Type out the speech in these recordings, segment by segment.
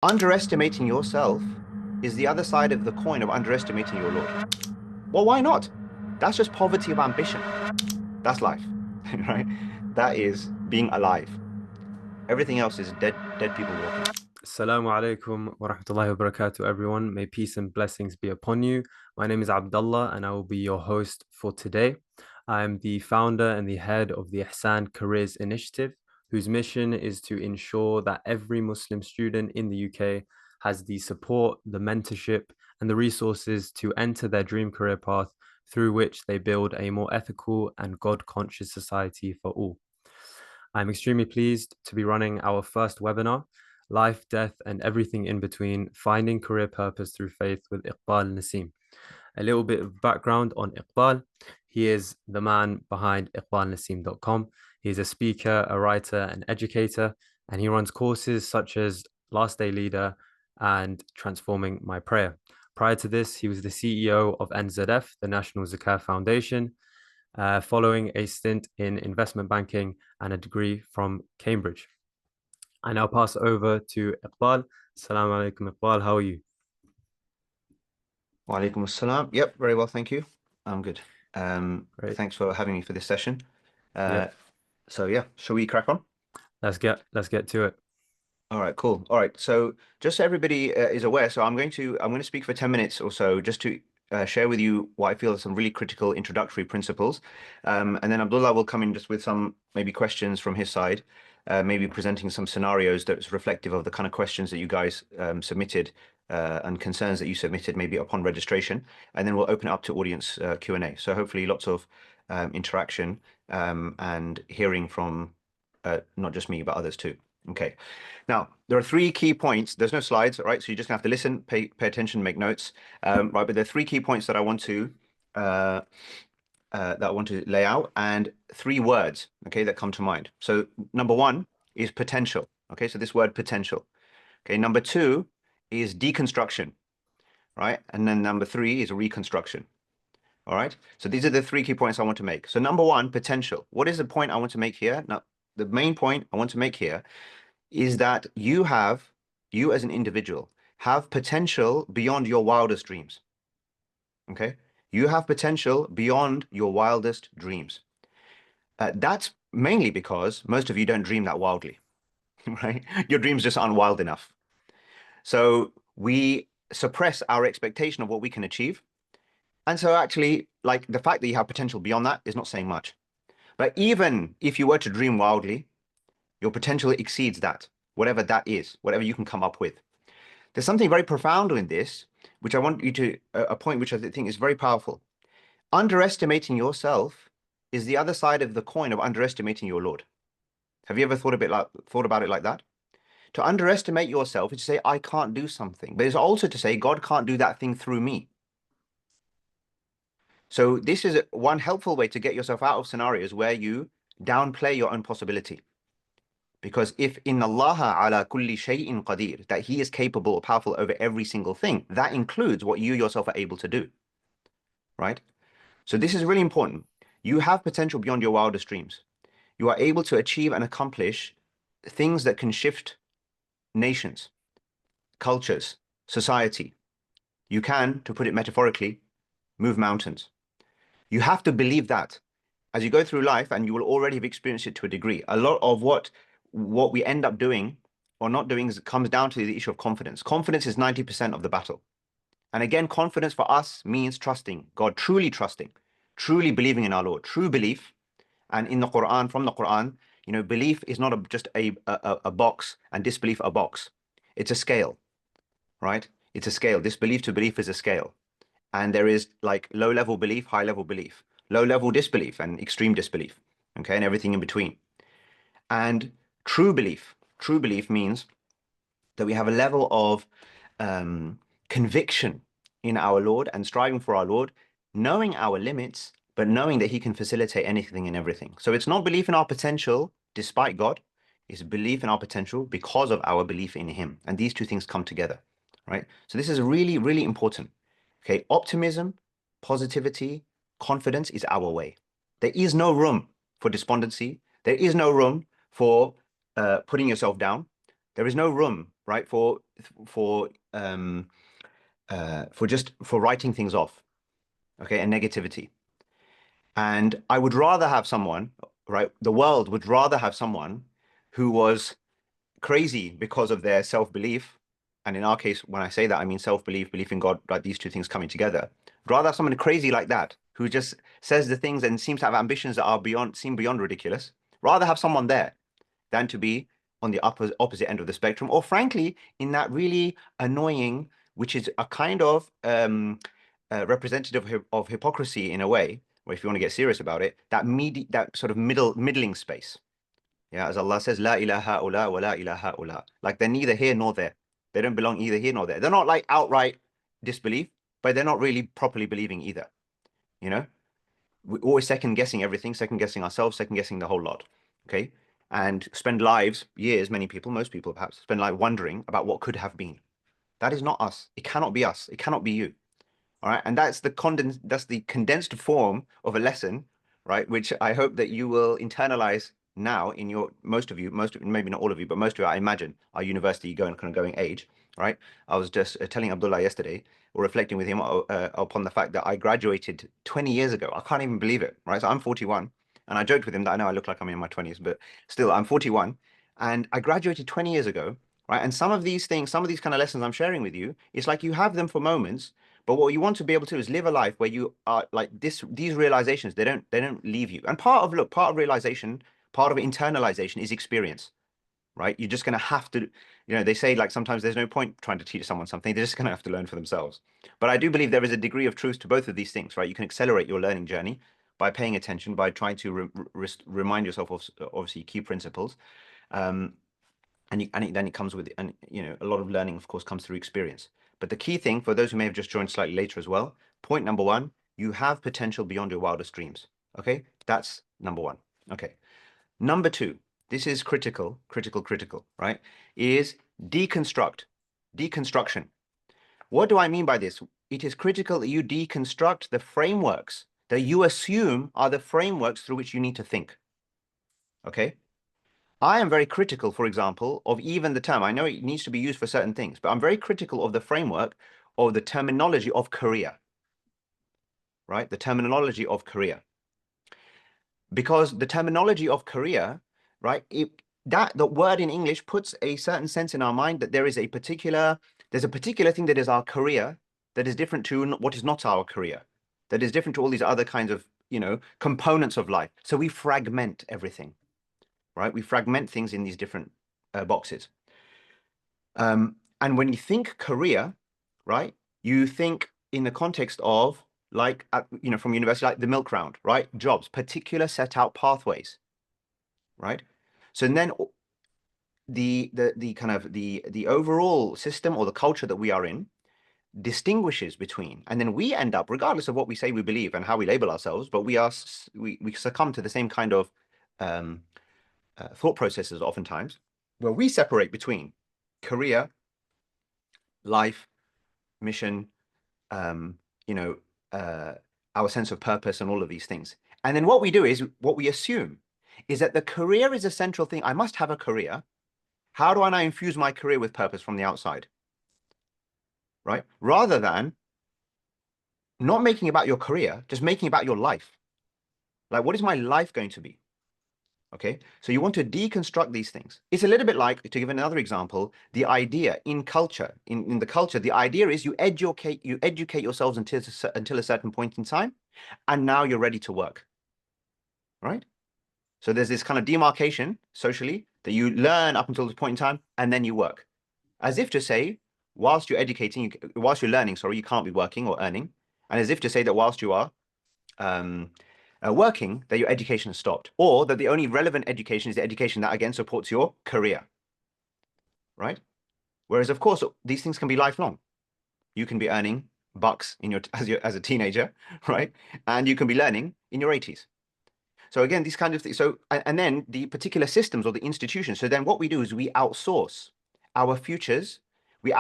Underestimating yourself is the other side of the coin of underestimating your Lord. Well, why not? That's just poverty of ambition. That's life, right? That is being alive. Everything else is dead people walking. Assalamu alaikum wa rahmatullahi wa barakatuh, everyone. May peace and blessings be upon you. My name is Abdullah, and I will be your host for today. I am the founder and the head of the IHSAAN Careers Initiative, whose mission is to ensure that every Muslim student in the UK has the support, the mentorship, and the resources to enter their dream career path through which they build a more ethical and God-conscious society for all. I'm extremely pleased to be running our first webinar, Life, Death, and Everything in Between, Finding Career Purpose Through Faith with Iqbal Nasim. A little bit of background on Iqbal. He is the man behind iqbalnasim.com. He's a speaker, a writer, an educator, and he runs courses such as Last Day Leader and Transforming My Prayer. Prior to this, he was the CEO of NZF, the National Zakat Foundation, following a stint in investment banking and a degree from Cambridge. I now pass over to Iqbal. Assalamu alaikum, Iqbal. How are you? Wa alaikum assalam. Yep, very well, thank you. I'm good. Great. Thanks for having me for this session. Uh, Yep. so yeah, shall we crack on? Let's get to it. All right, cool. All right, so just so everybody is aware, so I'm going to speak for 10 minutes or so just to share with you what I feel are some really critical introductory principles. And then Abdullah will come in just with some maybe questions from his side, maybe presenting some scenarios that's reflective of the kind of questions that you guys submitted and concerns that you submitted maybe upon registration. And then we'll open it up to audience Q&A. So hopefully lots of interaction and hearing from not just me, but others too. Okay. Now, there are three key points. There's no slides, right? So you're just gonna have to listen, pay attention, make notes, right? But there are three key points that I want to uh, lay out, and three words, okay, that come to mind. So number one is potential. Okay, so this word potential. Okay, number two is deconstruction, right? And then number three is reconstruction. All right. So these are the three key points I want to make. So number one, potential. What is the point I want to make here? Now, the main point I want to make here is that you as an individual have potential beyond your wildest dreams. Okay? You have potential beyond your wildest dreams. That's mainly because most of you don't dream that wildly, right? Your dreams just aren't wild enough. So we suppress our expectation of what we can achieve. And so actually, like the fact that you have potential beyond that is not saying much. But even if you were to dream wildly, your potential exceeds that, whatever that is, whatever you can come up with. There's something very profound in this, which I want you to, a point which I think is very powerful. Underestimating yourself is the other side of the coin of underestimating your Lord. Have you ever thought about it like that? To underestimate yourself is to say, I can't do something, but it's also to say, God can't do that thing through me. So this is one helpful way to get yourself out of scenarios where you downplay your own possibility. Because if in Allah ala kulli shay'in qadir, that He is capable or powerful over every single thing, that includes what you yourself are able to do, right? So this is really important. You have potential beyond your wildest dreams. You are able to achieve and accomplish things that can shift nations, cultures, society. You can, to put it metaphorically, move mountains. You have to believe that as you go through life, and you will already have experienced it to a degree. A lot of what we end up doing or not doing comes down to the issue of confidence. Confidence is 90% of the battle. And again, confidence for us means trusting God, truly believing in our Lord, true belief. And in the Quran, from the Quran, belief is not just a box and disbelief a box. It's a scale, right? It's a scale. Disbelief to belief is a scale. And there is like low level belief, high level belief, low level disbelief and extreme disbelief, okay, and everything in between. And true belief means that we have a level of conviction in our Lord and striving for our Lord, knowing our limits, but knowing that He can facilitate anything and everything. So it's not belief in our potential despite God, it's belief in our potential because of our belief in Him. And these two things come together, right? So this is really, really important. Okay, optimism, positivity, confidence is our way. There is no room for despondency. There is no room for putting yourself down. There is no room, right? For um for writing things off, okay, and negativity. And I would rather have someone, right? The world would rather have someone who was crazy because of their self-belief. And in our case, when I say that, I mean self-belief, belief in God, like these two things coming together. Rather have someone crazy like that, who just says the things and seems to have ambitions that are seem beyond ridiculous. Rather have someone there than to be on the opposite end of the spectrum, or frankly, in that really annoying, which is a kind of representative of hypocrisy in a way, or if you want to get serious about it, that sort of middling space. Yeah, as Allah says, La ilaha ula wa la ilaha ula. Like they're neither here nor there. They don't belong either here nor there. They're not like outright disbelief, but they're not really properly believing either. You know, we're always second guessing everything, second guessing ourselves, second guessing the whole lot. Okay. And spend lives, years, many people, most people perhaps, spend life wondering about what could have been. That is not us. It cannot be us. It cannot be you. All right. And that's the condensed form of a lesson, right? Which I hope that you will internalize now in your maybe not all of you, but most of you, I imagine, are university going kind of going age, right? I was just telling Abdullah yesterday, or reflecting with him upon the fact that I graduated 20 years ago. I can't even believe it, right? So I'm 41, and I joked with him that I know I look like I'm in my 20s, but still, I'm 41, and I graduated 20 years ago, right? And some of these things, some of these kind of lessons I'm sharing with you, it's like you have them for moments, but what you want to be able to do is live a life where you are like these realizations, they don't leave you. And part of realization, part of internalization is experience, right? You're just going to have to, they say like sometimes there's no point trying to teach someone something. They're just going to have to learn for themselves. But I do believe there is a degree of truth to both of these things, right? You can accelerate your learning journey by paying attention, by trying to remind yourself of obviously key principles. Um, then it comes with, and a lot of learning, of course, comes through experience. But the key thing for those who may have just joined slightly later as well, point number one, you have potential beyond your wildest dreams. Okay, that's number one. Okay, number two, this is critical, critical, critical, right? Is deconstruction. What do I mean by this? It is critical that you deconstruct the frameworks that you assume are the frameworks through which you need to think. Okay. I am very critical, for example, of even the term. I know it needs to be used for certain things, but I'm very critical of the framework or the terminology of career, right? The terminology of career. Because the terminology of career, right? The word in English puts a certain sense in our mind that there's a particular thing that is our career that is different to what is not our career, that is different to all these other kinds of, components of life. So we fragment everything, right? We fragment things in these different boxes. And when you think career, right, you think in the context of like, from university, like the milk round, right? Jobs, particular set out pathways, right? So then the kind of the overall system or the culture that we are in distinguishes between, and then we end up, regardless of what we say we believe and how we label ourselves, but we succumb to the same kind of thought processes oftentimes, where we separate between career, life, mission, um, you know, our sense of purpose and all of these things. And then what we do is, what we assume is that the career is a central thing. I must have a career. How do I now infuse my career with purpose from the outside? Right? Rather than not making about your career, just making about your life. Like, what is my life going to be? Okay, so you want to deconstruct these things. It's a little bit like, to give another example, the idea in culture, in the culture, the idea is you educate yourselves until a certain point in time, and now you're ready to work, right? So there's this kind of demarcation socially that you learn up until this point in time, and then you work. As if to say, whilst you're whilst you're learning, sorry, you can't be working or earning. And as if to say that whilst you are working, that your education has stopped, or that the only relevant education is the education that again supports your career, right? Whereas, of course, these things can be lifelong. You can be earning bucks as a teenager, right? And you can be learning in your 80s. So again, these kind of things. So, and then the particular systems or the institutions. So then what we do is we outsource our futures. We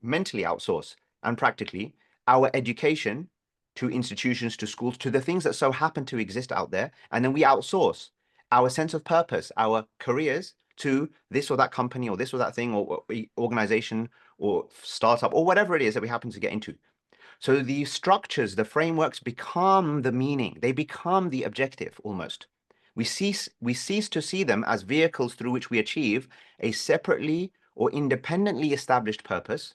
mentally outsource and practically our education to institutions, to schools, to the things that so happen to exist out there. And then we outsource our sense of purpose, our careers, to this or that company or this or that thing or organization or startup or whatever it is that we happen to get into. So the structures, the frameworks become the meaning. They become the objective almost. We cease to see them as vehicles through which we achieve a separately or independently established purpose,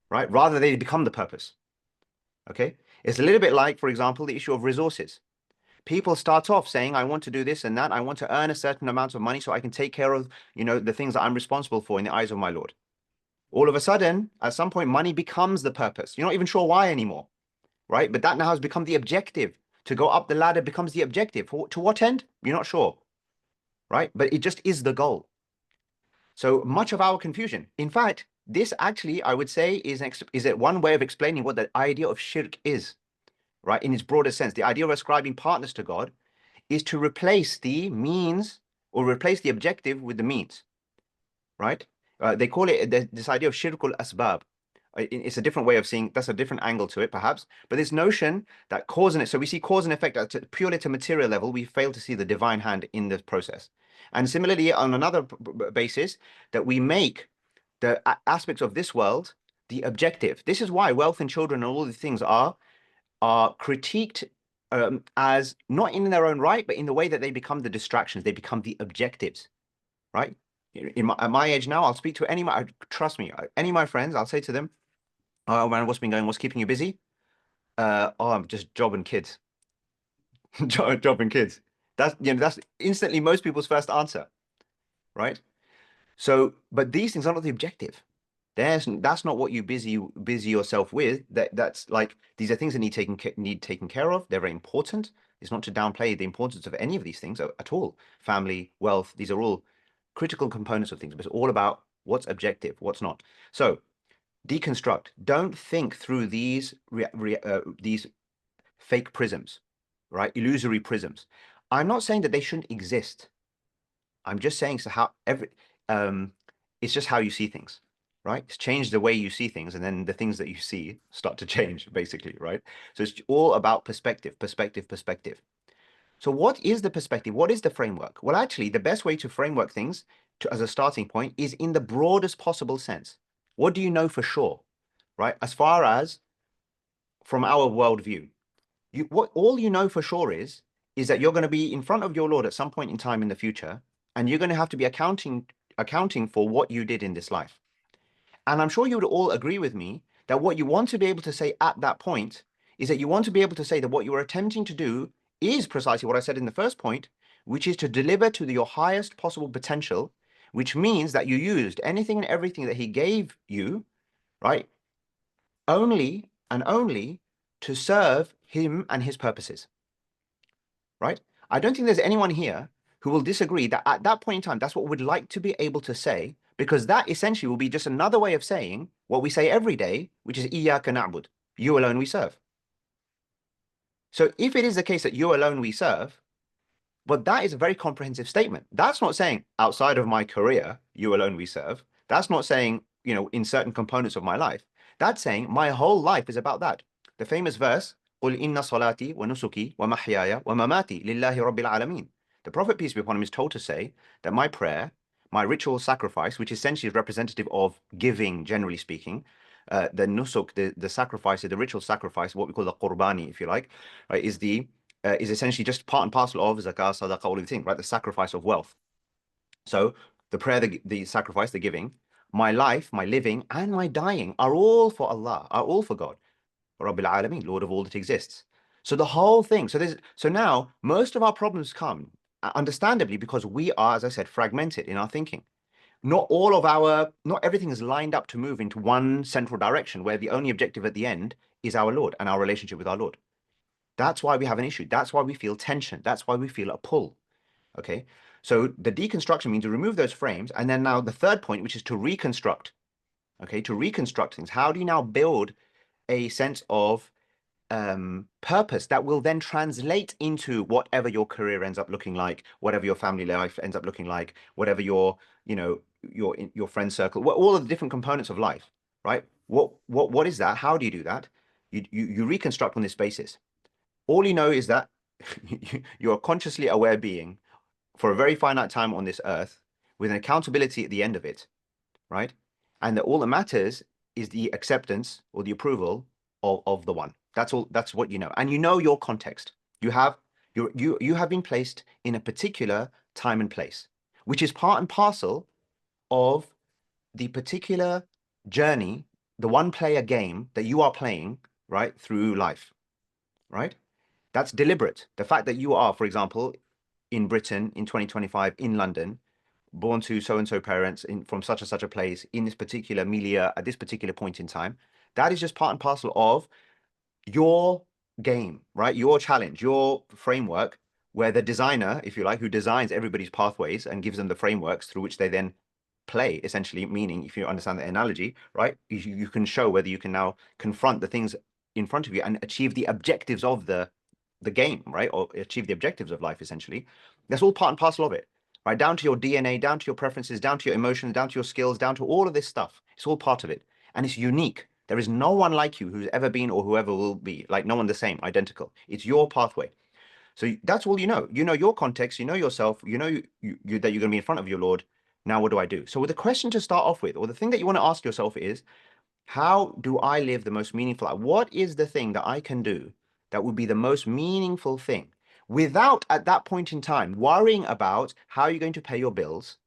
right? Rather, they become the purpose. Okay. It's a little bit like, for example, the issue of resources. People start off saying, I want to do this and that. I want to earn a certain amount of money so I can take care of, the things that I'm responsible for in the eyes of my Lord. All of a sudden, at some point, money becomes the purpose. You're not even sure why anymore, right? But that now has become the objective. To go up the ladder becomes the objective. To what end? You're not sure, right? But it just is the goal. So much of our confusion. In fact, this actually, I would say, is it one way of explaining what the idea of shirk is, right? In its broader sense, the idea of ascribing partners to God is to replace the means or replace the objective with the means, right? They call it this idea of shirkul asbab. It's a different way of seeing, that's a different angle to it, perhaps. But this notion that cause and so we see cause and effect at purely to material level, we fail to see the divine hand in this process. And similarly, on another basis, that we make the aspects of this world the objective. This is why wealth and children and all these things are critiqued as not in their own right, but in the way that they become the distractions, they become the objectives, right? At my age now, I'll speak to trust me, any of my friends, I'll say to them, oh man, what's been going? What's keeping you busy? Oh, I'm just job and kids. Job and kids. That's instantly most people's first answer, right? So, but these things are not the objective. That's not what you busy yourself with. That's like these are things that need taken care of. They're very important. It's not to downplay the importance of any of these things at all. Family, wealth, these are all critical components of things, but it's all about what's objective, what's not. So deconstruct. Don't think through these fake prisms, right? Illusory prisms. I'm not saying that they shouldn't exist. I'm just saying um it's just how you see things, right? It's changed the way you see things, and then the things that you see start to change, basically, right? So it's all about perspective, perspective, perspective. So what is the perspective? What is the framework? Well, actually, the best way to framework things as a starting point is in the broadest possible sense. What do you know for sure, right? As far as from our worldview, what all you know for sure is that you're going to be in front of your Lord at some point in time in the future, and you're going to have to be accounting for what you did in this life. And I'm sure you would all agree with me that what you want to be able to say at that point is that you want to be able to say that what you are attempting to do is precisely what I said in the first point, which is to deliver to your highest possible potential, which means that you used anything and everything that he gave you, right? Only and only to serve him and his purposes, right? I don't think there's anyone here who will disagree that at that point in time, that's what we'd like to be able to say, because that essentially will be just another way of saying what we say every day, which is Iyyaka na'bud, you alone we serve. So if it is the case that you alone we serve, but that is a very comprehensive statement. That's not saying outside of my career, you alone we serve. That's not saying, in certain components of my life. That's saying my whole life is about that. The famous verse, قُلْ إِنَّ صَلَاتِي وَنُسُكِي وَمَحْيَايَ وَمَمَاتِي لِلَّهِ رَبِّ الْعَالَمِينَ. The Prophet, peace be upon him, is told to say that my prayer, my ritual sacrifice, which essentially is representative of giving, generally speaking, the nusuk, the sacrifice, the ritual sacrifice, what we call the qurbani, if you like, right, is essentially just part and parcel of zakah, sadaqah, all of the things, right? The sacrifice of wealth. So the prayer, the sacrifice, the giving, my life, my living, and my dying are all for Allah, are all for God, Rabbil Alameen, Lord of all that exists. So the whole thing. So now most of our problems come, understandably, because we are, as I said, fragmented in our thinking. Not everything is lined up to move into one central direction where the only objective at the end is our Lord and our relationship with our Lord. That's why we have an issue. That's why we feel tension. That's why we feel a pull. Okay. So the deconstruction means to remove those frames. And then now the third point, which is to reconstruct. Okay. To reconstruct things. How do you now build a sense of purpose that will then translate into whatever your career ends up looking like, whatever your family life ends up looking like, whatever your friend circle, all of the different components of life, right? What is that? How do you do that? You reconstruct on this basis. All you know is that you're a consciously aware being for a very finite time on this earth with an accountability at the end of it, right? And that all that matters is the acceptance or the approval of the one. That's all. That's what you know. And you know your context. You have you have been placed in a particular time and place, which is part and parcel of the particular journey, the one player game that you are playing, right, through life, right? That's deliberate. The fact that you are, for example, in Britain in 2025 in London, born to so and so parents from such and such a place in this particular milieu at this particular point in time, that is just part and parcel of your game, right? Your challenge, your framework, where the designer, if you like, who designs everybody's pathways and gives them the frameworks through which they then play, essentially, meaning, if you understand the analogy, right, you can show whether you can now confront the things in front of you and achieve the objectives of the game, right, or achieve the objectives of life, essentially. That's all part and parcel of it, right? Down to your DNA, down to your preferences, down to your emotions, down to your skills, down to all of this stuff. It's all part of it, and it's unique. There is no one like you who's ever been or whoever will be, like no one the same, identical. It's your pathway. So that's all you know. You know your context, you know yourself, you know that you're going to be in front of your Lord. Now, what do I do? So, with the question to start off with, or the thing that you want to ask yourself is, how do I live the most meaningful life? What is the thing that I can do that would be the most meaningful thing without, at that point in time, worrying about how you're going to pay your bills,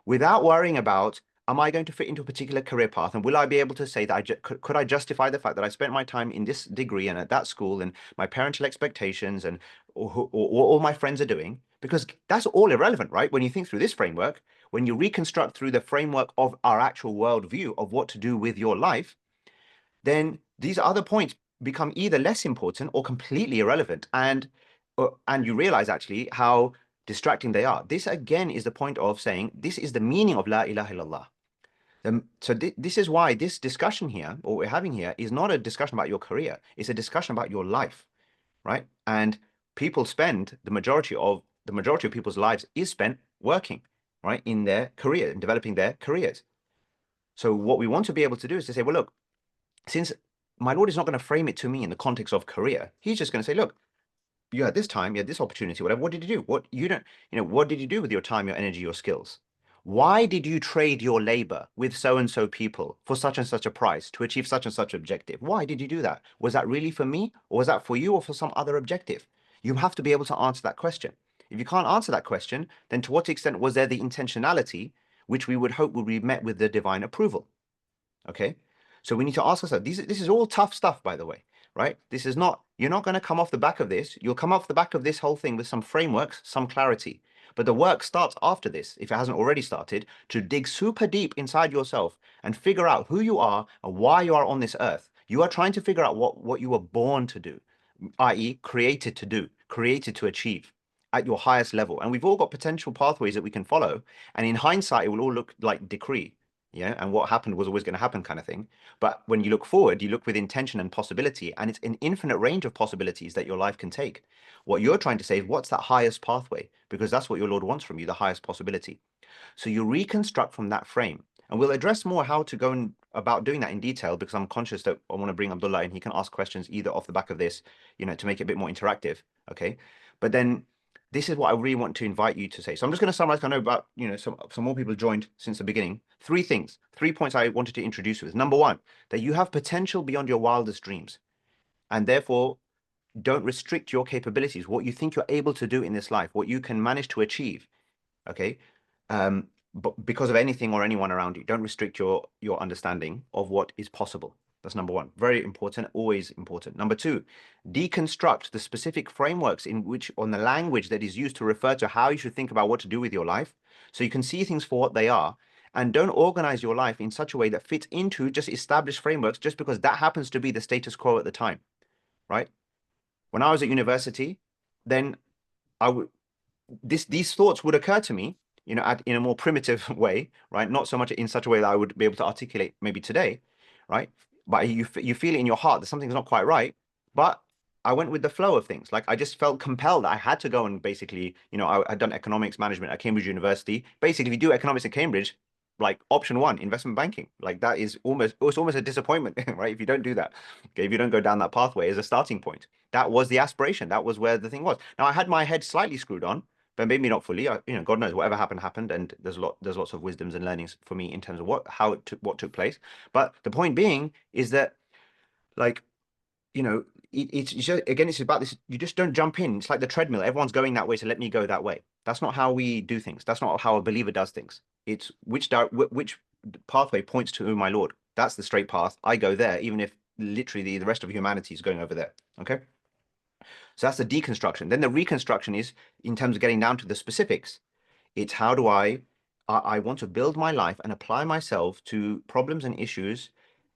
without worrying about, am I going to fit into a particular career path? And will I be able to say that could I justify the fact that I spent my time in this degree and at that school and my parental expectations and or all my friends are doing? Because that's all irrelevant, right? When you think through this framework, when you reconstruct through the framework of our actual worldview of what to do with your life, then these other points become either less important or completely irrelevant. And you realize actually how distracting they are. This again is the point of saying this is the meaning of La ilaha illallah. So this is why this discussion here, or we're having here, is not a discussion about your career. It's a discussion about your life, right? And people spend the majority of people's lives is spent working, right, in their career and developing their careers. So what we want to be able to do is to say, well, look, since my Lord is not going to frame it to me in the context of career, he's just going to say, look, you had this time, you had this opportunity, whatever. What did you do? What you don't, what did you do with your time, your energy, your skills? Why did you trade your labor with so and so people for such and such a price to achieve such and such objective? Why did you do that? Was that really for me, or was that for you, or for some other objective? You have to be able to answer that question. If you can't answer that question, then to what extent was there the intentionality which we would hope would be met with the divine approval? Okay. So we need to ask ourselves, this is all tough stuff, by the way, right? This is not, you're not going to come off the back of this. You'll come off the back of this whole thing with some frameworks, some clarity. But the work starts after this, if it hasn't already started, to dig super deep inside yourself and figure out who you are and why you are on this earth. You are trying to figure out what you were born to do, i.e., created to do, created to achieve at your highest level. And we've all got potential pathways that we can follow. And in hindsight, it will all look like decree. Yeah, and what happened was always going to happen, kind of thing. But when you look forward, you look with intention and possibility, and it's an infinite range of possibilities that your life can take. What you're trying to say is, what's that highest pathway? Because that's what your Lord wants from you, the highest possibility. So you reconstruct from that frame. And we'll address more how to go about doing that in detail, because I'm conscious that I want to bring Abdullah and he can ask questions either off the back of this, to make it a bit more interactive. Okay. But then this is what I really want to invite you to say. So I'm just going to summarize. I know about, some more people joined since the beginning. 3 points I wanted to introduce with. Number one, that you have potential beyond your wildest dreams. And therefore, don't restrict your capabilities, what you think you're able to do in this life, what you can manage to achieve. Okay. But because of anything or anyone around you, don't restrict your understanding of what is possible. That's number one. Very important, always important. Number two, deconstruct the specific frameworks in which, on the language that is used to refer to how you should think about what to do with your life, so you can see things for what they are, and don't organize your life in such a way that fits into just established frameworks just because that happens to be the status quo at the time, right? When I was at university, then I would these thoughts would occur to me, in a more primitive way, right? Not so much in such a way that I would be able to articulate maybe today, right? But you feel it in your heart that something's not quite right. But I went with the flow of things. Like I just felt compelled that I had to go and basically, I had done economics management at Cambridge University. Basically, if you do economics at Cambridge, like option one, investment banking, like that is it's almost a disappointment, right? If you don't do that, okay, if you don't go down that pathway as a starting point, that was the aspiration. That was where the thing was. Now I had my head slightly screwed on, but maybe not fully. God knows whatever happened happened, and there's lots of wisdoms and learnings for me in terms of what took place. But the point being is that, like, it's just, again, it's about this. You just don't jump in. It's like the treadmill. Everyone's going that way, so let me go that way. That's not how we do things. That's not how a believer does things. It's which pathway points to my Lord. That's the straight path. I go there, even if literally the rest of humanity is going over there. Okay. So that's the deconstruction. Then the reconstruction is in terms of getting down to the specifics. It's how do I want to build my life and apply myself to problems and issues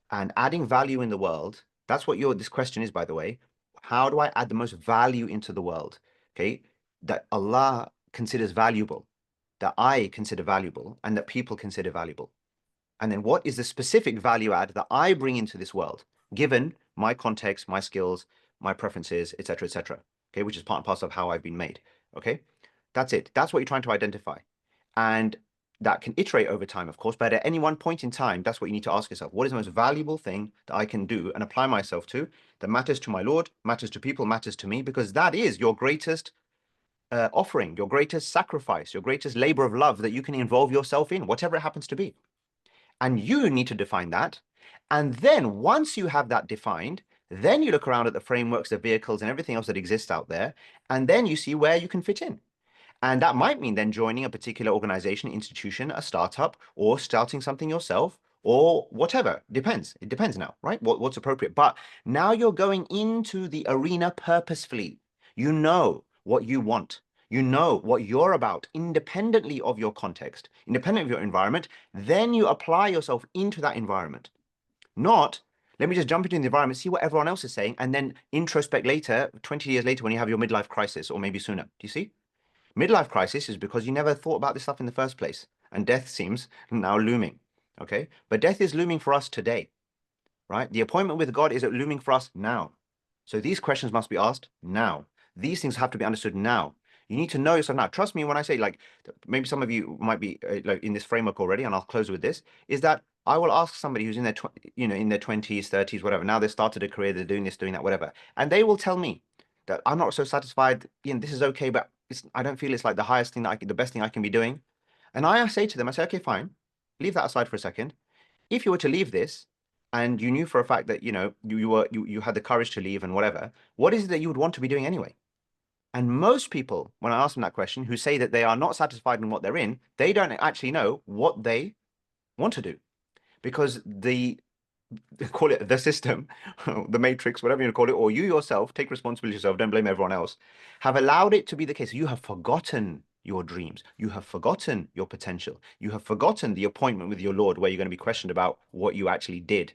and adding value in the world. That's what this question is, by the way. How do I add the most value into the world? Okay, that Allah considers valuable, that I consider valuable, and that people consider valuable. And then what is the specific value add that I bring into this world, given my context, my skills, my preferences, etc., etc. Okay, which is part and parcel of how I've been made. Okay, that's it. That's what you're trying to identify. And that can iterate over time, of course, but at any one point in time, that's what you need to ask yourself. What is the most valuable thing that I can do and apply myself to that matters to my Lord, matters to people, matters to me? Because that is your greatest offering, your greatest sacrifice, your greatest labor of love that you can involve yourself in, whatever it happens to be. And you need to define that. And then once you have that defined, then you look around at the frameworks, the vehicles, and everything else that exists out there, and then you see where you can fit in. And that might mean then joining a particular organization, institution, a startup, or starting something yourself, or whatever. Depends. It depends now, right? What's appropriate. But now you're going into the arena purposefully. You know what you want. You know what you're about, independently of your context, independent of your environment. Then you apply yourself into that environment. Not, let me just jump into the environment, see what everyone else is saying, and then introspect later, 20 years later, when you have your midlife crisis, or maybe sooner. Do you see? Midlife crisis is because you never thought about this stuff in the first place, and death seems now looming. Okay, but death is looming for us today, right? The appointment with God is looming for us now. So these questions must be asked now. These things have to be understood now. You need to know yourself now. Trust me when I say, like, maybe some of you might be like in this framework already, and I'll close with this, is that I will ask somebody who's in their, in their 20s, 30s, whatever. Now they've started a career, they're doing this, doing that, whatever. And they will tell me that I'm not so satisfied, this is okay, but I don't feel it's like the highest thing the best thing I can be doing. And I say to them, I say, okay, fine, leave that aside for a second. If you were to leave this and you knew for a fact that, you had the courage to leave and whatever, what is it that you would want to be doing anyway? And most people, when I ask them that question, who say that they are not satisfied in what they're in, they don't actually know what they want to do, because call it the system, the matrix, whatever you call it, or you yourself, take responsibility yourself, don't blame everyone else, have allowed it to be the case. You have forgotten your dreams. You have forgotten your potential. You have forgotten the appointment with your Lord, where you're going to be questioned about what you actually did.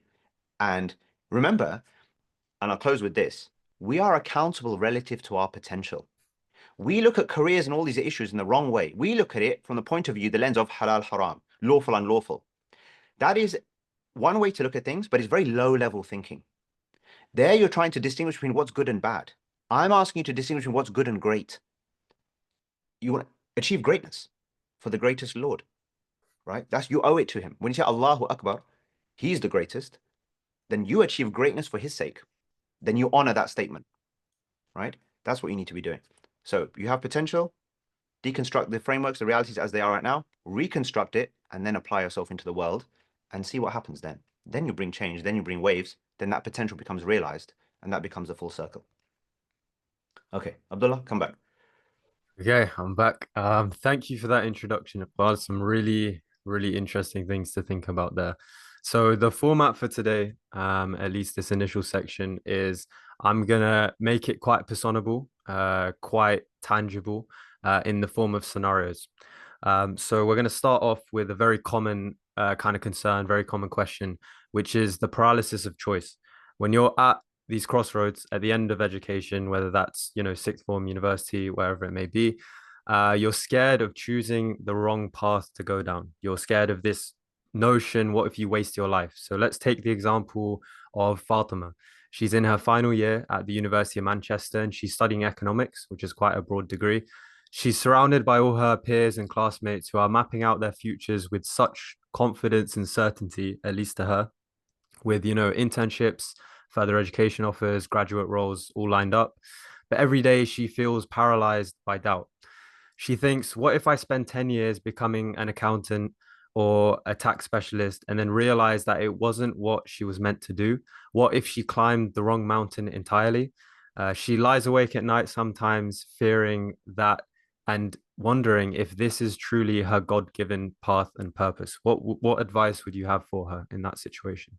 And remember, and I'll close with this, we are accountable relative to our potential. We look at careers and all these issues in the wrong way. We look at it from the point of view, the lens of halal, haram, lawful, unlawful. That is one way to look at things, but it's very low level thinking. There you're trying to distinguish between what's good and bad. I'm asking you to distinguish between what's good and great. You want to achieve greatness for the greatest Lord, right? You owe it to him. When you say Allahu Akbar, he's the greatest, then you achieve greatness for his sake. Then you honor that statement, right? That's what you need to be doing. So you have potential, deconstruct the frameworks, the realities as they are right now, reconstruct it, and then apply yourself into the world and see what happens then. Then you bring change, then you bring waves, then that potential becomes realized, and that becomes a full circle. Okay, Abdullah, come back. Okay, I'm back. Thank you for that introduction, Iqbal. Some really, really interesting things to think about there. So the format for today, at least this initial section, is I'm gonna make it quite personable, quite tangible, in the form of scenarios. So we're gonna start off with a very common kind of concern, very common question, which is the paralysis of choice. When you're at these crossroads at the end of education, whether that's, sixth form, university, wherever it may be, you're scared of choosing the wrong path to go down. You're scared of this notion, what if you waste your life? So let's take the example of Fatima. She's in her final year at the University of Manchester and she's studying economics, which is quite a broad degree. She's surrounded by all her peers and classmates who are mapping out their futures with such confidence and certainty, at least to her, with, internships, further education offers, graduate roles all lined up. But every day she feels paralyzed by doubt. She thinks, what if I spend 10 years becoming an accountant or a tax specialist and then realize that it wasn't what she was meant to do? What if she climbed the wrong mountain entirely? She lies awake at night sometimes fearing that and wondering if this is truly her God-given path and purpose. What advice would you have for her in that situation?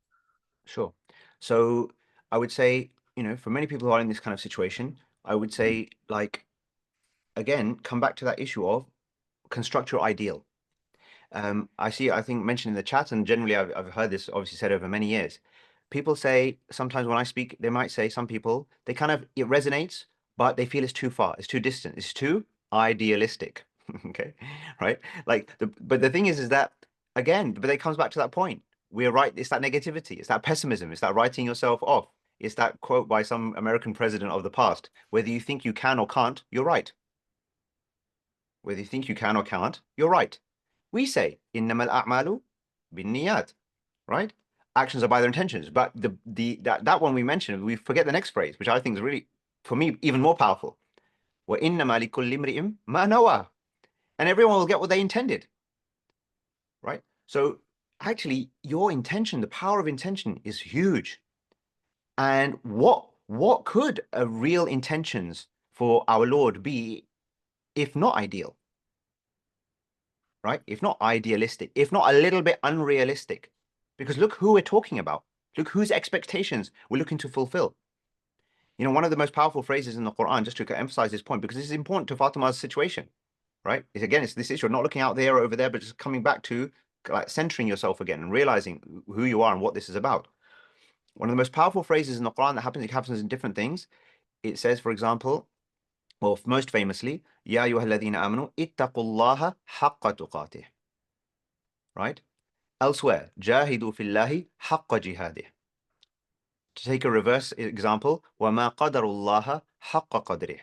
Sure. So I would say, for many people who are in this kind of situation, I would say, like, again, come back to that issue of construct your ideal. I think mentioned in the chat, and generally I've heard this obviously said over many years. People say sometimes when I speak, they might say some people, they kind of, it resonates, but they feel it's too far, it's too distant, it's too idealistic. Okay, right? But the thing is that again, but it comes back to that point. We're right, it's that negativity, it's that pessimism, it's that writing yourself off. It's that quote by some American president of the past, whether you think you can or can't, you're right. Whether you think you can or can't, you're right. We say, إِنَّمَا الْأَعْمَالُ بِالنِّيَّاتِ, right? Actions are by their intentions. But that one we mentioned, we forget the next phrase, which I think is really, for me, even more powerful. وَإِنَّمَا لِكُلِّ امْرِئٍ مَا نَوَىٰ. And everyone will get what they intended, right? So actually, your intention, the power of intention is huge. And what could a real intentions for our Lord be if not ideal? Right? If not idealistic, if not a little bit unrealistic. Because look who we're talking about. Look whose expectations we're looking to fulfill. One of the most powerful phrases in the Quran, just to emphasize this point, because this is important to Fatima's situation, right? It's this issue of not looking out there or over there, but just coming back to like centering yourself again and realizing who you are and what this is about. One of the most powerful phrases in the Quran it happens in different things. It says, for example, or most famously, Ya ayyuhalladhina amanu ittaqullaha haqqa tuqatih. Right? Elsewhere, Jahidu fillahi haqqa jihadih. To take a reverse example, وَمَا قَدَرُ اللَّهَ حَقَّ قَدْرِهِ.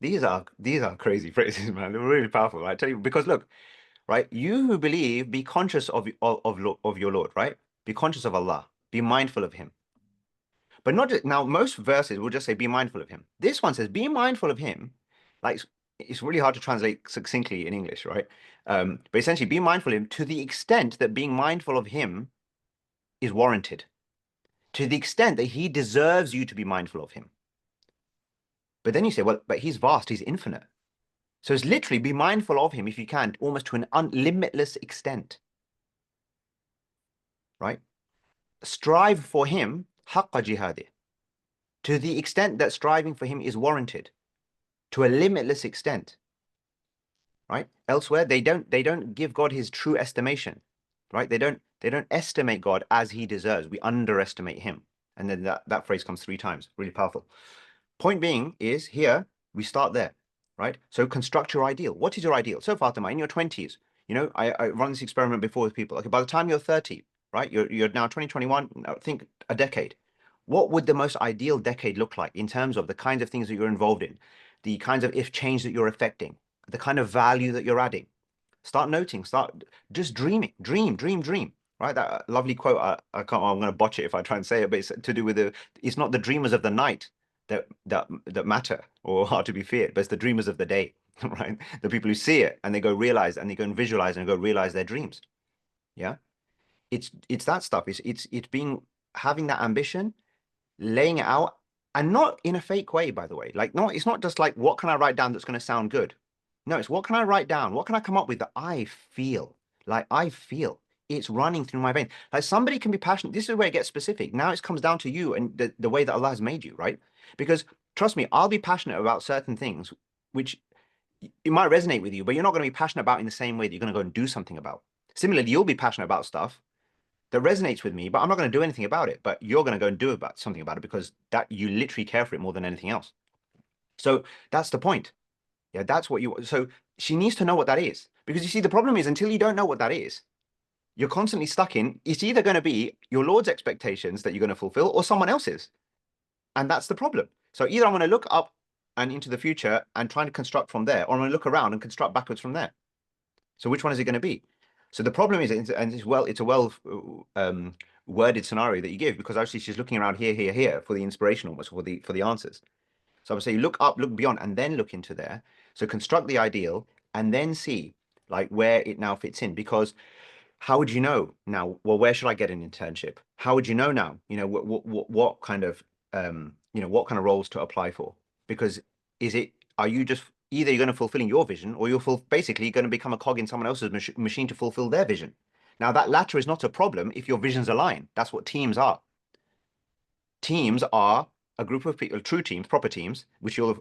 These are crazy phrases, man. They're really powerful, right? I tell you, because look, right? You who believe, be conscious of your Lord, right? Be conscious of Allah. Be mindful of Him. But not just, now, most verses will just say, be mindful of Him. This one says, be mindful of Him. Like, it's really hard to translate succinctly in English, right? But essentially, be mindful of Him to the extent that being mindful of Him is warranted, to the extent that He deserves you to be mindful of Him. But then you say, well, but He's vast, He's infinite. So it's literally be mindful of Him if you can, almost to an limitless extent, right? Strive for Him, haqqa jihadi, to the extent that striving for Him is warranted, to a limitless extent, right? Elsewhere, they don't give God His true estimation, right? They don't estimate God as He deserves. We underestimate Him. And then that phrase comes 3 times. Really powerful. Point being is here, we start there, right? So construct your ideal. What is your ideal? So Fatima, in your 20s, I run this experiment before with people. Okay, by the time you're 30, right? You're now 2021, think a decade. What would the most ideal decade look like in terms of the kinds of things that you're involved in, the kinds of if change that you're affecting, the kind of value that you're adding? Start noting, start just dreaming, dream, right? That lovely quote, I can't, I'm going to botch it if I try and say it, but it's to do with it's not the dreamers of the night that matter or are to be feared, but it's the dreamers of the day, right? The people who see it and they go realize and they go and visualize and go realize their dreams. Yeah. It's that stuff. It's being having that ambition, laying it out, and not in a fake way, by the way. Like, no, it's not just like what can I write down that's going to sound good? No, it's what can I write down? What can I come up with that I feel? Like I feel it's running through my veins. Like somebody can be passionate. This is where it gets specific. Now it comes down to you and the way that Allah has made you, right? Because trust me, I'll be passionate about certain things, which it might resonate with you, but you're not going to be passionate about in the same way that you're going to go and do something about. Similarly, you'll be passionate about stuff that resonates with me, but I'm not going to do anything about it. But you're going to go and do something about it because that you literally care for it more than anything else. So that's the point. Yeah, that's what you. So she needs to know what that is, because you see, the problem is until you don't know what that is, you're constantly stuck in. It's either going to be your Lord's expectations that you're going to fulfill, or someone else's, and that's the problem. So either I'm going to look up and into the future and try to construct from there, or I'm going to look around and construct backwards from there. So which one is it going to be? So the problem is, and it's a well worded scenario that you give, because actually she's looking around here for the inspiration almost for the answers. So I would say look up, look beyond, and then look into there. So construct the ideal and then see like where it now fits in. Because how would you know now? Well, where should I get an internship? How would you know now? What kind of what kind of roles to apply for? Because are you just either you're going to fulfilling your vision or basically going to become a cog in someone else's machine to fulfill their vision. Now, that latter is not a problem if your visions align. That's what teams are. Teams are a group of people, true teams, proper teams, which you'll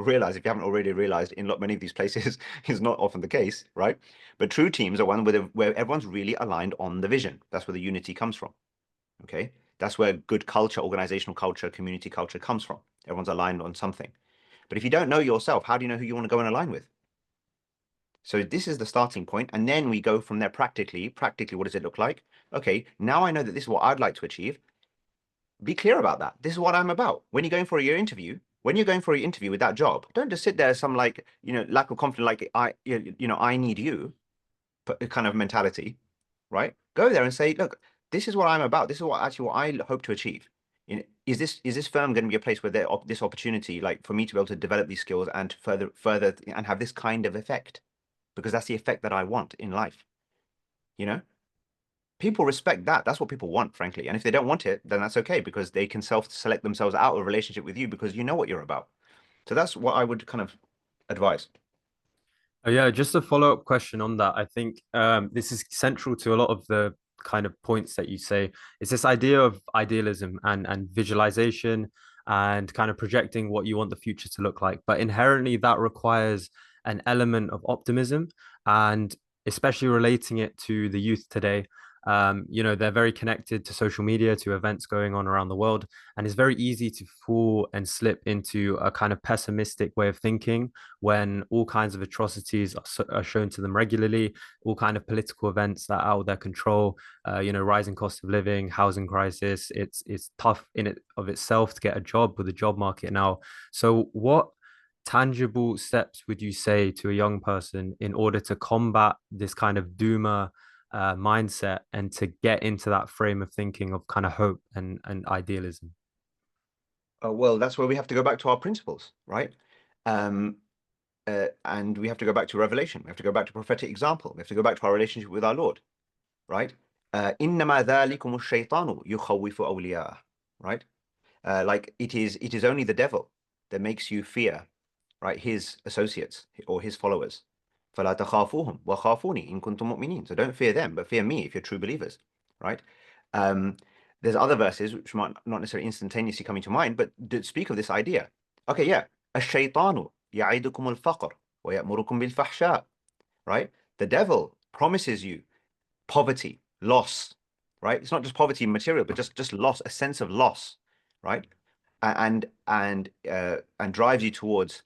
realize if you haven't already realized in many of these places is not often the case, right? But true teams are one where everyone's really aligned on the vision. That's where the unity comes from. Okay, that's where good culture, organizational culture, community culture comes from. Everyone's aligned on something. But if you don't know yourself, how do you know who you want to go and align with? So this is the starting point, and then we go from there practically. Practically, what does it look like? Okay, now I know that this is what I'd like to achieve. Be clear about that. This is what I'm about. When you're going for your interview, when you're going for your interview with that job, don't just sit there as some like, lack of confidence, like I need you kind of mentality, right? Go there and say, look, this is what I'm about. This is what I hope to achieve. Is this firm going to be a place where this opportunity, like for me to be able to develop these skills and to further and have this kind of effect? Because that's the effect that I want in life, you know? People respect that. That's what people want, frankly. And if they don't want it, then that's okay because they can self-select themselves out of a relationship with you because you know what you're about. So that's what I would kind of advise. Yeah, just a follow-up question on that. I think this is central to a lot of the kind of points that you say. It's this idea of idealism and visualization and kind of projecting what you want the future to look like. But inherently, that requires an element of optimism and especially relating it to the youth today. They're very connected to social media, to events going on around the world, and it's very easy to fall and slip into a kind of pessimistic way of thinking when all kinds of atrocities are shown to them regularly, all kind of political events that are out of their control, rising cost of living, housing crisis. It's tough in it of itself to get a job with the job market now. So what tangible steps would you say to a young person in order to combat this kind of doomer mindset and to get into that frame of thinking of kind of hope and idealism? Well, that's where we have to go back to our principles, right? Um, and we have to go back to revelation. We have to go back to prophetic example. We have to go back to our relationship with our Lord, right? إنما ذلكم الشيطان يخوف أولياءه, right? Like it is only the devil that makes you fear, right? His associates or his followers. فلا تخافوهم وخافوني إن كنتم مؤمنين. So don't fear them, but fear me if you're true believers, right? Um, there's other verses which might not necessarily instantaneously coming to mind, but speak of this idea. Okay, yeah. الشيطان يعيدكم الفقر ويأمركم بالفحشاء, right? The devil promises you poverty, loss, right? It's not just poverty material, but just loss, a sense of loss, right? And drives you towards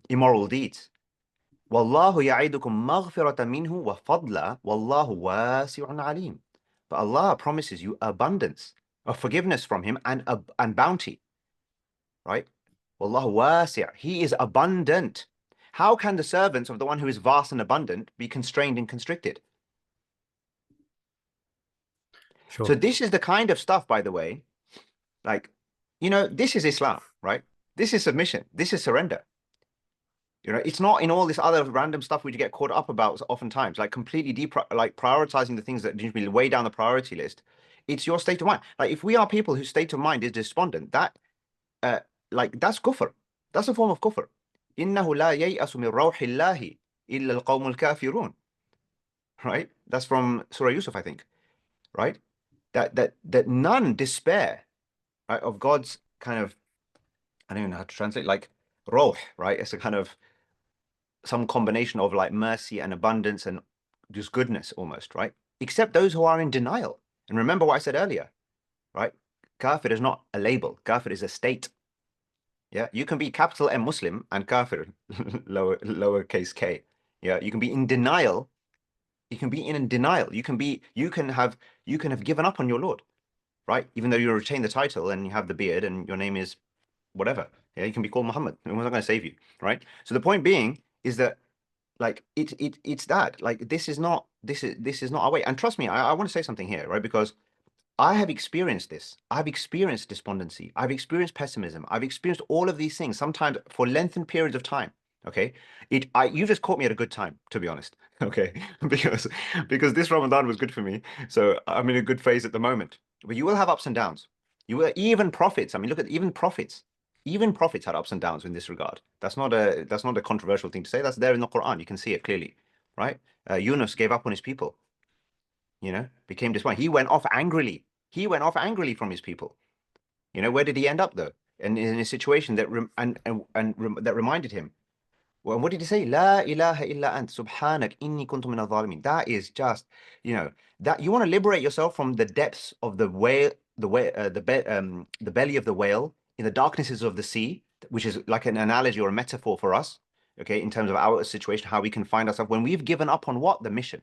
immoral deeds. والله يعيدكم مغفرة منه وفضلا والله واسع عليم. But Allah promises you abundance of forgiveness from Him and bounty, right? Wallahu wasi'. He is abundant. How can the servants of the one who is vast and abundant be constrained and constricted? So Sure. this is the kind of stuff, by the way, like, this is Islam, right? This is submission. This is surrender. It's not in all this other random stuff we get caught up about oftentimes, like completely like prioritizing the things that need to be way down the priority list. It's your state of mind. Like if we are people whose state of mind is despondent, uh, that's kufr. That's a form of kufr. إنه لا ييأس من روح الله إلا القوم الكافرون. Right? That's from Surah Yusuf, I think. Right? That none despair, right, of God's kind of, I don't even know how to translate, like roh, right? It's a kind of some combination of like mercy and abundance and just goodness almost, right? Except those who are in denial. And remember what I said earlier, right? Kafir is not a label. Kafir is a state. Yeah, you can be capital M Muslim and kafir, lowercase k. Yeah, you can be in denial. You can be in denial. You can have given up on your Lord, right? Even though you retain the title and you have the beard and your name is whatever. Yeah, you can be called Muhammad. It was not going to save you, right? So the point being is that like it's that like this is not our way. And trust me, I want to say something here, right? Because I have experienced this. I've experienced despondency. I've experienced pessimism. I've experienced all of these things, sometimes for lengthened periods of time. Okay, you just caught me at a good time, to be honest. Okay, because this Ramadan was good for me, so I'm in a good phase at the moment. But you will have ups and downs. You will even prophets. I mean, look at even prophets had ups and downs in this regard. That's not a controversial thing to say. That's there in the Quran. You can see it clearly, right? Yunus gave up on his people. Became disappointed. He went off angrily. He went off angrily from his people. Where did he end up though? And in a situation that that reminded him. Well, what did he say? La ilaha illa ant subhanak inni kuntu min adh-dhalimin. That is just, that you want to liberate yourself from the depths of the whale, the belly of the whale, in the darknesses of the sea, which is like an analogy or a metaphor for us, okay, in terms of our situation, how we can find ourselves when we've given up on what? The mission.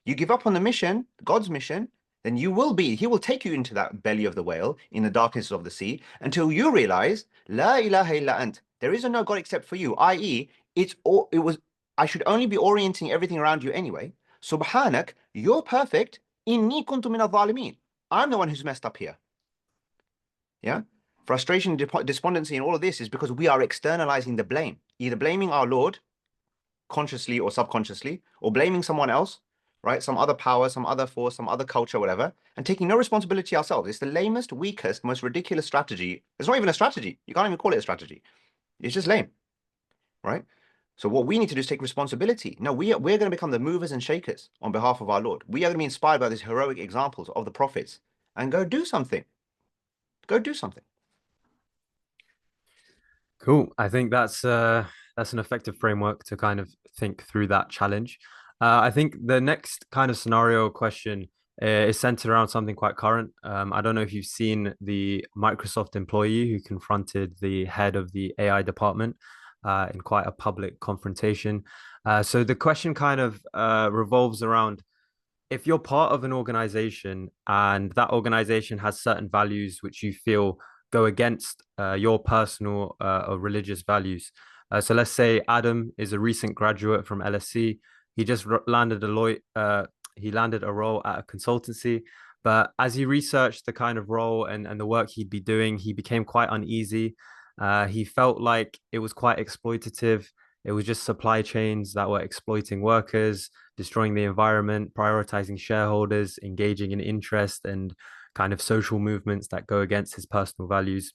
You give up on the mission, God's mission, then he will take you into that belly of the whale in the darkness of the sea until you realize, La ilaha illa ant, there is no God except for you, i.e., I should only be orienting everything around you anyway. Subhanak, you're perfect. Inni kuntu min adh-dhalimin. I'm the one who's messed up here. Yeah? Frustration, despondency, and all of this is because we are externalizing the blame, either blaming our Lord consciously or subconsciously, or blaming someone else, right? Some other power, some other force, some other culture, whatever, and taking no responsibility ourselves. It's the lamest, weakest, most ridiculous strategy. It's not even a strategy. You can't even call it a strategy. It's just lame, right? So what we need to do is take responsibility. No, we're going to become the movers and shakers on behalf of our Lord. We are going to be inspired by these heroic examples of the prophets and go do something. Go do something. Cool. I think that's an effective framework to kind of think through that challenge. I think the next kind of scenario question is centered around something quite current. I don't know if you've seen the Microsoft employee who confronted the head of the AI department in quite a public confrontation. So the question kind of revolves around, if you're part of an organization and that organization has certain values which you feel go against your personal or religious values. So let's say Adam is a recent graduate from LSC. He just landed he landed a role at a consultancy. But as he researched the kind of role and the work he'd be doing, he became quite uneasy. He felt like it was quite exploitative. It was just supply chains that were exploiting workers, destroying the environment, prioritizing shareholders, engaging in interest and kind of social movements that go against his personal values.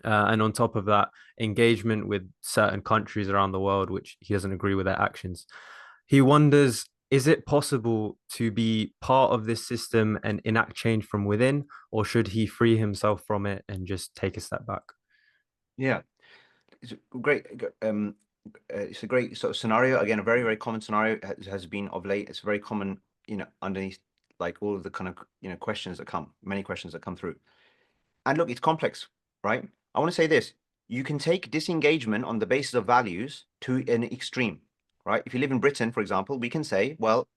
And on top of that, engagement with certain countries around the world, which he doesn't agree with their actions. He wonders, is it possible to be part of this system and enact change from within, or should he free himself from it and just take a step back? Yeah, it's a great. It's a great sort of scenario. Again, a very, very common scenario has been of late. It's very common, underneath like all of the kind of, questions that come, many questions that come through. And look, it's complex, right? I want to say this. You can take disengagement on the basis of values to an extreme, right? If you live in Britain, for example, we can say, well,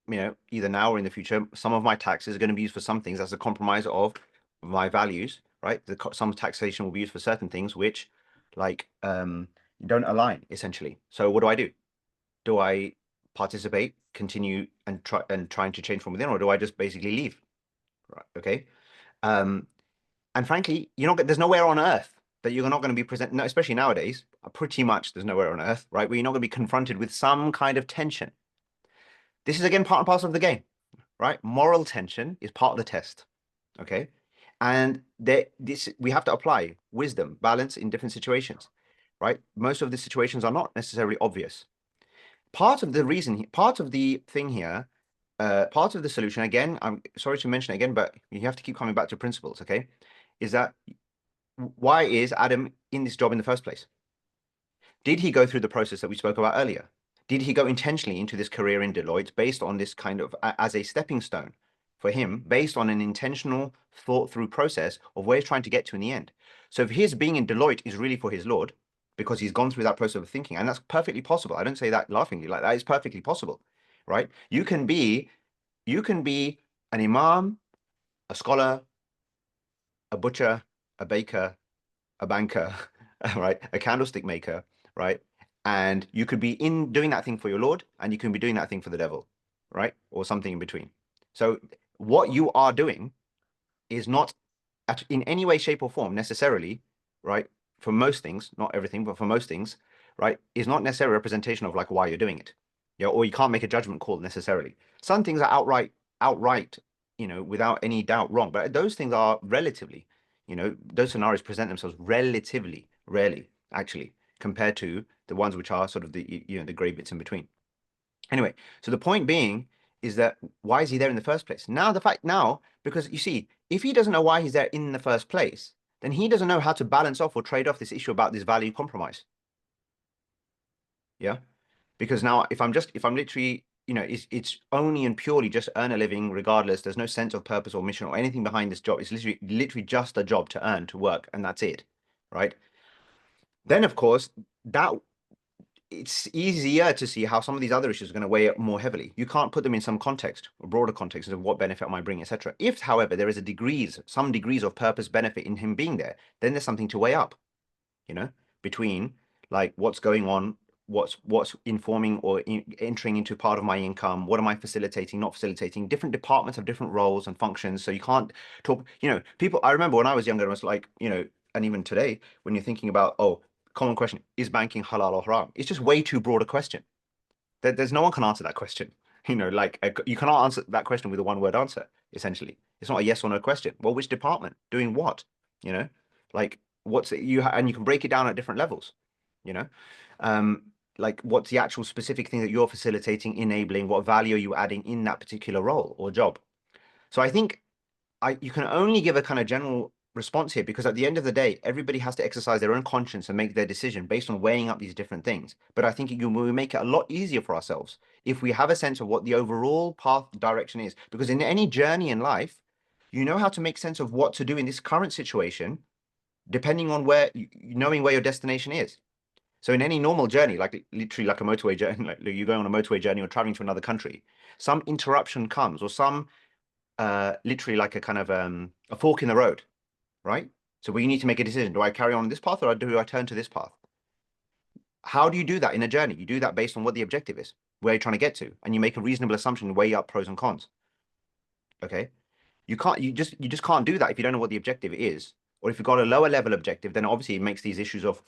either now or in the future, some of my taxes are going to be used for some things as a compromise of my values, right? Some taxation will be used for certain things which, like, don't align essentially. So what do I do? Do I participate, continue, and trying to change from within, or do I just basically leave? Right. Okay. And frankly, there's nowhere on earth that you're not going to be present, no, especially nowadays. Pretty much, there's nowhere on earth, right, where you're not going to be confronted with some kind of tension. This is again part and parcel of the game, right? Moral tension is part of the test. Okay. And we have to apply wisdom, balance in different situations, right? Most of the situations are not necessarily obvious. Part of the reason, part of the thing here, part of the solution, again, I'm sorry to mention it again, but you have to keep coming back to principles, okay? Is that why is Adam in this job in the first place? Did he go through the process that we spoke about earlier? Did he go intentionally into this career in Deloitte based on this kind of as a stepping stone for him, based on an intentional thought through process of where he's trying to get to in the end? So if his being in Deloitte is really for his Lord, because he's gone through that process of thinking, and that's perfectly possible. I don't say that laughingly, like that is perfectly possible, right? You can be an imam, a scholar, a butcher, a baker, a banker, right? A candlestick maker, right? And you could be in doing that thing for your Lord, and you can be doing that thing for the devil, right? Or something in between. So what you are doing is not in any way, shape, or form necessarily, right? For most things, not everything, but for most things, right, is not necessarily a representation of like why you're doing it. Yeah, or you can't make a judgment call necessarily. Some things are outright, without any doubt wrong. But those things are relatively, those scenarios present themselves relatively rarely, actually, compared to the ones which are sort of the gray bits in between. Anyway, so the point being is that why is he there in the first place? Now, the fact now, because you see, if he doesn't know why he's there in the first place, then he doesn't know how to balance off or trade off this issue about this value compromise. Yeah. Because now if I'm literally, it's only and purely just earn a living regardless. There's no sense of purpose or mission or anything behind this job. It's literally just a job to earn, to work, and that's it. Right. Then of course that it's easier to see how some of these other issues are going to weigh up more heavily. You can't put them in some context, a broader context of what benefit am I bringing, etc. If, however, there is some degrees of purpose benefit in him being there, then there's something to weigh up, between like what's going on, what's informing or entering into part of my income, what am I facilitating, not facilitating. Different departments have different roles and functions, so you can't talk. People. I remember when I was younger, it was like, and even today, when you're thinking about, oh, common question, is banking halal or haram? It's just way too broad a question. There's no one can answer that question. Like you cannot answer that question with a one-word answer, essentially. It's not a yes or no question. Well, which department? Doing what? You know, like and you can break it down at different levels, you know. Um, like what's the actual specific thing that you're facilitating, enabling, what value are you adding in that particular role or job? So I think you can only give a kind of general response here because at the end of the day, everybody has to exercise their own conscience and make their decision based on weighing up these different things. But I think we make it a lot easier for ourselves if we have a sense of what the overall path direction is. Because in any journey in life, you know how to make sense of what to do in this current situation, depending on knowing where your destination is. So in any normal journey, like literally like a motorway journey, like you're going on a motorway journey or traveling to another country, some interruption comes or some literally like a kind of a fork in the road, right? So we need to make a decision. Do I carry on this path or do I turn to this path? How do you do that in a journey? You do that based on what the objective is, where you're trying to get to, and you make a reasonable assumption, weigh up pros and cons. Okay. You just can't do that if you don't know what the objective is. Or if you've got a lower level objective, then obviously it makes these issues of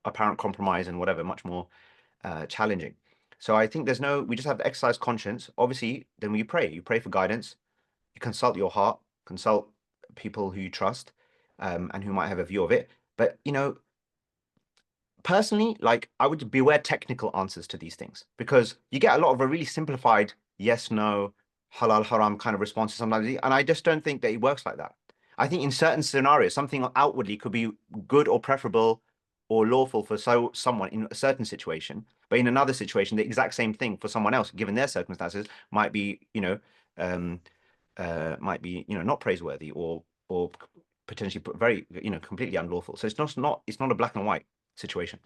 apparent compromise and whatever much more challenging. So I think we just have to exercise conscience. Obviously, then you pray. You pray for guidance. You consult your heart, consult people who you trust, and who might have a view of it. But personally, like I would beware technical answers to these things because you get a lot of a really simplified yes, no, halal, haram kind of responses sometimes, and I just don't think that it works like that. I think in certain scenarios, something outwardly could be good or preferable or lawful for someone in a certain situation, but in another situation, the exact same thing for someone else, given their circumstances, might be, um, not praiseworthy or potentially very, completely unlawful. So it's not a black and white situation.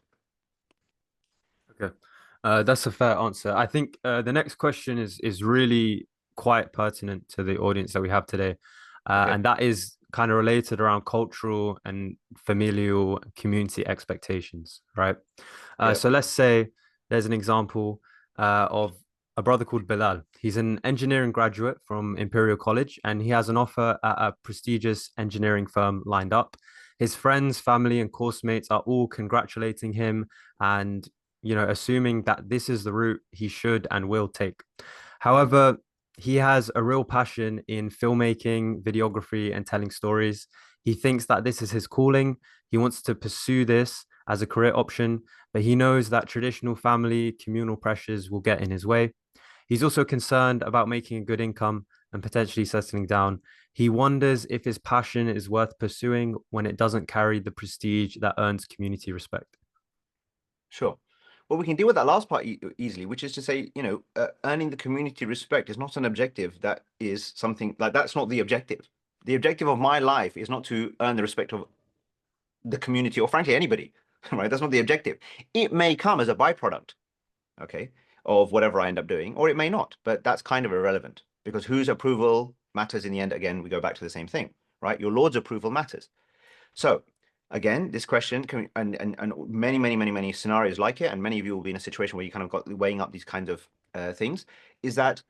Okay, that's a fair answer. I think the next question is really quite pertinent to the audience that we have today, Okay. and that is kind of related around cultural and familial community expectations, right? Yeah. So let's say there's an example of a brother called Bilal. He's an engineering graduate from Imperial College, and he has an offer at a prestigious engineering firm lined up. His friends, family, and course mates are all congratulating him and assuming that this is the route he should and will take. However, he has a real passion in filmmaking, videography, and telling stories. He thinks that this is his calling. He wants to pursue this as a career option, but he knows that traditional family, communal pressures will get in his way. He's also concerned about making a good income and potentially settling down. He wonders if his passion is worth pursuing when it doesn't carry the prestige that earns community respect. Sure. Well, we can deal with that last part easily, which is to say, earning the community respect is not an objective. That is something like that's not the objective. The objective of my life is not to earn the respect of the community or frankly anybody, right? That's not the objective. It may come as a byproduct, okay, of whatever I end up doing, or it may not, but that's kind of irrelevant because whose approval matters in the end. Again, we go back to the same thing, right? Your Lord's approval matters. So again, this question can, and many, many, many, many scenarios like it, and many of you will be in a situation where you kind of got weighing up these kinds of things, is that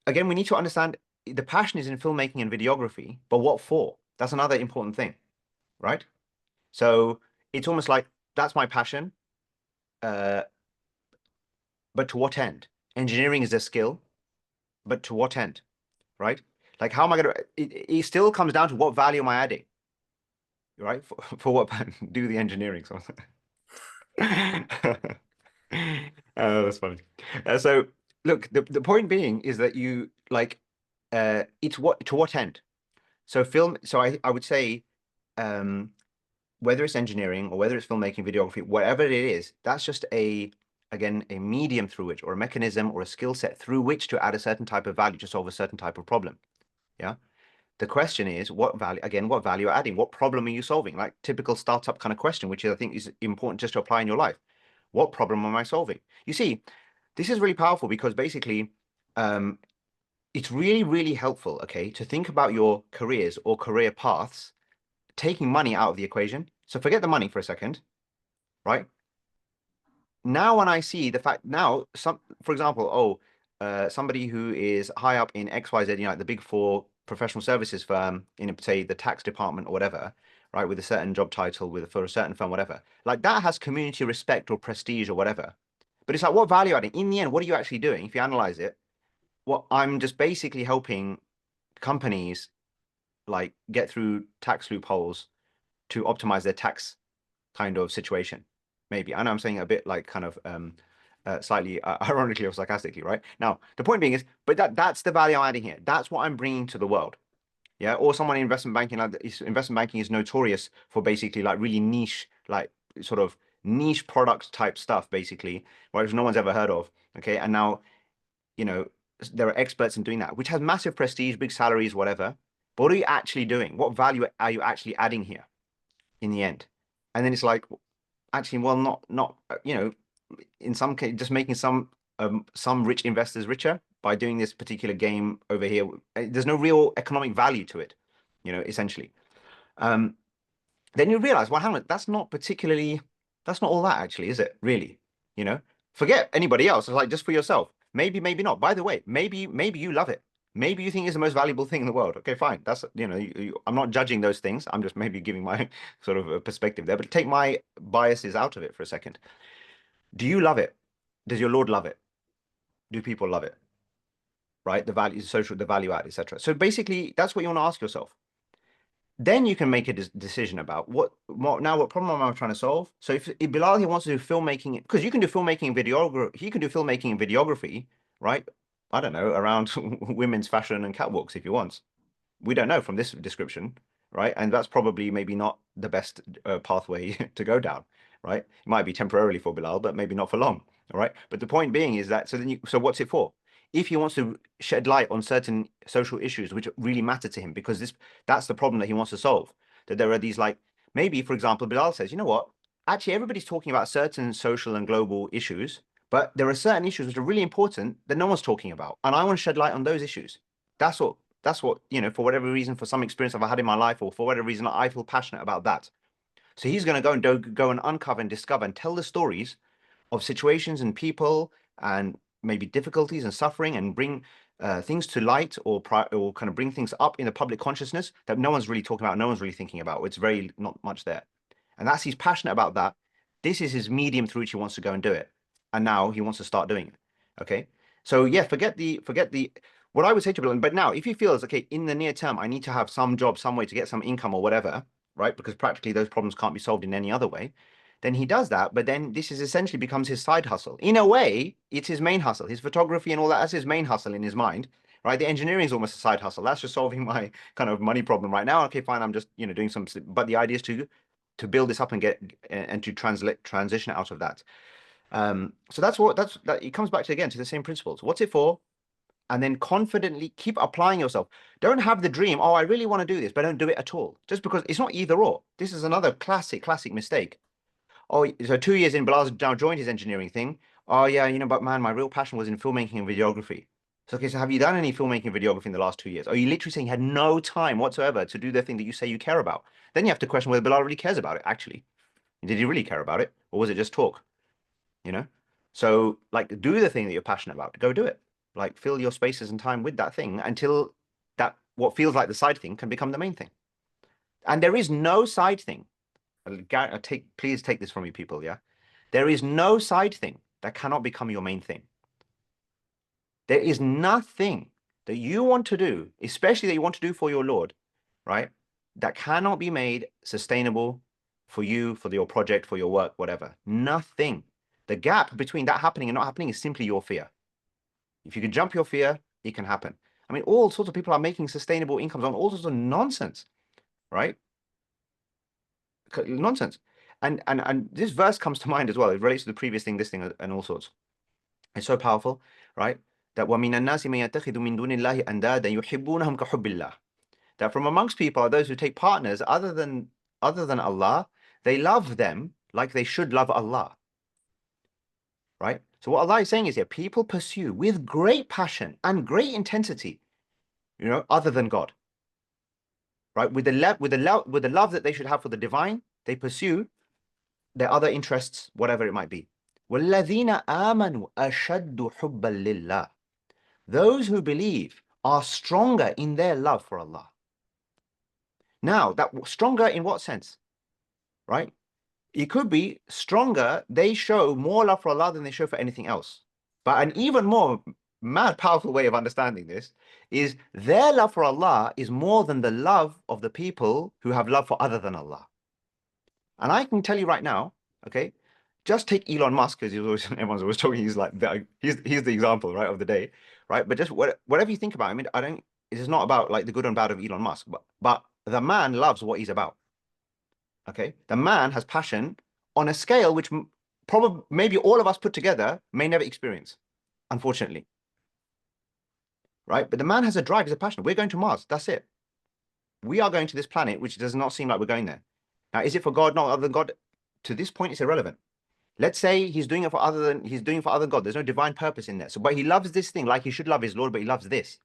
again, we need to understand the passion is in filmmaking and videography, but what for? That's another important thing, right? So it's almost like that's my passion. uh, but to what end? Engineering is a skill, but to what end, right? Like, how am I going to? It still comes down to what value am I adding, right? For what do the engineering? So, that's funny. So, look, the point being is that you like, it's what to what end? So film. So I would say, um, whether it's engineering or whether it's filmmaking, videography, whatever it is, that's just again, a medium through which, or a mechanism or a skill set through which to add a certain type of value to solve a certain type of problem. Yeah. The question is, what value, again, what value are you adding? What problem are you solving? Like typical startup kind of question, which I think is important just to apply in your life. What problem am I solving? You see, this is really powerful because basically, um, it's really, really helpful, okay, to think about your careers or career paths, taking money out of the equation. So forget the money for a second, right? Now when I see the fact now, for example, somebody who is high up in XYZ, like the big four professional services firm in, say, the tax department or whatever, right, with a certain job title for a certain firm, whatever, like that has community respect or prestige or whatever. But it's like, what value adding? In the end, what are you actually doing? If you analyze it, what I'm just basically helping companies like get through tax loopholes to optimize their tax kind of situation. Maybe. I know I'm saying a bit like kind of slightly ironically or sarcastically, right? Now, the point being is, but that's the value I'm adding here. That's what I'm bringing to the world. Yeah. Or someone in investment banking, like investment banking is notorious for basically like really niche, like sort of niche product type stuff, basically, which no one's ever heard of. Okay. And now, you know, there are experts in doing that, which has massive prestige, big salaries, whatever. But what are you actually doing? What value are you actually adding here in the end? And then it's like, actually, well, not in some case, just making some rich investors richer by doing this particular game over here. There's no real economic value to it, essentially. Um, then you realize, well, hang on, that's not all that actually, is it? Really? You know, forget anybody else. It's like just for yourself. Maybe, maybe not. By the way, maybe you love it. Maybe you think it's the most valuable thing in the world. Okay, fine. That's, I'm not judging those things. I'm just maybe giving my sort of a perspective there. But take my biases out of it for a second. Do you love it? Does your Lord love it? Do people love it? Right? The value, social, the value add, etc. So basically, that's what you want to ask yourself. Then you can make a decision about what problem am I trying to solve. So if Bilal he wants to do filmmaking, because you can do filmmaking and videography, he can do filmmaking and videography, right? I don't know, around women's fashion and catwalks if he wants. We don't know from this description, right? And that's probably maybe not the best pathway to go down, right? It might be temporarily for Bilal, but maybe not for long, all right? But the point being is that so what's it for? If he wants to shed light on certain social issues which really matter to him, because that's the problem that he wants to solve. That there are these like maybe, for example, Bilal says, you know what? Actually, everybody's talking about certain social and global issues, but there are certain issues which are really important that no one's talking about, and I want to shed light on those issues. That's what, for whatever reason, for some experience I've had in my life, or for whatever reason, I feel passionate about that. So he's going to go and uncover and discover and tell the stories of situations and people and maybe difficulties and suffering and bring things to light or kind of bring things up in the public consciousness that no one's really talking about, no one's really thinking about. It's very not much there. And he's passionate about that. This is his medium through which he wants to go and do it. And now he wants to start doing it. Okay. So yeah, forget the what I would say to people, but now if he feels okay, in the near term, I need to have some job, some way to get some income or whatever, right? Because practically those problems can't be solved in any other way, then he does that. But then this is essentially becomes his side hustle. In a way, it's his main hustle. His photography and all that's his main hustle in his mind, right? The engineering is almost a side hustle. That's just solving my kind of money problem right now. Okay, fine. I'm just, doing some, but the idea is to build this up and get and to transition out of that. So that it comes back to again to the same principles. What's it for? And then confidently keep applying yourself. Don't have the dream, oh, I really want to do this, but don't do it at all. Just because it's not either or. This is another classic mistake. Oh, so 2 years in, Bilal's now joined his engineering thing. Oh yeah, but man, my real passion was in filmmaking and videography. So okay, so have you done any filmmaking and videography in the last 2 years? Are you literally saying you had no time whatsoever to do the thing that you say you care about? Then you have to question whether Bilal really cares about it, actually. Did he really care about it? Or was it just talk? You know? So like do the thing that you're passionate about. Go do it. Like fill your spaces and time with that thing until that what feels like the side thing can become the main thing. And there is no side thing. Please take this from me, people, yeah? There is no side thing that cannot become your main thing. There is nothing that you want to do, especially that you want to do for your Lord, right? That cannot be made sustainable for you, for your project, for your work, whatever. Nothing. The gap between that happening and not happening is simply your fear. If you can jump your fear, it can happen. I mean, all sorts of people are making sustainable incomes on all sorts of nonsense, right? Nonsense. And this verse comes to mind as well. It relates to the previous thing, this thing, and all sorts. It's so powerful, right? That وَمِنَ النَّاسِ مَن يَتَّخِذُ مِن دُونِ اللَّهِ أَندَادًا يُحِبُّونَهُمْ كَحُبِّ اللَّهِ. That from amongst people are those who take partners other than Allah, they love them like they should love Allah, right? So what Allah is saying is here, people pursue with great passion and great intensity, other than God, right? With the love that they should have for the divine, they pursue their other interests, whatever it might be. وَالَّذِينَ آمَنُوا أَشَدُّ حُبًّا لِلَّهِ. Those who believe are stronger in their love for Allah. Now, that stronger in what sense, right? It could be stronger, they show more love for Allah than they show for anything else. But an even more mad powerful way of understanding this is their love for Allah is more than the love of the people who have love for other than Allah. And I can tell you right now, okay, just take Elon Musk, because everyone's always talking, he's like he's the example, right, of the day, right? But just whatever you think about, I mean, it is not about like the good and bad of Elon Musk, but the man loves what he's about. Okay, the man has passion on a scale which probably maybe all of us put together may never experience, unfortunately, right? But the man has a drive, he's a passion. We're going to Mars. That's it. We are going to this planet, which does not seem like we're going there. Now, is it for God? Not other than God. To this point, it's irrelevant. Let's say he's doing it for other than God. There's no divine purpose in there. So, but he loves this thing like he should love his Lord, but he loves this.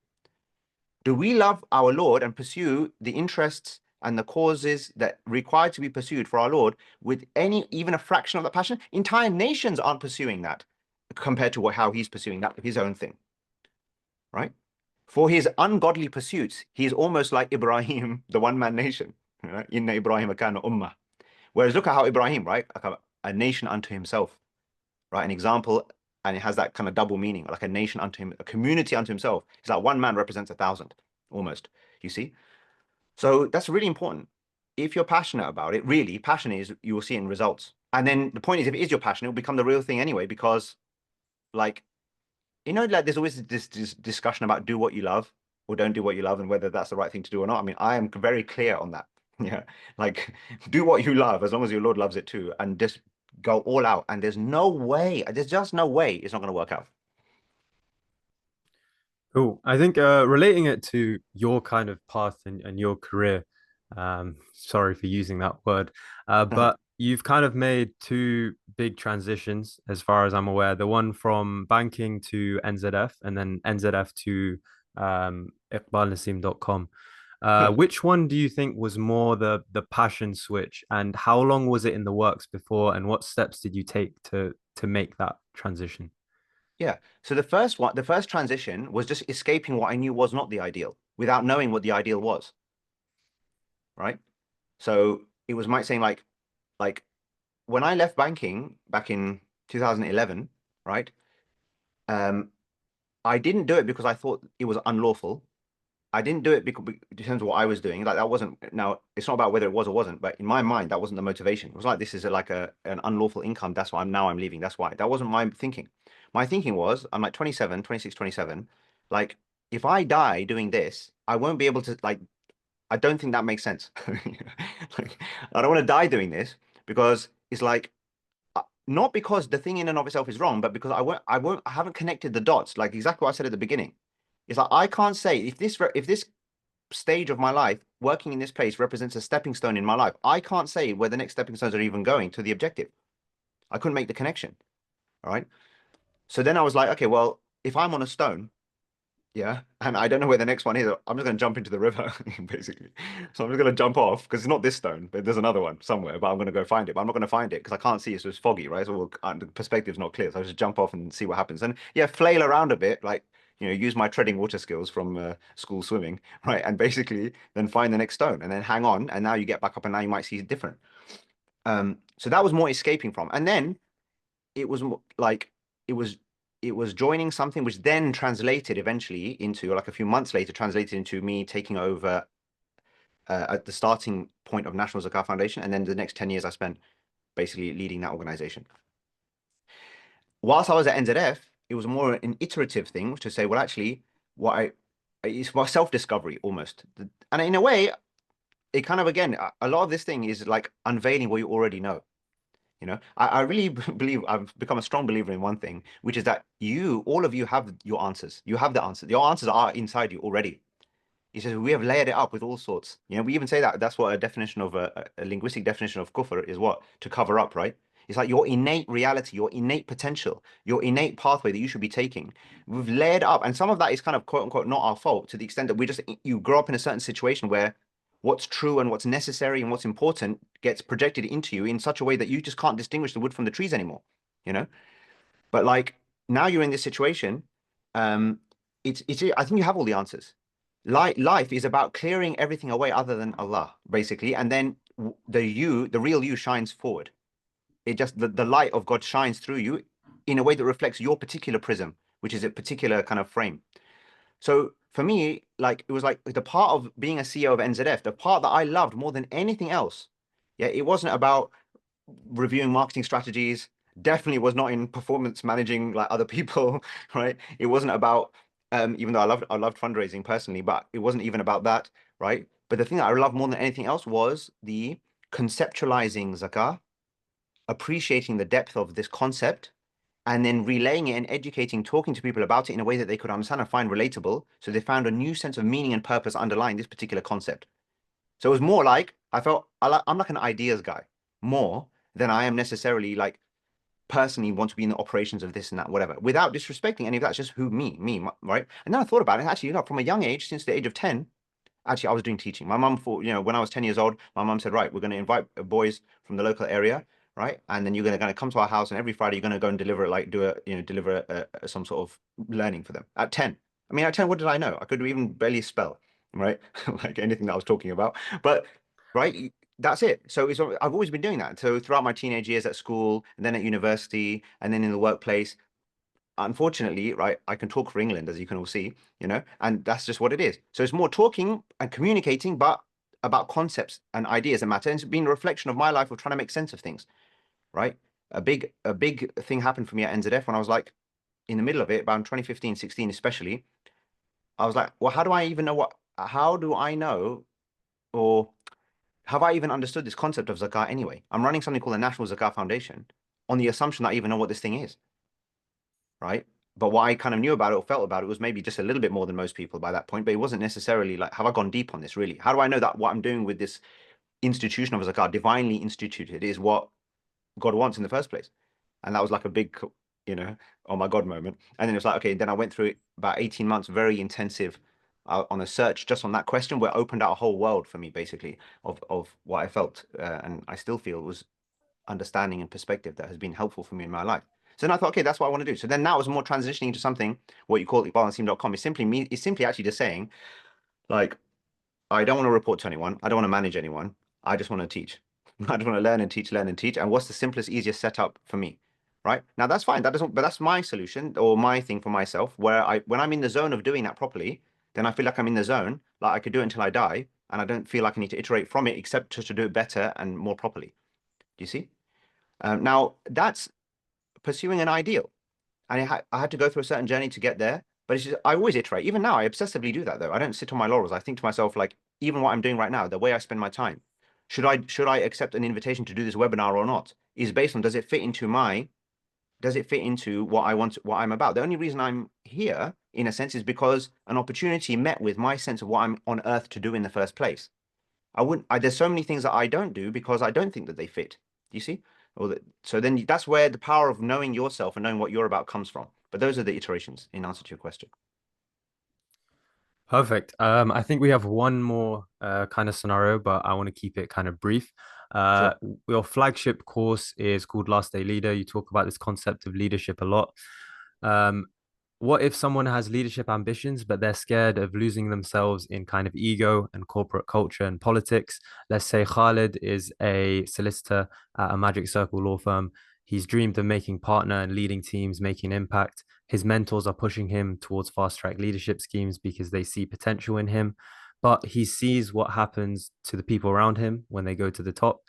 Do we love our Lord and pursue the interests and the causes that require to be pursued for our Lord with even a fraction of that passion? Entire nations aren't pursuing that compared to how he's pursuing that, his own thing, right? For his ungodly pursuits, he's almost like Ibrahim, the one-man nation. Right? Inna Ibrahim kana ummah. Whereas look at how Ibrahim, right? Like a nation unto himself, right? An example, and it has that kind of double meaning, like a nation unto him, a community unto himself. It's like one man represents 1,000, almost. You see? So that's really important. If you're passionate about it, really, passion is, you will see it in results. And then the point is, if it is your passion, it will become the real thing anyway, because like, like there's always this discussion about do what you love or don't do what you love and whether that's the right thing to do or not. I mean, I am very clear on that. Yeah. Like do what you love as long as your Lord loves it too, and just go all out. And there's just no way it's not going to work out. Cool. I think relating it to your kind of path and your career, sorry for using that word, but you've kind of made two big transitions as far as I'm aware. The one from banking to NZF and then NZF to IqbalNasim.com. Which one do you think was more the passion switch, and how long was it in the works before, and what steps did you take to make that transition? Yeah. So the first transition was just escaping what I knew was not the ideal without knowing what the ideal was, right? So it was might saying like when I left banking back in 2011, right? Um, I didn't do it because I thought it was unlawful. I didn't do it because in terms of what I was doing. Like that wasn't now. It's not about whether it was or wasn't, but in my mind, that wasn't the motivation. It was like this is like an unlawful income. That's why I'm leaving. That's why. That wasn't my thinking. My thinking was I'm like 27, 26, 27. Like if I die doing this, I won't be able to like. I don't think that makes sense. Like I don't want to die doing this because it's like not because the thing in and of itself is wrong, but because I haven't connected the dots. Like exactly what I said at the beginning. It's like I can't say if this stage of my life, working in this place represents a stepping stone in my life. I can't say where the next stepping stones are even going to the objective. I couldn't make the connection. All right. So then I was like, okay, well, if I'm on a stone, yeah, and I don't know where the next one is, I'm just going to jump into the river, basically. So I'm just going to jump off because it's not this stone, but there's another one somewhere, but I'm going to go find it. But I'm not going to find it because I can't see it, so it's foggy, right? So the perspective's not clear. So I just jump off and see what happens. And yeah, flail around a bit, like, use my treading water skills from school swimming, right? And basically then find the next stone and then hang on. And now you get back up and now you might see it different. So that was more escaping from. And then it was like it was it was joining something which then translated eventually into, like a few months later, translated into me taking over at the starting point of National Zakat Foundation, and then the next 10 years I spent basically leading that organization. Whilst I was at NZF, it was more an iterative thing to say, well, actually, what I it's my self-discovery almost. And in a way, it kind of, again, a lot of this thing is like unveiling what you already know. You know, I really believe I've become a strong believer in one thing, which is that all of you have your answers. You have the answers. Your answers are inside you already. He says we have layered it up with all sorts. You know, we even say that that's what a definition of a linguistic definition of kufr is, what? To cover up, right? It's like your innate reality, your innate potential, your innate pathway that you should be taking. We've layered up, and some of that is kind of quote unquote not our fault, to the extent that you grow up in a certain situation where what's true and what's necessary and what's important gets projected into you in such a way that you just can't distinguish the wood from the trees anymore, you know? But like now you're in this situation, um, it's I think you have all the answers. Life is about clearing everything away other than Allah, basically, and then the real you shines forward. It just the light of God shines through you in a way that reflects your particular prism, which is a particular kind of frame. So for me, like it was like the part of being a CEO of NZF, the part that I loved more than anything else. Yeah, it wasn't about reviewing marketing strategies. Definitely was not in performance managing like other people, right? It wasn't about even though I loved fundraising personally, but it wasn't even about that, right? But the thing that I loved more than anything else was the conceptualizing zakah, appreciating the depth of this concept, and then relaying it and educating, talking to people about it in a way that they could understand and find relatable. So they found a new sense of meaning and purpose underlying this particular concept. So it was more like I felt I'm like an ideas guy more than I am necessarily like personally want to be in the operations of this and that, whatever, without disrespecting any of that. It's just right? And then I thought about it. Actually, from a young age, since the age of 10, actually, I was doing teaching. My mum thought, when I was 10 years old, my mum said, right, we're going to invite boys from the local area, right? And then you're going to come to our house, and every Friday you're going to go and deliver, like, deliver some sort of learning for them at 10. I mean, at 10, what did I know? I could even barely spell, right? Like anything that I was talking about. But, right, that's it. So I've always been doing that. So throughout my teenage years at school, and then at university, and then in the workplace, unfortunately, right, I can talk for England, as you can all see, and that's just what it is. So it's more talking and communicating, but about concepts and ideas that matter. And it's been a reflection of my life of trying to make sense of things, right? A big thing happened for me at NZF when I was like in the middle of it, about 2015, 16 especially. I was like, well, how do I know, or have I even understood this concept of zakat anyway? I'm running something called the National Zakat Foundation on the assumption that I even know what this thing is, right? But what I kind of knew about it or felt about it was maybe just a little bit more than most people by that point. But it wasn't necessarily like, have I gone deep on this really? How do I know that what I'm doing with this institution of zakat, divinely instituted, is what God wants in the first place? And that was like a big, oh my God moment. And then it was like, okay, then I went through about 18 months, very intensive on a search just on that question, where it opened out a whole world for me, basically, of what I felt and I still feel was understanding and perspective that has been helpful for me in my life. So then I thought, okay, that's what I want to do. So then that was more transitioning into something, what you call IqbalNasim.com. It's simply actually just saying, like, I don't want to report to anyone. I don't want to manage anyone. I just want to teach. I just want to learn and teach, learn and teach. And what's the simplest, easiest setup for me? Right? Now that's fine. But that's my solution or my thing for myself, where when I'm in the zone of doing that properly, then I feel like I'm in the zone, like I could do it until I die. And I don't feel like I need to iterate from it except just to do it better and more properly. Do you see? Now that's pursuing an ideal. And I had to go through a certain journey to get there. But I always iterate. Even now, I obsessively do that though. I don't sit on my laurels. I think to myself, like, even what I'm doing right now, the way I spend my time, should I accept an invitation to do this webinar or not, is based on does it fit into what I want, what I'm about. The only reason I'm here, in a sense, is because an opportunity met with my sense of what I'm on earth to do in the first place. There's so many things that I don't do because I don't think that they fit. Do you see? So then that's where the power of knowing yourself and knowing what you're about comes from. But those are the iterations in answer to your question. Perfect. I think we have one more kind of scenario, but I want to keep it kind of brief. Uh, Sure. your flagship course is called Last Day Leader. You talk about this concept of leadership a lot. Um, what if someone has leadership ambitions, but they're scared of losing themselves in kind of ego and corporate culture and politics? Let's say Khalid is a solicitor at a Magic Circle law firm. He's dreamed of making partner and leading teams, making impact. His mentors are pushing him towards fast track leadership schemes because they see potential in him. But he sees what happens to the people around him when they go to the top,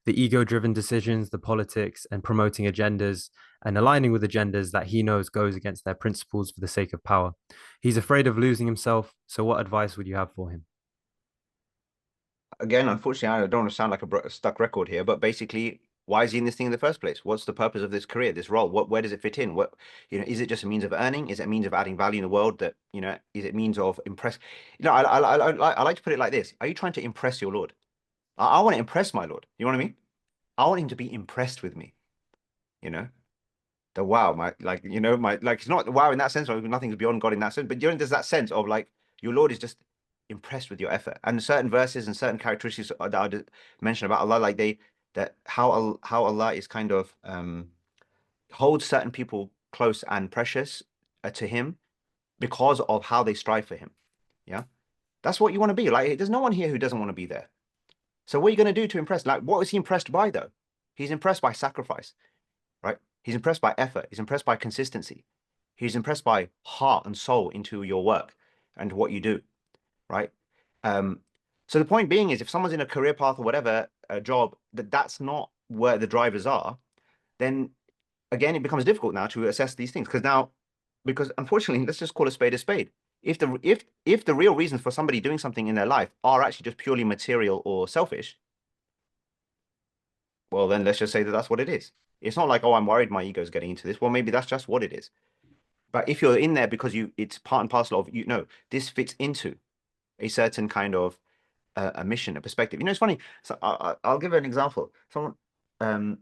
the ego driven decisions, the politics, and promoting agendas and aligning with agendas that he knows goes against their principles for the sake of power. He's afraid of losing himself. So, what advice would you have for him? Again, unfortunately, I don't want to sound like a stuck record here, but basically, why is he in this thing in the first place? What's the purpose of this career, this role? Where does it fit in? Is it just a means of earning? Is it a means of adding value in the world? That, is it means of impress? I like to put it like this: are you trying to impress your Lord? I want to impress my Lord. You know what I mean? I want him to be impressed with me. You know, the wow, my like, my like it's not wow in that sense, or nothing's beyond God in that sense, but there's that sense of like your Lord is just impressed with your effort. And certain verses and certain characteristics that I did mention about Allah, like that how Allah is kind of holds certain people close and precious to him because of how they strive for him. Yeah. That's what you want to be. Like, there's no one here who doesn't want to be there. So what are you going to do to impress? Like, what is he impressed by though? He's impressed by sacrifice, right? He's impressed by effort. He's impressed by consistency. He's impressed by heart and soul into your work and what you do, right? Um, so the point being is, if someone's in a career path or whatever, a job, that's not where the drivers are, then again, it becomes difficult now to assess these things because unfortunately, let's just call a spade a spade. If the real reasons for somebody doing something in their life are actually just purely material or selfish, well, then let's just say that that's what it is. It's not like, oh, I'm worried my ego's getting into this. Well, maybe that's just what it is. But if you're in there because it's part and parcel of, this fits into a certain kind of a mission, a perspective. It's funny. So I'll give an example. Someone, um,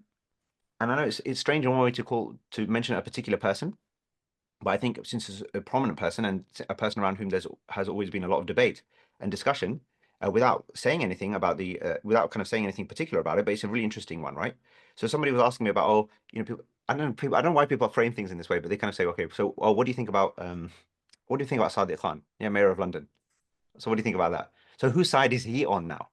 and I know it's strange in one way to mention a particular person, but I think since it's a prominent person and a person around whom has always been a lot of debate and discussion, without saying anything about without kind of saying anything particular about it, but it's a really interesting one, right? So somebody was asking me about, oh, people, I don't know why people frame things in this way, but they kind of say, okay, so, oh, what do you think about Sadiq Khan, yeah, Mayor of London? So what do you think about that? So whose side is he on now?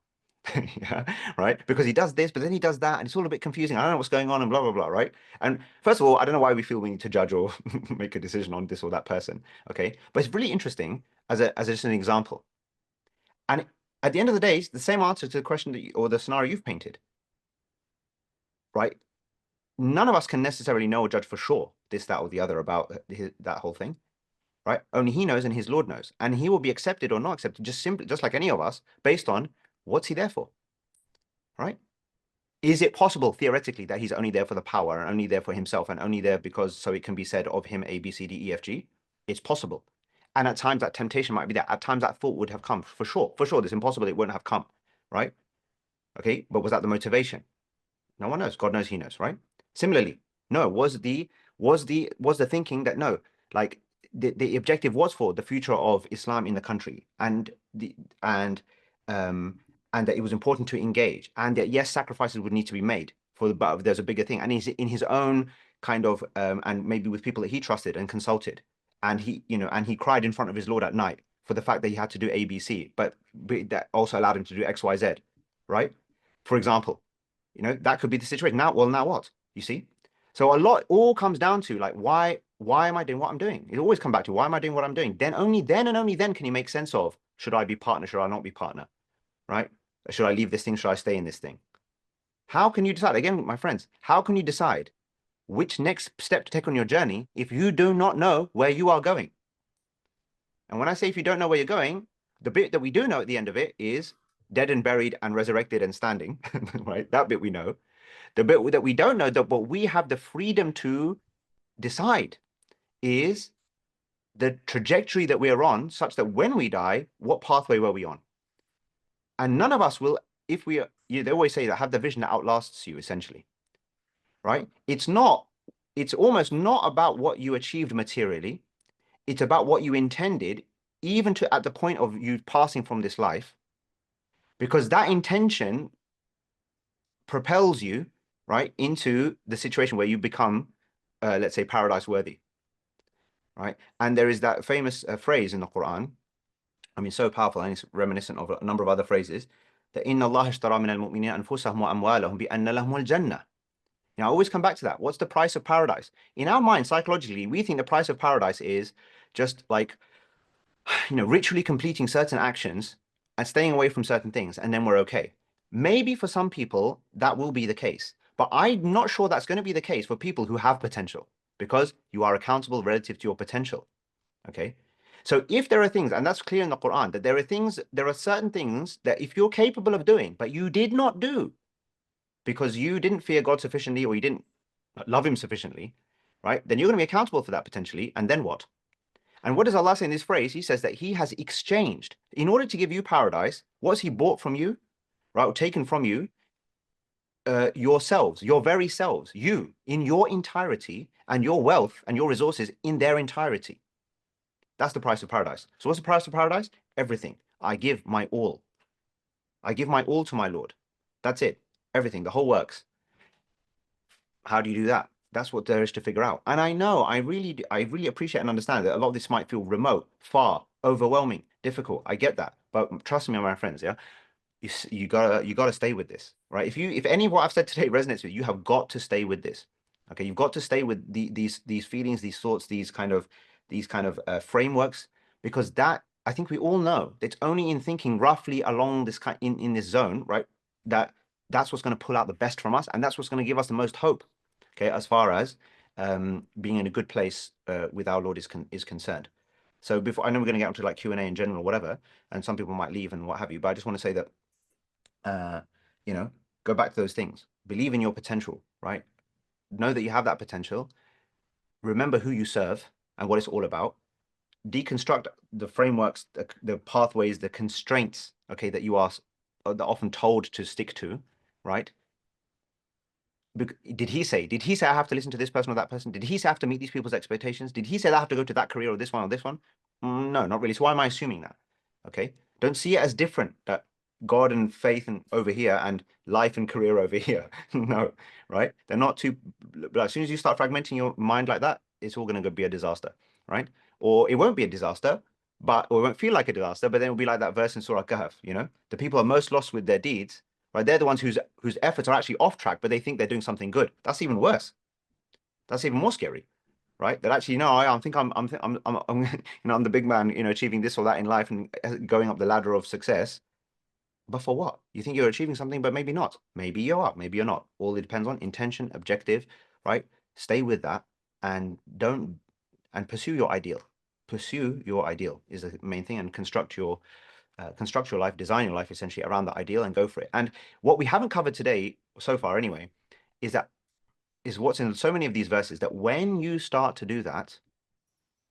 Yeah, right. Because he does this, but then he does that, and it's all a bit confusing. I don't know what's going on, and blah blah blah, right? And first of all, I don't know why we feel we need to judge or make a decision on this or that person. Okay, but it's really interesting as just an example. And at the end of the day, it's the same answer to the question or the scenario you've painted, right? None of us can necessarily know or judge for sure this, that, or the other about that whole thing, right? Only he knows and his Lord knows, and he will be accepted or not accepted just like any of us based on what's he there for, right? Is it possible theoretically that he's only there for the power and only there for himself and only there because so it can be said of him A, B, C, D, E, F, G? It's possible. And at times that temptation might be there. At times that thought would have come for sure. For sure, it's impossible it wouldn't have come, right? Okay, but was that the motivation? No one knows. God knows he knows, right? Similarly, no, was the thinking that no, like the objective was for the future of Islam in the country and um and that it was important to engage and that yes, sacrifices would need to be made but there's a bigger thing. And he's in his own kind of and maybe with people that he trusted and consulted. And he cried in front of his Lord at night for the fact that he had to do A, B, C, but that also allowed him to do X, Y, Z, right? For example. That could be the situation. Now what? You see? So a lot all comes down to like why am I doing what I'm doing? It always come back to why am I doing what I'm doing? Then and only then can you make sense of should I be partner, should I not be partner, right? Should I leave this thing? Should I stay in this thing? How can you decide? Again, my friends, how can you decide which next step to take on your journey if you do not know where you are going? And when I say if you don't know where you're going, the bit that we do know at the end of it is dead and buried and resurrected and standing, right? That bit we know. The bit that we don't know, but we have the freedom to decide is the trajectory that we're on, such that when we die, what pathway were we on? And none of us will, if we, they always say that have the vision that outlasts you, essentially, right? It's almost not about what you achieved materially. It's about what you intended, even to at the point of you passing from this life, because that intention propels you right into the situation where you become, let's say, paradise worthy, right? And there is that famous phrase in the Quran. I mean, so powerful, and it's reminiscent of a number of other phrases. That inna Allah ishtara min al-mu'minina anfusahum wa amwalahum bi anna lahumul jannah. Now, I always come back to that. What's the price of paradise? In our mind, psychologically, we think the price of paradise is just like, ritually completing certain actions and staying away from certain things, and then we're okay. Maybe for some people, that will be the case. But I'm not sure that's going to be the case for people who have potential because you are accountable relative to your potential. Okay. So if there are things, and that's clear in the Quran, that there are certain things that if you're capable of doing, but you did not do because you didn't fear God sufficiently or you didn't love Him sufficiently, right? Then you're going to be accountable for that potentially. And then what? And what does Allah say in this phrase? He says that He has exchanged, in order to give you paradise, what's He bought from you, right? Or taken from you, yourselves, your very selves, you in your entirety, and your wealth and your resources in their entirety. That's the price of paradise. So what's the price of paradise? Everything. I give my all. I give my all to my Lord. That's it. Everything, the whole works. How do you do that? That's what there is to figure out. And I know, I really appreciate and understand that a lot of this might feel remote, far, overwhelming, difficult. I get that. But trust me, my friends, yeah, you gotta stay with this, right? If any of what I've said today resonates with you, you have got to stay with this. Okay, you've got to stay with these feelings, these thoughts, these kind of frameworks, because that I think we all know it's only in thinking roughly along this kind in this zone, right? That that's what's going to pull out the best from us, and that's what's going to give us the most hope. Okay, as far as being in a good place with our Lord is concerned. So before I know we're going to get onto like Q&A in general, or whatever, and some people might leave and what have you, but I just want to say that uh, you know, go back to those things. Believe in your potential, right? Know that you have that potential. Remember who you serve and what it's all about. Deconstruct the frameworks, the pathways, the constraints, okay, that you are often told to stick to, right? Did he say I have to listen to this person or that person? Did he say I have to meet these people's expectations? Did he say that I have to go to that career or this one or this one? No, not really. So why am I assuming that? Okay. Don't see it as different that God and faith and over here and life and career over here. No, right? They're not too, but as soon as you start fragmenting your mind like that, it's all going to be a disaster, right? Or it won't be a disaster, or it won't feel like a disaster, but then it'll be like that verse in Surah Kahf, the people are most lost with their deeds, right? They're the ones whose efforts are actually off track, but they think they're doing something good. That's even worse. That's even more scary, right? That actually, no, I think I'm I'm the big man, achieving this or that in life and going up the ladder of success. But for what? You think you're achieving something, but maybe not. Maybe you are, maybe you're not. All it depends on intention, objective, right? Stay with that and don't and pursue your ideal. Pursue your ideal is the main thing, and construct your life, design your life essentially around that ideal and go for it. And what we haven't covered today, so far anyway, is that is what's in so many of these verses that when you start to do that,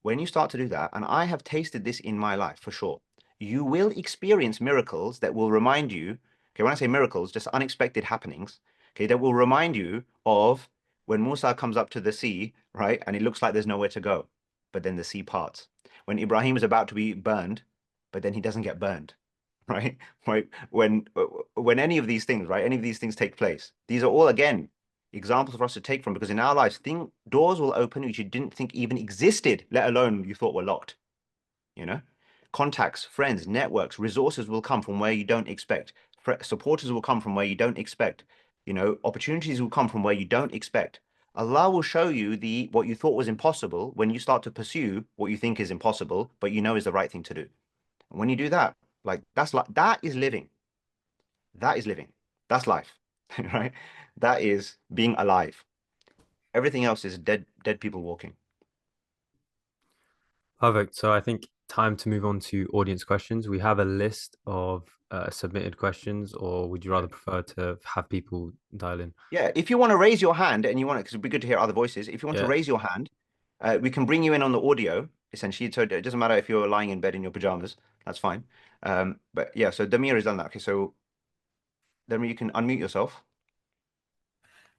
and I have tasted this in my life for sure, you will experience miracles that will remind you, okay, when I say miracles, just unexpected happenings, okay, that will remind you of when Musa comes up to the sea, right, and it looks like there's nowhere to go, but then the sea parts. When Ibrahim is about to be burned, but then he doesn't get burned, right? Right? When any of these things, right, any of these things take place, these are all again examples for us to take from because in our lives, doors will open which you didn't think even existed, let alone you thought were locked. You know, contacts, friends, networks, resources will come from where you don't expect. Supporters will come from where you don't expect. Opportunities will come from where you don't expect. Allah will show you the what you thought was impossible when you start to pursue what you think is impossible, but you know is the right thing to do. And when you do that, that is living. That is living. That's life, right? That is being alive. Everything else is dead people walking. Perfect. So I think time to move on to audience questions. We have a list of submitted questions, or would you rather prefer to have people dial in? Yeah, if you want to raise your hand and you want to, because it'd be good to hear other voices. If you want to Yeah. raise your hand, we can bring you in on the audio essentially. So it doesn't matter if you're lying in bed in your pajamas. That's fine. But yeah, so Damir has done that. Okay, so Damir, you can unmute yourself.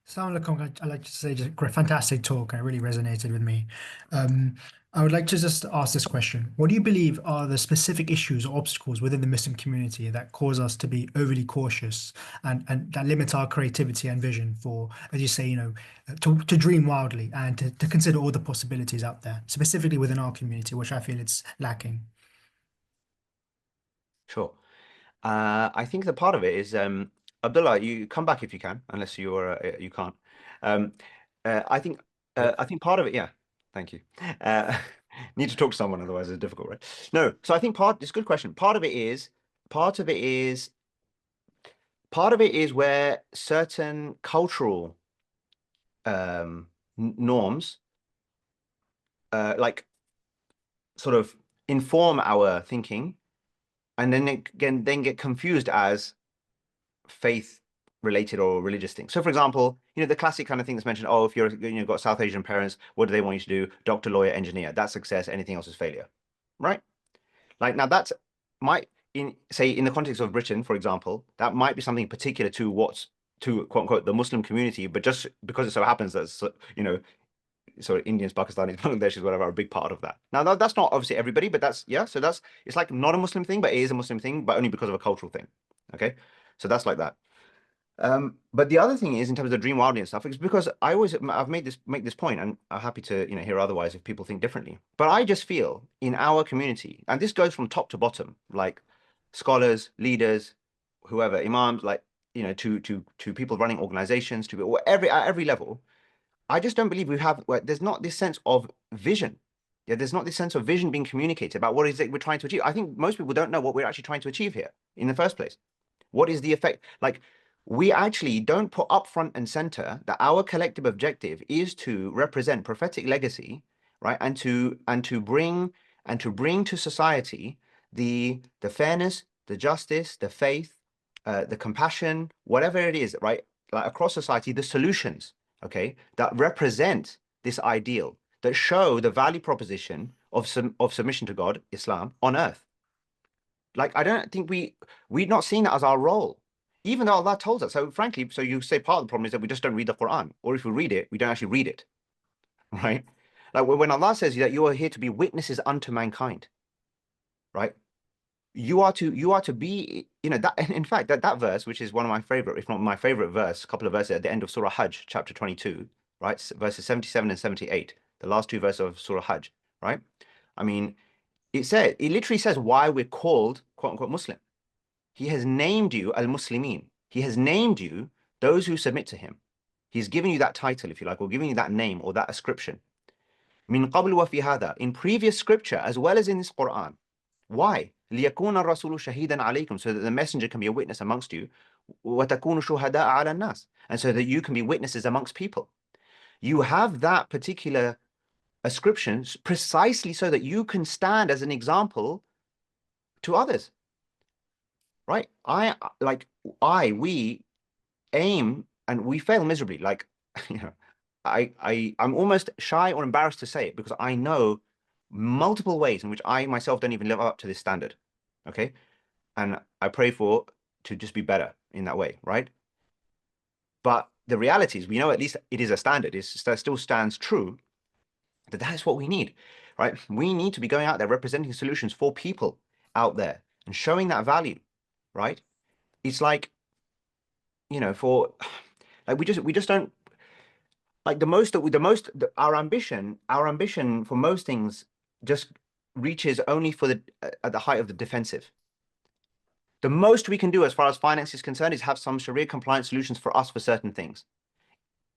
Assalamu alaikum. I'd like to say just great, fantastic talk, and it really resonated with me. Um, I would like to just ask this question. What do you believe are the specific issues or obstacles within the Muslim community that cause us to be overly cautious and that limit our creativity and vision for, as you say, to dream wildly and to consider all the possibilities out there, specifically within our community, which I feel it's lacking? Sure. I think the part of it is Abdullah, you come back if you can, unless you can't. Um, I think I think part of it, yeah. Thank you. Uh, need to talk to someone, otherwise it's difficult, right? No, so I think it's a good question. Part of it is part of it is where certain cultural norms like sort of inform our thinking, and then then get confused as faith related or religious things. So for example, the classic kind of thing that's mentioned, oh, if you're got South Asian parents, what do they want you to do? Doctor, lawyer, engineer. That's success. Anything else is failure. Right? Like now that's might in the context of Britain, for example, that might be something particular to quote unquote the Muslim community, but just because it so happens that so Indians, Pakistanis, Bangladeshis, whatever, are a big part of that. Now that's not obviously everybody, but so that's it's like not a Muslim thing, but it is a Muslim thing, but only because of a cultural thing. Okay. So that's like that. But the other thing is in terms of the dream wildly and stuff, it's because I've make this point, and I'm happy to hear otherwise if people think differently. But I just feel in our community, and this goes from top to bottom, like scholars, leaders, whoever, imams, like to people running organizations, to at every level. I just don't believe there's not this sense of vision. Yeah, there's not this sense of vision being communicated about what is it we're trying to achieve. I think most people don't know what we're actually trying to achieve here in the first place. What is the effect? Like, we actually don't put up front and center that our collective objective is to represent prophetic legacy, right? And to bring to society the fairness, the justice, the faith, the compassion, whatever it is, right? Like across society, the solutions, okay, that represent this ideal, that show the value proposition of submission to God, Islam, on earth. Like, I don't think we're not seeing that as our role, even though Allah tells us. So frankly, so you say part of the problem is that we just don't read the Quran, or if we read it, we don't actually read it, right? Like when Allah says that you are here to be witnesses unto mankind, right? You are to be, that in fact that verse, which is one of my favorite, if not my favorite verse, a couple of verses at the end of Surah Hajj, chapter 22, right? Verses 77 and 78, the last two verses of Surah Hajj, right? I mean, it literally says why we're called quote unquote Muslim. He has named you al-Muslimin. He has named you those who submit to him. He's given you that title, if you like, or giving you that name or that ascription. Min qabl wa fi hada, in previous scripture as well as in this Quran. Why? لِيَكُونَ الرَّسُولُ شَهِيدًا عَلَيْكُمْ, so that the messenger can be a witness amongst you. وَتَكُونُ شُهَدَاءَ عَلَى النَّاسِ, and so that you can be witnesses amongst people. You have that particular ascription precisely so that you can stand as an example to others. Right? We aim and we fail miserably. Like, I'm almost shy or embarrassed to say it because I know multiple ways in which I myself don't even live up to this standard. Okay. And I pray to just be better in that way. Right. But the reality is, we know at least it is a standard. It still stands true that is what we need. Right. We need to be going out there representing solutions for people out there and showing that value. Right. It's like, for like we just don't like our ambition for most things just reaches only for at the height of the defensive. The most we can do as far as finance is concerned is have some Sharia compliant solutions for us for certain things.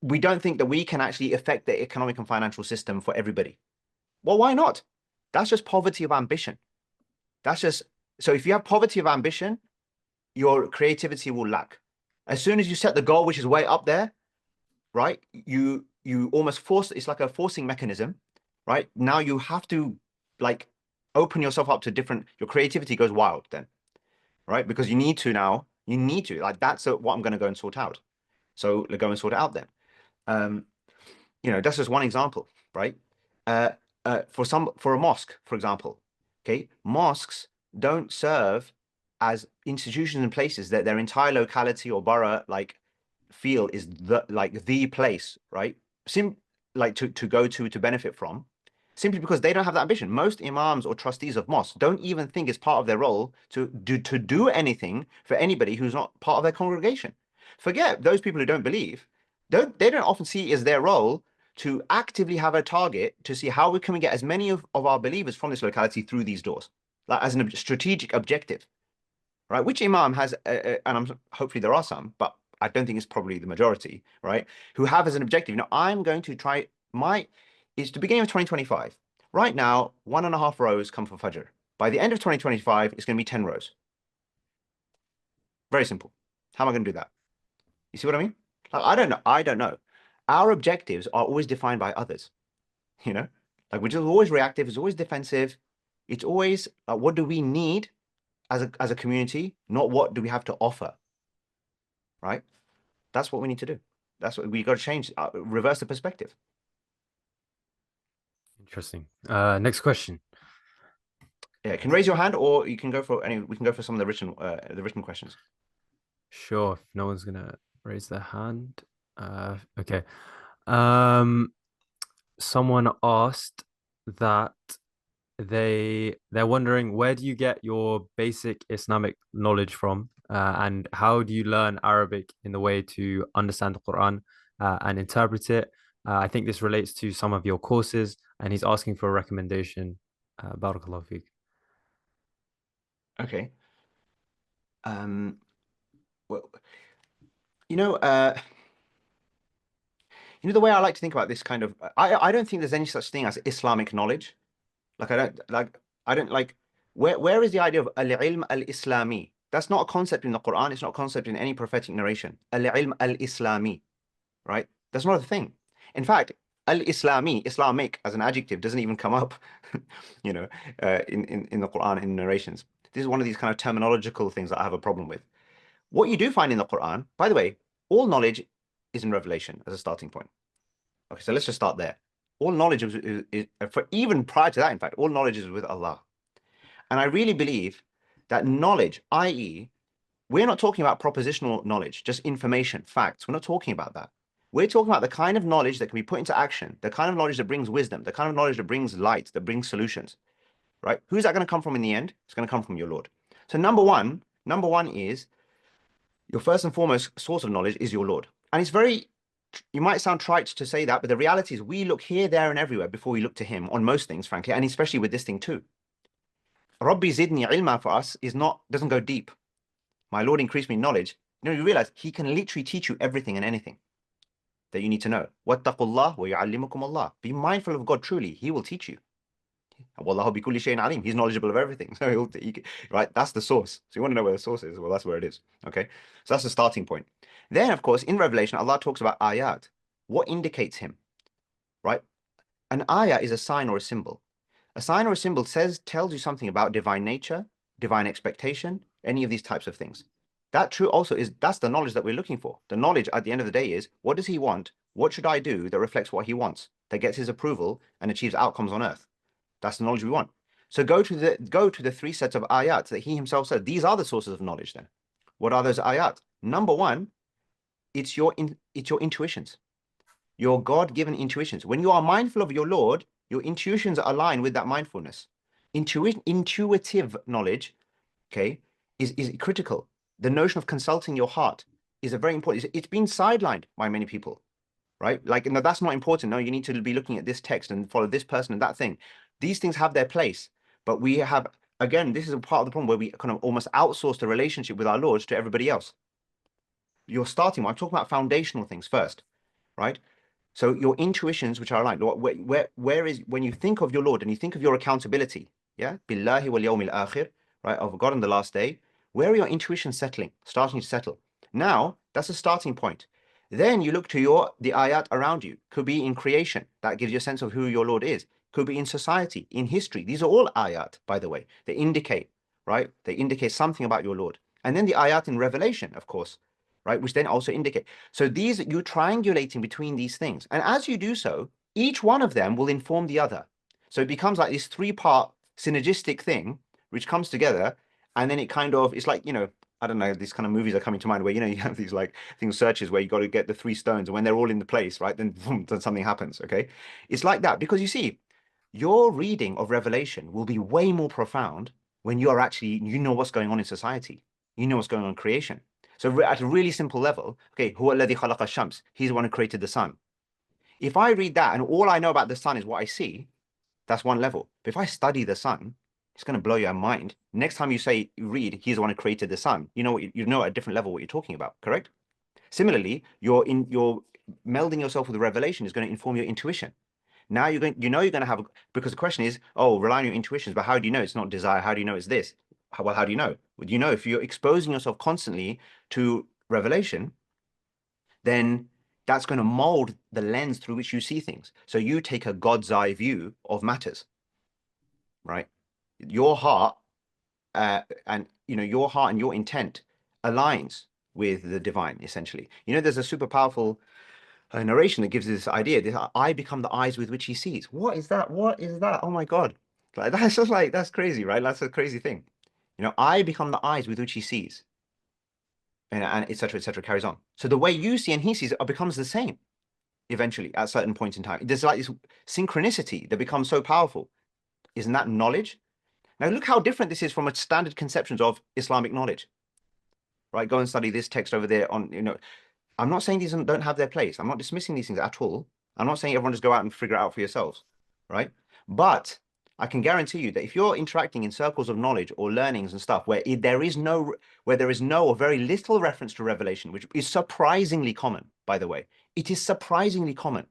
We don't think that we can actually affect the economic and financial system for everybody. Well, why not? That's just poverty of ambition. So if you have poverty of ambition, your creativity will lack. As soon as you set the goal, which is way up there, right? You almost it's like a forcing mechanism, right? Now you have to like open yourself up to your creativity goes wild then, right? Because you need to like that's what I'm going to go and sort out. So go and sort it out then. That's just one example, right? For a mosque, for example, okay, mosques don't serve as institutions and places that their entire locality or borough feel is the place, right? To go to benefit from, simply because they don't have that ambition. Most imams or trustees of mosques don't even think it's part of their role to do anything for anybody who's not part of their congregation. Forget those people who don't believe. They don't often see it as their role to actively have a target to see how we can get as many of our believers from this locality through these doors, like as a strategic objective. right? Which imam has, hopefully there are some, but I don't think it's probably the majority, right? Who have as an objective, I'm going to try it's the beginning of 2025. Right now, 1.5 rows come for Fajr. By the end of 2025, it's going to be 10 rows. Very simple. How am I going to do that? You see what I mean? Like, I don't know. I don't know. Our objectives are always defined by others, you know? Like we're just always reactive, it's always defensive. It's always what do we need as a community, not what do we have to offer, right? That's what we need to do. That's what we got to change, reverse the perspective. Interesting. Next question. Yeah, you can raise your hand, or you can go for any. We can go for some of the written questions. Sure, if no one's gonna raise their hand. Okay. Someone asked that they're wondering, where do you get your basic Islamic knowledge from, and how do you learn Arabic in the way to understand the Quran and interpret it? I think this relates to some of your courses, and he's asking for a recommendation. Barakallahu feek. Okay. Well, you know, uh, the way I like to think about this kind of, I don't think there's any such thing as Islamic knowledge. Like I don't like where is the idea of al-ilm al-islami? That's not a concept in the Quran. It's not a concept in any prophetic narration. Al-ilm al-islami, right? That's not a thing. In fact, al-islami, Islamic as an adjective doesn't even come up, in the Quran in narrations. This is one of these kind of terminological things that I have a problem with. What you do find in the Quran, by the way, all knowledge is in Revelation as a starting point. Okay, so let's just start there. All knowledge is for even prior to that, in fact, all knowledge is with Allah. And I really believe that knowledge, i.e., we're not talking about propositional knowledge, just information, facts. We're not talking about that. We're talking about the kind of knowledge that can be put into action, the kind of knowledge that brings wisdom, the kind of knowledge that brings light, that brings solutions, right? Who's that going to come from in the end? It's going to come from your Lord. So number one is your first and foremost source of knowledge is your Lord. And it's very, you might sound trite to say that, but the reality is we look here, there, and everywhere before we look to him on most things, frankly, and especially with this thing too. Rabbi zidni ilma for us doesn't go deep. My Lord increase me knowledge. You realize he can literally teach you everything and anything that you need to know. Wattaqullah wa yu'allimukum Allah. Be mindful of God truly. He will teach you. Wallahu bi kulli shay'in alim. He's knowledgeable of everything. So right, that's the source. So you want to know where the source is? Well, that's where it is. Okay. So that's the starting point. Then, of course, in Revelation, Allah talks about ayat. What indicates him? Right? An ayah is a sign or a symbol. A sign or a symbol tells you something about divine nature, divine expectation, any of these types of things. That's the knowledge that we're looking for. The knowledge at the end of the day is, what does he want? What should I do that reflects what he wants, that gets his approval and achieves outcomes on earth? That's the knowledge we want. So go to the 3 sets of ayat that he himself said. These are the sources of knowledge then. What are those ayat? Number one, it's your intuitions, your God-given intuitions. When you are mindful of your Lord, your intuitions align with that mindfulness. Intuitive knowledge, okay, is critical. The notion of consulting your heart is a very important. It's been sidelined by many people, right? Like, no, that's not important. No, you need to be looking at this text and follow this person and that thing. These things have their place, but we have, again, this is a part of the problem where we kind of almost outsource the relationship with our Lord to everybody else. You're starting, I'm talking about foundational things first, right? So your intuitions, which are aligned, where is, when you think of your Lord and you think of your accountability, yeah, billahi wal yawmil akhir, right, of God on the last day, where are your intuitions starting to settle? Now, that's a starting point. Then you look to the ayat around you. Could be in creation. That gives you a sense of who your Lord is. Could be in society, in history. These are all ayat, by the way. They indicate, right? They indicate something about your Lord. And then the ayat in Revelation, of course, right? Which then also indicate. So you're triangulating between these things. And as you do so, each one of them will inform the other. So it becomes like this 3-part synergistic thing, which comes together. And then it's like, I don't know, these kind of movies are coming to mind where, you have these like things, searches where you got to get the 3 stones. And when they're all in the place, right, then, boom, then something happens. Okay. It's like that because you see, your reading of Revelation will be way more profound when you are actually, what's going on in society. You know what's going on in creation. So at a really simple level, okay, huwa alladhi khalaqa ash-shams. He's the one who created the sun. If I read that and all I know about the sun is what I see, that's one level. But if I study the sun, It's going to blow your mind. Next time you say, read, he's the one who created the sun. You know what you know at a different level what you're talking about, correct? Similarly, you're melding yourself with revelation is going to inform your intuition. Now you're going to have, because the question is, oh, rely on your intuitions, but how do you know it's not desire? How do you know it's this? Well, how do you know? Well, you know, if you're exposing yourself constantly to revelation, then that's going to mold the lens through which you see things. So you take a God's eye view of matters, right? Your heart, and your heart and your intent aligns with the divine, essentially. There's a super powerful narration that gives this idea. This, I become the eyes with which he sees. What is that? What is that? Oh my God. Like that's just like that's crazy, right? That's a crazy thing. I become the eyes with which he sees. And et cetera, carries on. So the way you see and he sees it becomes the same eventually at certain points in time. There's like this synchronicity that becomes so powerful. Isn't that knowledge? Now look how different this is from a standard conceptions of Islamic knowledge, right? Go and study this text over there I'm not saying these don't have their place. I'm not dismissing these things at all. I'm not saying everyone just go out and figure it out for yourselves, right? But I can guarantee you that if you're interacting in circles of knowledge or learnings and stuff there is no or very little reference to revelation, which is surprisingly common, by the way. It is surprisingly common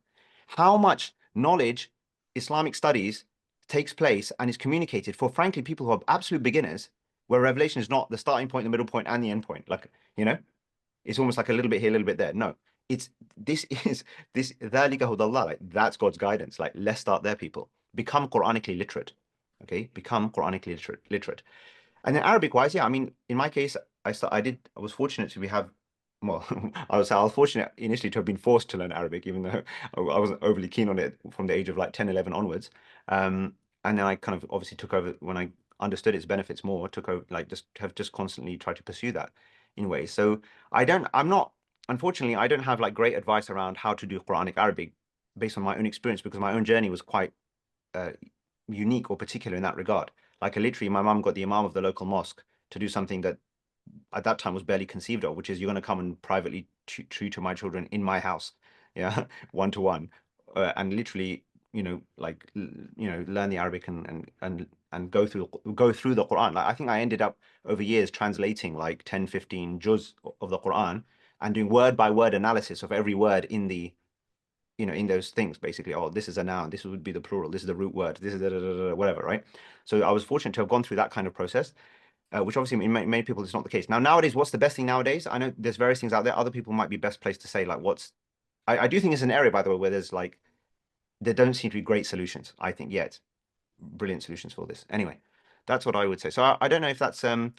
how much knowledge, Islamic studies takes place and is communicated for, frankly, people who are absolute beginners, where revelation is not the starting point, the middle point, and the end point. Like, it's almost like a little bit here, a little bit there. No, it's this ذَلِكَ هُدَى اللَّهِ, like that's God's guidance. Like, let's start there, people. Become Quranically literate. Okay, become Quranically literate. And then Arabic wise, yeah, I mean, in my case, I was fortunate to have, well, I was fortunate initially to have been forced to learn Arabic, even though I wasn't overly keen on it from the age of like 10, 11 onwards. And then I kind of obviously took over when I understood its benefits more, took over, like just constantly tried to pursue that in ways. So unfortunately, I don't have like great advice around how to do Quranic Arabic based on my own experience, because my own journey was quite unique or particular in that regard. Like literally, my mum got the imam of the local mosque to do something that at that time was barely conceived of, which is you're going to come and privately tutor my children in my house, yeah, one to one, and literally, learn the Arabic and go through the Quran. Like I think I ended up over years translating like 10, 15 juz of the Quran and doing word by word analysis of every word in the in those things, basically. Oh, this is a noun, this would be the plural, this is the root word, this is whatever, right? So I was fortunate to have gone through that kind of process, which obviously in many people is not the case. Now, nowadays, what's the best thing nowadays? I know there's various things out there. Other people might be best placed to say like I do think it's an area, by the way, where there don't seem to be great solutions, I think, yet. Brilliant solutions for this. Anyway, that's what I would say. So I don't know if that's the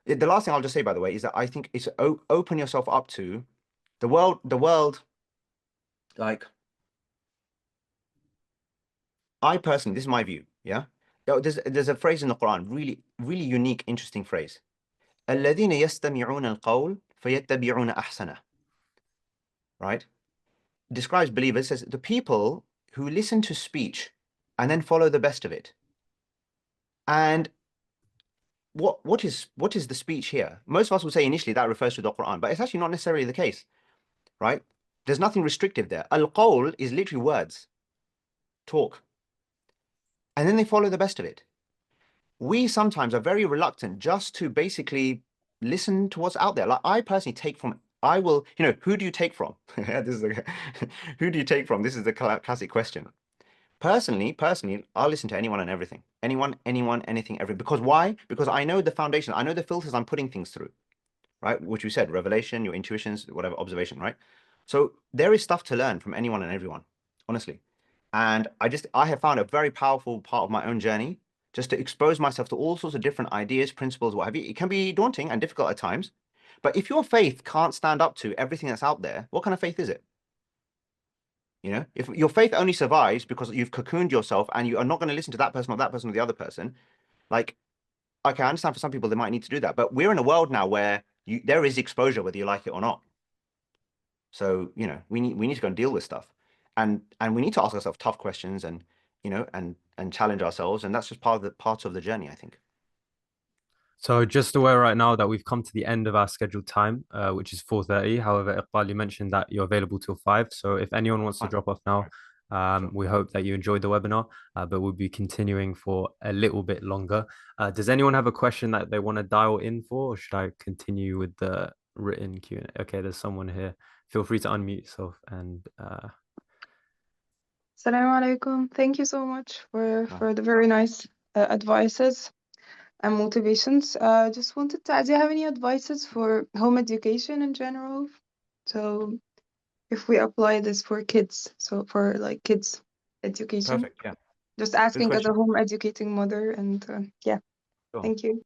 last thing I'll just say, by the way, is that I think it's open yourself up to the world, like I personally, this is my view, yeah. There's a phrase in the Quran, really, really unique, interesting phrase. الذين يستمعون القول فيتبعون أحسنه. Right? Describes believers, says the people who listen to speech and then follow the best of it. And what is the speech here? Most of us would say initially that refers to the Quran, but it's actually not necessarily the case, right? There's nothing restrictive there. Al-qawl is literally words, talk. And then they follow the best of it. We sometimes are very reluctant just to basically listen to what's out there. Like I personally take from, I will, who do you take from? Who do you take from? This is the classic question. Personally, I'll listen to anyone and everything. Anyone, anything, everything. Because why? Because I know the foundation. I know the filters I'm putting things through, right? Which you said, revelation, your intuitions, whatever, observation, right? So there is stuff to learn from anyone and everyone, honestly. And I have found a very powerful part of my own journey just to expose myself to all sorts of different ideas, principles, what have you. It can be daunting and difficult at times. But if your faith can't stand up to everything that's out there, what kind of faith is it? If your faith only survives because you've cocooned yourself and you are not going to listen to that person or the other person, like, okay, I understand for some people they might need to do that, but we're in a world now where there is exposure whether you like it or not. So, we need to go and deal with stuff, and we need to ask ourselves tough questions and challenge ourselves, and that's just part of the journey, I think. So just aware right now that we've come to the end of our scheduled time, which is 4:30. However, Iqbal, you mentioned that you're available till 5. So if anyone wants to drop off now, We hope that you enjoyed the webinar, but we'll be continuing for a little bit longer. Does anyone have a question that they want to dial in for, or should I continue with the written Q&A? Okay, there's someone here. Feel free to unmute yourself and Assalamu alaikum. Thank you so much for the very nice advices and motivations. Just wanted to ask, do you have any advices for home education in general? So if we apply this for kids, so for like kids education. Perfect. Yeah. Just asking as a question. home educating mother, and yeah, Sure. thank you.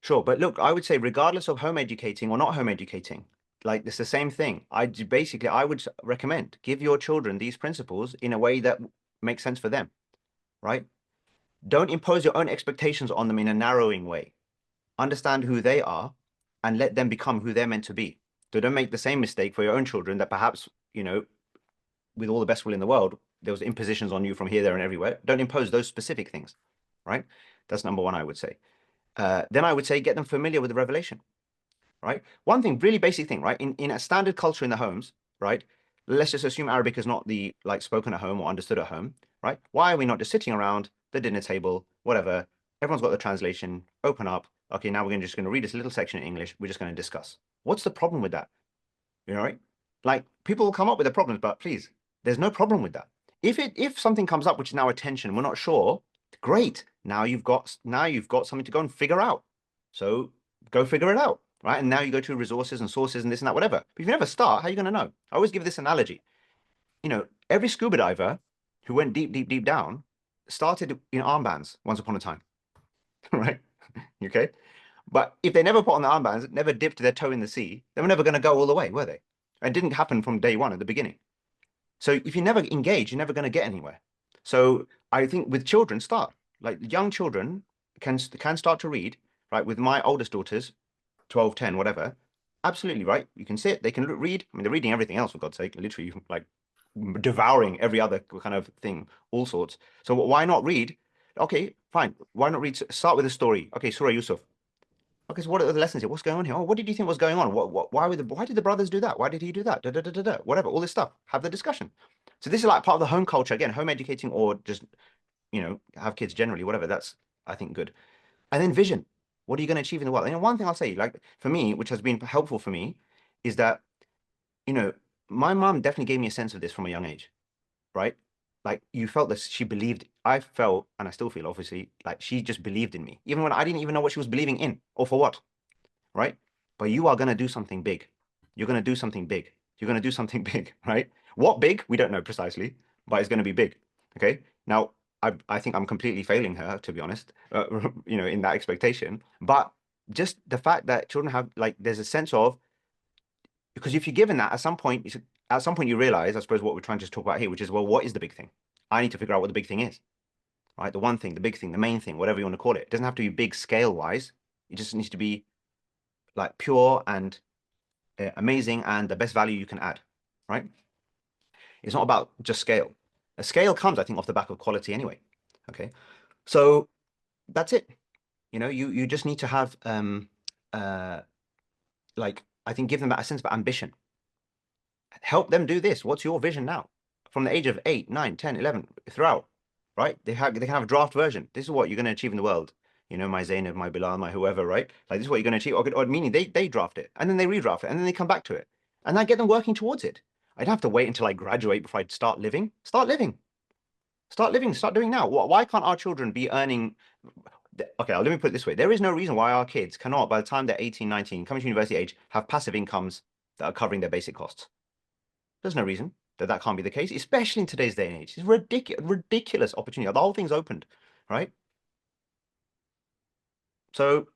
Sure, but look, I would say regardless of home educating or not home educating, like it's the same thing. I would recommend give your children these principles in a way that makes sense for them, right? Don't impose your own expectations on them in a narrowing way. Understand who they are and let them become who they're meant to be. So don't make the same mistake for your own children that perhaps, with all the best will in the world, there was impositions on you from here, there, and everywhere. Don't impose those specific things, right? That's number one, I would say. Then I would say get them familiar with the revelation, right? One thing, really basic thing, right? In a standard culture in the homes, right? Let's just assume Arabic is not the spoken at home or understood at home, right? Why are we not just sitting around the dinner table, whatever? Everyone's got the translation, open up. Okay, now we're just going to read this little section in English. We're just going to discuss. What's the problem with that? Right? Like people will come up with their problems, but please, there's no problem with that. If something comes up which is now a tension, we're not sure, great. Now you've got something to go and figure out. So go figure it out, right? And now you go to resources and sources and this and that, whatever. But if you never start, how are you going to know? I always give this analogy. Every scuba diver who went deep, deep, deep down started in armbands once upon a time, right? Okay. But if they never put on the armbands, never dipped their toe in the sea, they were never going to go all the way, were they? It didn't happen from day one at the beginning. So if you never engage, you're never going to get anywhere. So I think with children, start. Like young children can start to read, right? With my oldest daughters, 12, 10, whatever. Absolutely, right? You can sit, they can read. I mean, they're reading everything else, for God's sake, literally like devouring every other kind of thing, all sorts. So why not read? Okay, fine. Why not read? Start with a story. Okay, Surah Yusuf. Okay, so what are the lessons here? What's going on here? Oh, what did you think was going on? Why did the brothers do that? Why did he do that? Da, da, da, da, da. Whatever, all this stuff. Have the discussion. So this is like part of the home culture. Again, home educating or just, have kids generally, whatever. That's, I think, good. And then vision. What are you going to achieve in the world? And one thing I'll say, like for me, which has been helpful for me, is that, my mom definitely gave me a sense of this from a young age, right? Like you felt that she believed, I felt, and I still feel obviously, like she just believed in me, even when I didn't even know what she was believing in or for what, right? But you are going to do something big. You're going to do something big. You're going to do something big, right? What big? We don't know precisely, but it's going to be big. Okay. Now, I think I'm completely failing her, to be honest, in that expectation. But just the fact that children have, like, there's a sense of, because if you're given that, at some point you realize, I suppose, what we're trying to talk about here, which is, well, what is the big thing? I need to figure out what the big thing is, right? The one thing, the big thing, the main thing, whatever you want to call it. It doesn't have to be big scale wise. It just needs to be like pure and amazing and the best value you can add, right? It's not about just scale. A scale comes, I think, off the back of quality anyway. Okay, so that's it. You just need to have like, I think, give them that a sense of ambition. Help them do this. What's your vision now? From the age of 8, 9, 10, 11, throughout, right? They can have a draft version. This is what you're going to achieve in the world. My Zainab, my Bilal, my whoever, right? Like this is what you're going to achieve. Or meaning they draft it and then they redraft it and then they come back to it. And I get them working towards it. I don't have to wait until I graduate before I start living. Start living. Start living. Start doing now. Why can't our children be earning? Okay, let me put it this way. There is no reason why our kids cannot, by the time they're 18, 19, coming to university age, have passive incomes that are covering their basic costs. There's no reason that can't be the case, especially in today's day and age. It's ridiculous opportunity. The whole thing's opened, right? So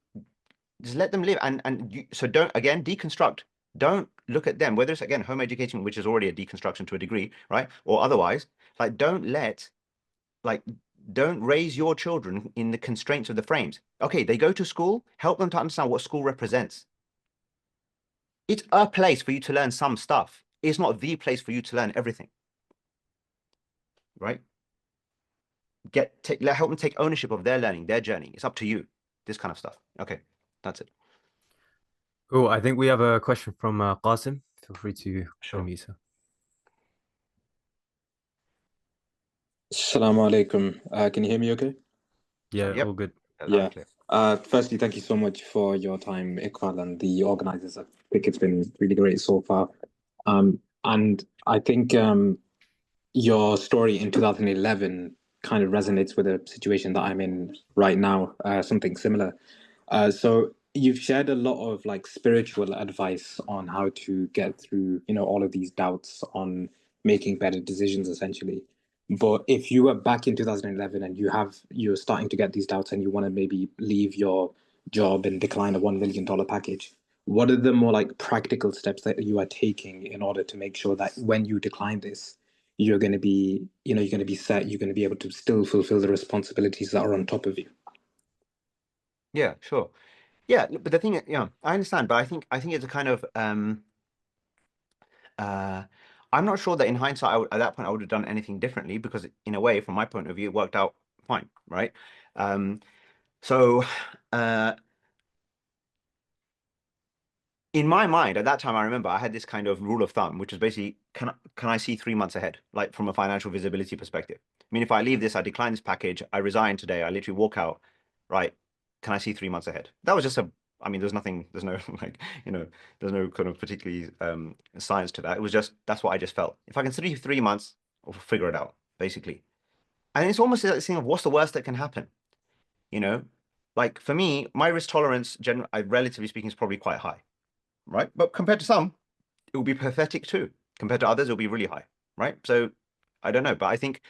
just let them live, so don't, again, deconstruct. Don't look at them, whether it's, again, home education, which is already a deconstruction to a degree, right? Or otherwise, like don't raise your children in the constraints of the frames. Okay, they go to school, help them to understand what school represents. It's a place for you to learn some stuff. It's not the place for you to learn everything, right? Help them take ownership of their learning, their journey. It's up to you. This kind of stuff. Okay, that's it. Cool. I think we have a question from Qasim. Feel free to Sure. unmute her. Assalamu alaikum. Can you hear me okay? Yeah, Yep. all good. Loud Yeah. and clear. Firstly, thank you so much for your time, Iqbal, and the organizers. I think it's been really great so far. And I think your story in 2011 kind of resonates with the situation that I'm in right now, something similar. So you've shared a lot of like spiritual advice on how to get through, all of these doubts on making better decisions, essentially. But if you were back in 2011 and you're starting to get these doubts and you want to maybe leave your job and decline a $1 million package, what are the more like practical steps that you are taking in order to make sure that when you decline this, you're going to be, you're going to be set, you're going to be able to still fulfill the responsibilities that are on top of you? Yeah, sure. Yeah, but the thing, I understand, but I think it's a kind of I'm not sure that in hindsight, at that point, I would have done anything differently because, in a way, from my point of view, it worked out fine, right? So, uh, in my mind, at that time, I remember I had this kind of rule of thumb, which is basically, can I see 3 months ahead, like from a financial visibility perspective? I mean, if I leave this, I decline this package, I resign today, I literally walk out, right? Can I see 3 months ahead? That was just I mean, there's no like, there's no kind of particularly science to that. It was just, that's what I just felt. If I can see 3 months, I'll figure it out, basically. And it's almost like this thing of what's the worst that can happen, you know? Like for me, my risk tolerance, relatively speaking, is probably quite high, right? But compared to some, it will be pathetic too. Compared to others, it'll be really high, right? So I don't know, but I think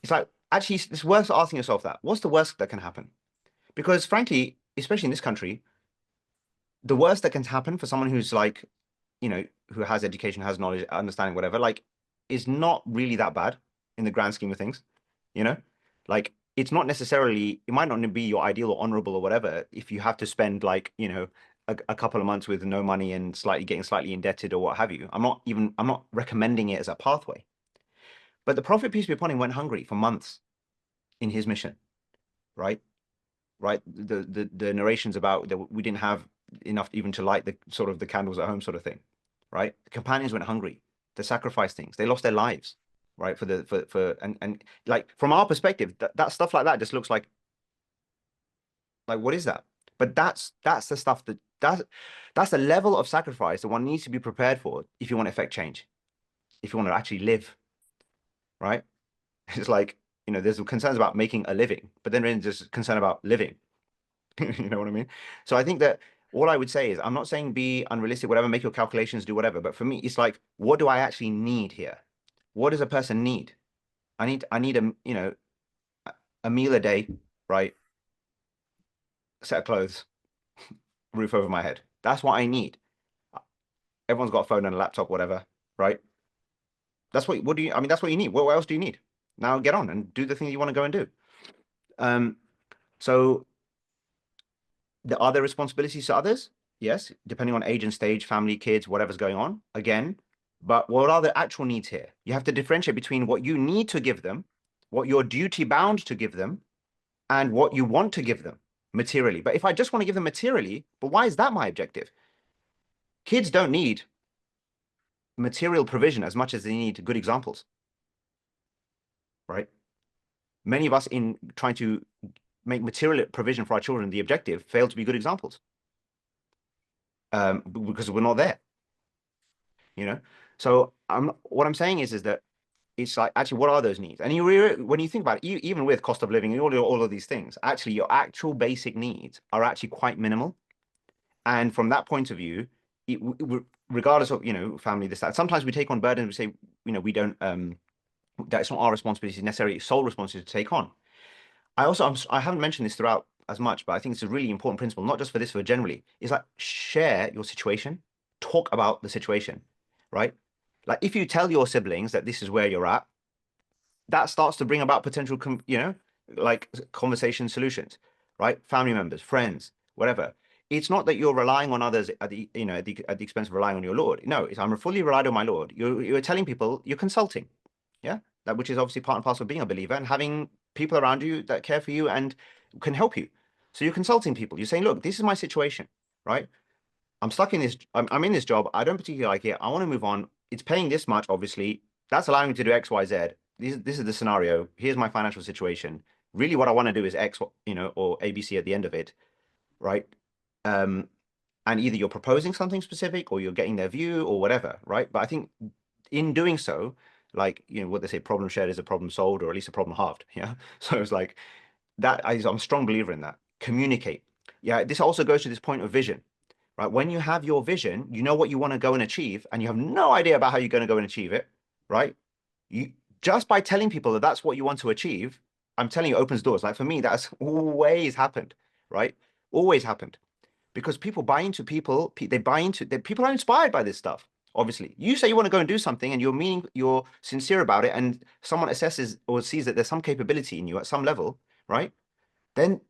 it's like actually it's worth asking yourself that. What's the worst that can happen? Because frankly, especially in this country, the worst that can happen for someone who's like, who has education, has knowledge, understanding, whatever, like, is not really that bad in the grand scheme of things, you know? Like, it's not necessarily, it might not be your ideal or honorable or whatever if you have to spend like, a couple of months with no money and getting slightly indebted or what have you. I'm not recommending it as a pathway. But the Prophet, peace be upon him, went hungry for months in his mission, right? Right. The narrations about that we didn't have enough even to light the sort of the candles at home sort of thing, right? The companions went hungry. They sacrificed things. They lost their lives, right? And like from our perspective, that stuff like that just looks like what is that? But that's the stuff that's the level of sacrifice that one needs to be prepared for if you want to affect change, if you want to actually live, right? It's like, there's concerns about making a living, but then there's concern about living. You know what I mean? So I think that all I would say is I'm not saying be unrealistic, whatever, make your calculations, do whatever. But for me, it's like, what do I actually need here? What does a person need? I need a meal a day, right? A set of clothes, roof over my head. That's what I need. Everyone's got a phone and a laptop, whatever, right? I mean, that's what you need. What else do you need? Now get on and do the thing you want to go and do. So are there responsibilities to others? Yes, depending on age and stage, family, kids, whatever's going on. Again, but what are the actual needs here? You have to differentiate between what you need to give them, what you're duty bound to give them, and what you want to give them materially. But if I just want to give them materially, but why is that my objective? Kids don't need material provision as much as they need good examples, right? Many of us in trying to make material provision for our children the objective fail to be good examples because we're not there. So what I'm saying is that it's like, actually, what are those needs? And when you think about it, even with cost of living and all of these things, actually your actual basic needs are actually quite minimal. And from that point of view, regardless of family, this, that, sometimes we take on burdens. We say we don't that's not our responsibility necessarily, sole responsibility to take on. I haven't mentioned this throughout as much, but I think it's a really important principle, not just for this, for generally, is like share your situation, talk about the situation, right? Like if you tell your siblings that this is where you're at, that starts to bring about potential, like conversation solutions, right? Family members, friends, whatever. It's not that you're relying on others at the, at the expense of relying on your Lord. No, I'm fully relied on my Lord. You're telling people, you're consulting, yeah, that which is obviously part and parcel of being a believer and having people around you that care for you and can help you. So you're consulting people. You're saying, look, this is my situation, right? I'm stuck in this. I'm in this job. I don't particularly like it. I want to move on. It's paying this much, obviously. That's allowing me to do X, Y, Z. this is the scenario. Here's my financial situation. Really, what I want to do is X, you know, or ABC at the end of it, right? And either you're proposing something specific or you're getting their view or whatever, right? But I think in doing so, like, you know, what they say, problem shared is a problem solved, or at least a problem halved. Yeah. So it's like that. I'm a strong believer in that. Communicate. Yeah. This also goes to this point of vision, right? When you have your vision, you know what you want to go and achieve, and you have no idea about how you're going to go and achieve it, right? You just by telling people that that's what you want to achieve, I'm telling you, opens doors. Like for me, that's always happened, right? Always happened because people buy into people. They buy into that. People are inspired by this stuff. Obviously, you say you want to go and do something, and you're sincere about it, and someone assesses or sees that there's some capability in you at some level, right? Then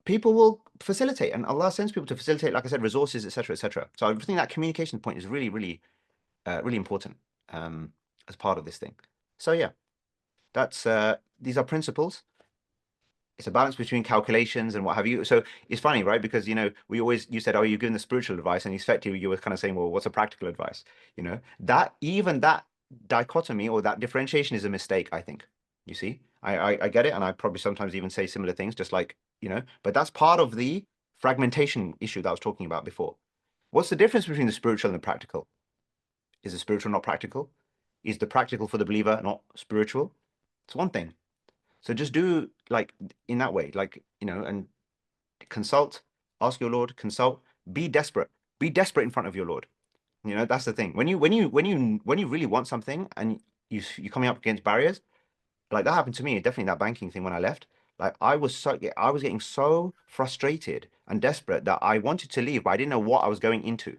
people will facilitate, and Allah sends people to facilitate, like I said, resources, etc., etc. So I think that communication point is really, really, really important as part of this thing. So yeah, that's these are principles. It's a balance between calculations and what have you. So it's funny, right? Because you know, you said, oh, you're giving the spiritual advice, and effectively you were kind of saying, well, what's a practical advice? You know, that even that dichotomy or that differentiation is a mistake, I think. You see, I get it, and I probably sometimes even say similar things, just like, you know, but that's part of the fragmentation issue that I was talking about before. What's the difference between the spiritual and the practical? Is the spiritual not practical? Is the practical for the believer not spiritual? It's one thing. So just do like in that way, like, you know, and consult, ask your Lord, consult, be desperate. Be desperate in front of your Lord. You know, that's the thing. When you really want something and you're coming up against barriers, like that happened to me, definitely that banking thing when I left. Like I was getting so frustrated and desperate that I wanted to leave, but I didn't know what I was going into,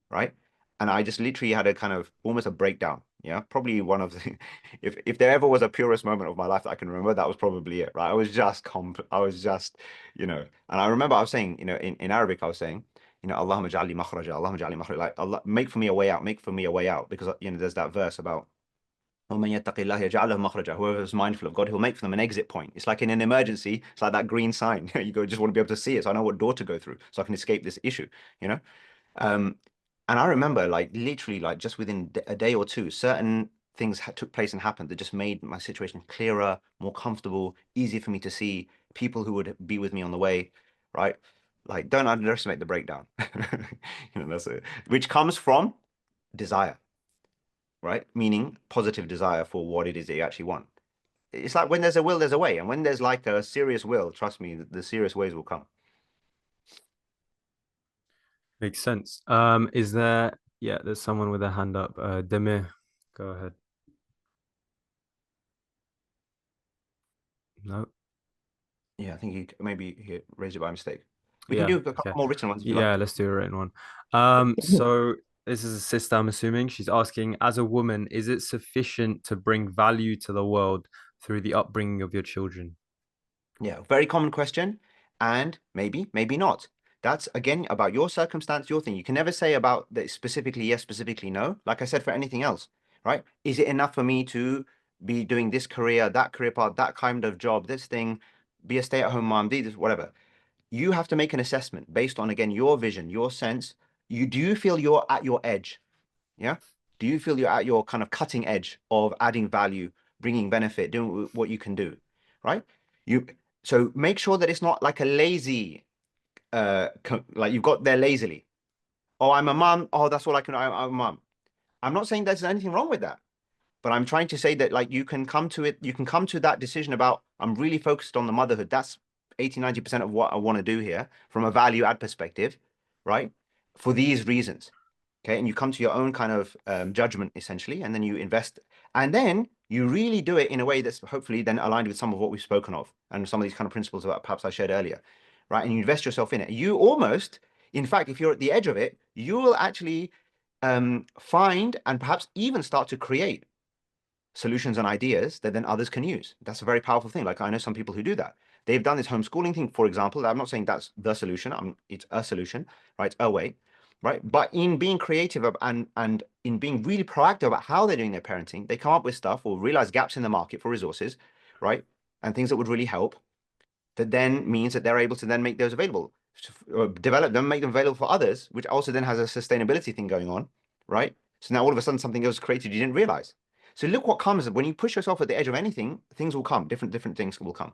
right? And I just literally had a kind of almost a breakdown. Yeah, probably one of the if there ever was a purest moment of my life that I can remember, that was probably it, right? I was just, you know, and I remember I was saying, you know, in Arabic, I was saying, you know, Allahumma ja'alni makhraja, Allahumma ja'alni makhraja, like Allah, make for me a way out, make for me a way out, because you know, there's that verse about وَمَن يَتَّقِ اللَّهَ يَجْعَل لَهُ مَخْرَجًا. Whoever is mindful of God, he'll make for them an exit point. It's like in an emergency, it's like that green sign. You go, just want to be able to see it, so I know what door to go through, so I can escape this issue, you know? Um, and I remember, like, literally, like, just within a day or two, certain things took place and happened that just made my situation clearer, more comfortable, easier for me to see people who would be with me on the way, right? Like, don't underestimate the breakdown. You know, that's it. Which comes from desire, right? Meaning positive desire for what it is that you actually want. It's like when there's a will, there's a way. And when there's like a serious will, trust me, the serious ways will come. Makes sense. Is there, yeah, there's someone with a hand up. Demir, go ahead. No. Yeah, I think he raised it by mistake. We can Yeah, do a couple okay. more written ones if you Yeah, like. let's do a written one. So this is a sister, I'm assuming. She's asking, as a woman, is it sufficient to bring value to the world through the upbringing of your children? Yeah, very common question. And maybe not. That's again about your circumstance, your thing. You can never say about that specifically yes, specifically no. Like I said, for anything else, right? Is it enough for me to be doing this career, that career path, that kind of job, this thing, be a stay-at-home mom, do this, whatever? You have to make an assessment based on, again, your vision, your sense. Do you feel you're at your edge? Yeah. Do you feel you're at your kind of cutting edge of adding value, bringing benefit, doing what you can do, right? You so make sure that it's not like a lazy, like you've got there lazily. Oh, I'm a mom. Oh, that's all I can. I'm a mom. I'm not saying there's anything wrong with that, but I'm trying to say that like you can come to it, you can come to that decision about I'm really focused on the motherhood. That's 80-90% of what I want to do here from a value add perspective, right? For these reasons. Okay, and you come to your own kind of judgment essentially, and then you invest, and then you really do it in a way that's hopefully then aligned with some of what we've spoken of and some of these kind of principles that perhaps I shared earlier, right? And you invest yourself in it. You almost, in fact, if you're at the edge of it, you will actually find and perhaps even start to create solutions and ideas that then others can use. That's a very powerful thing. Like I know some people who do that. They've done this homeschooling thing, for example. I'm not saying that's the solution. It's a solution, right? A way, right? But in being creative and in being really proactive about how they're doing their parenting, they come up with stuff or realize gaps in the market for resources, right? And things that would really help. That then means that they're able to then make those available, or develop them, make them available for others, which also then has a sustainability thing going on, right? So now all of a sudden something was created you didn't realize. So look what comes when you push yourself at the edge of anything, things will come, different things will come.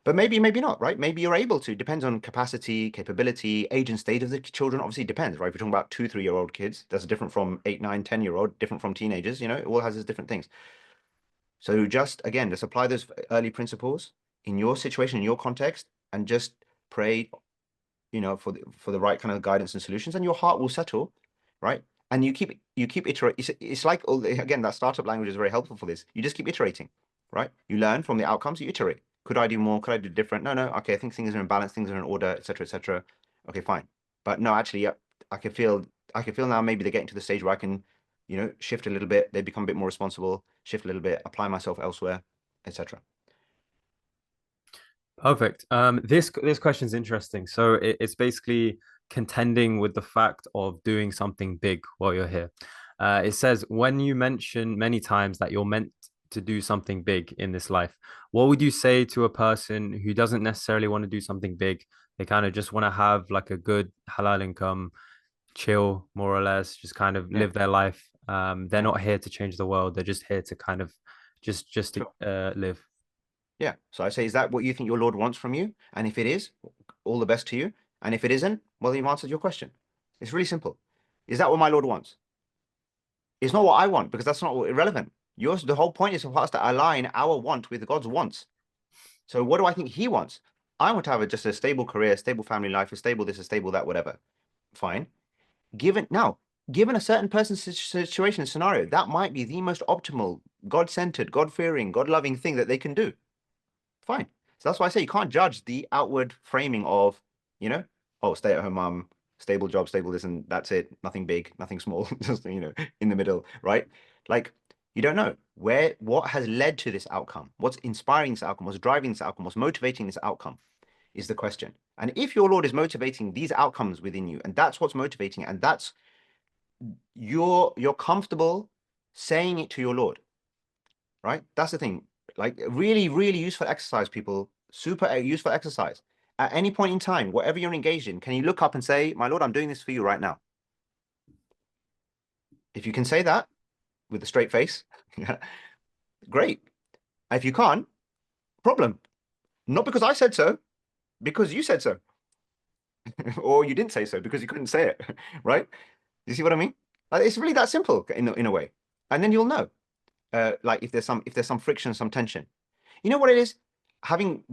But maybe not, right? Maybe you're able to, depends on capacity, capability, age and state of the children, obviously depends, right? If you're talking about 2, 3-year-old kids, that's different from 8, 9, 10-year-old, different from teenagers, it all has its different things. So just, again, just apply those early principles in your situation, in your context, and just pray, for the right kind of guidance and solutions, and your heart will settle, right? And you keep iterating. It's like, again, that startup language is very helpful for this. You just keep iterating, right? You learn from the outcomes, you iterate. Could I do more? Could I do different? No. Okay, I think things are in balance, things are in order, etc., etc. Okay, fine. But no, actually, I can feel now maybe they're getting to the stage where I can, shift a little bit. They become a bit more responsible, shift a little bit, apply myself elsewhere, etc. Perfect. This question is interesting. So it's basically contending with the fact of doing something big while you're here. It says, when you mention many times that you're meant to do something big in this life, what would you say to a person who doesn't necessarily want to do something big? They kind of just want to have like a good halal income, chill more or less, just kind of Yeah. live their life. They're Yeah. not here to change the world. They're just here to kind of just Sure. to live. Yeah. So I say, is that what you think your Lord wants from you? And if it is, all the best to you. And if it isn't, well, you've answered your question. It's really simple. Is that what my Lord wants? It's not what I want, because that's not irrelevant. The whole point is for us to align our want with God's wants. So what do I think He wants? I want to have just a stable career, stable family life, a stable this, a stable that, whatever. Fine. Given a certain person's situation and scenario, that might be the most optimal, God-centered, God-fearing, God-loving thing that they can do. Fine. So that's why I say you can't judge the outward framing of, stay-at-home mom, stable job, stable this, and that's it. Nothing big, nothing small, just, in the middle, right? Like, you don't know what has led to this outcome, what's inspiring this outcome, what's driving this outcome, what's motivating this outcome is the question. And if your Lord is motivating these outcomes within you, and that's what's motivating, and that's you're comfortable saying it to your Lord, right? That's the thing. Like really, really useful exercise, people. Super useful exercise. At any point in time, whatever you're engaged in, can you look up and say, "My Lord, I'm doing this for you right now." If you can say that with a straight face, great. If you can't, problem. Not because I said so, because you said so, or you didn't say so because you couldn't say it, right? You see what I mean? Like, it's really that simple in a way, and then you'll know. Like if there's some friction, some tension. You know what it is? Having,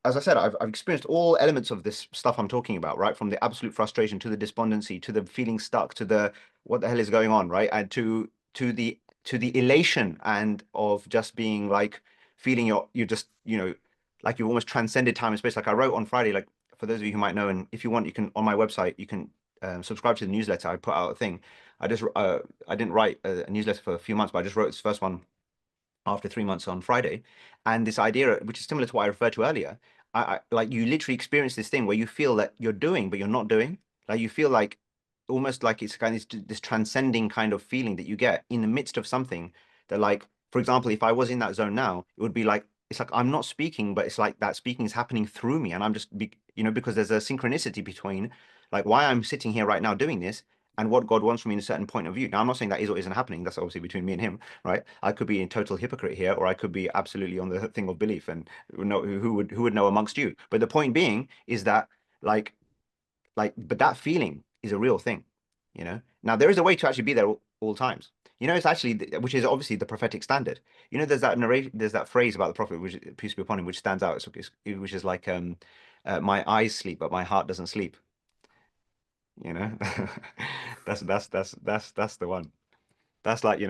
as I said, I've experienced all elements of this stuff I'm talking about, right? From the absolute frustration to the despondency to the feeling stuck to the what the hell is going on, right? And to the elation and of just being like feeling you're just, like you've almost transcended time and space. Like I wrote on Friday, like for those of you who might know, and if you want, you can on my website, you can subscribe to the newsletter. I put out a thing. I didn't write a newsletter for a few months, but I just wrote this first one after 3 months on Friday. And this idea, which is similar to what I referred to earlier, I like you literally experience this thing where you feel that you're doing, but you're not doing. Like you feel like almost like it's kind of this transcending kind of feeling that you get in the midst of something that, like, for example, if I was in that zone now, it would be like, it's like I'm not speaking, but it's like that speaking is happening through me. And I'm just, because there's a synchronicity between like why I'm sitting here right now doing this and what God wants from me in a certain point of view. Now, I'm not saying that is or isn't happening. That's obviously between me and him, right? I could be in total hypocrite here, or I could be absolutely on the thing of belief, and who would know amongst you. But the point being is that like but that feeling is a real thing, Now there is a way to actually be there all times. It's actually, which is obviously the prophetic standard. There's that narration, there's that phrase about the prophet, which peace be upon him, which stands out, which is like, my eyes sleep, but my heart doesn't sleep. That's the one. That's like,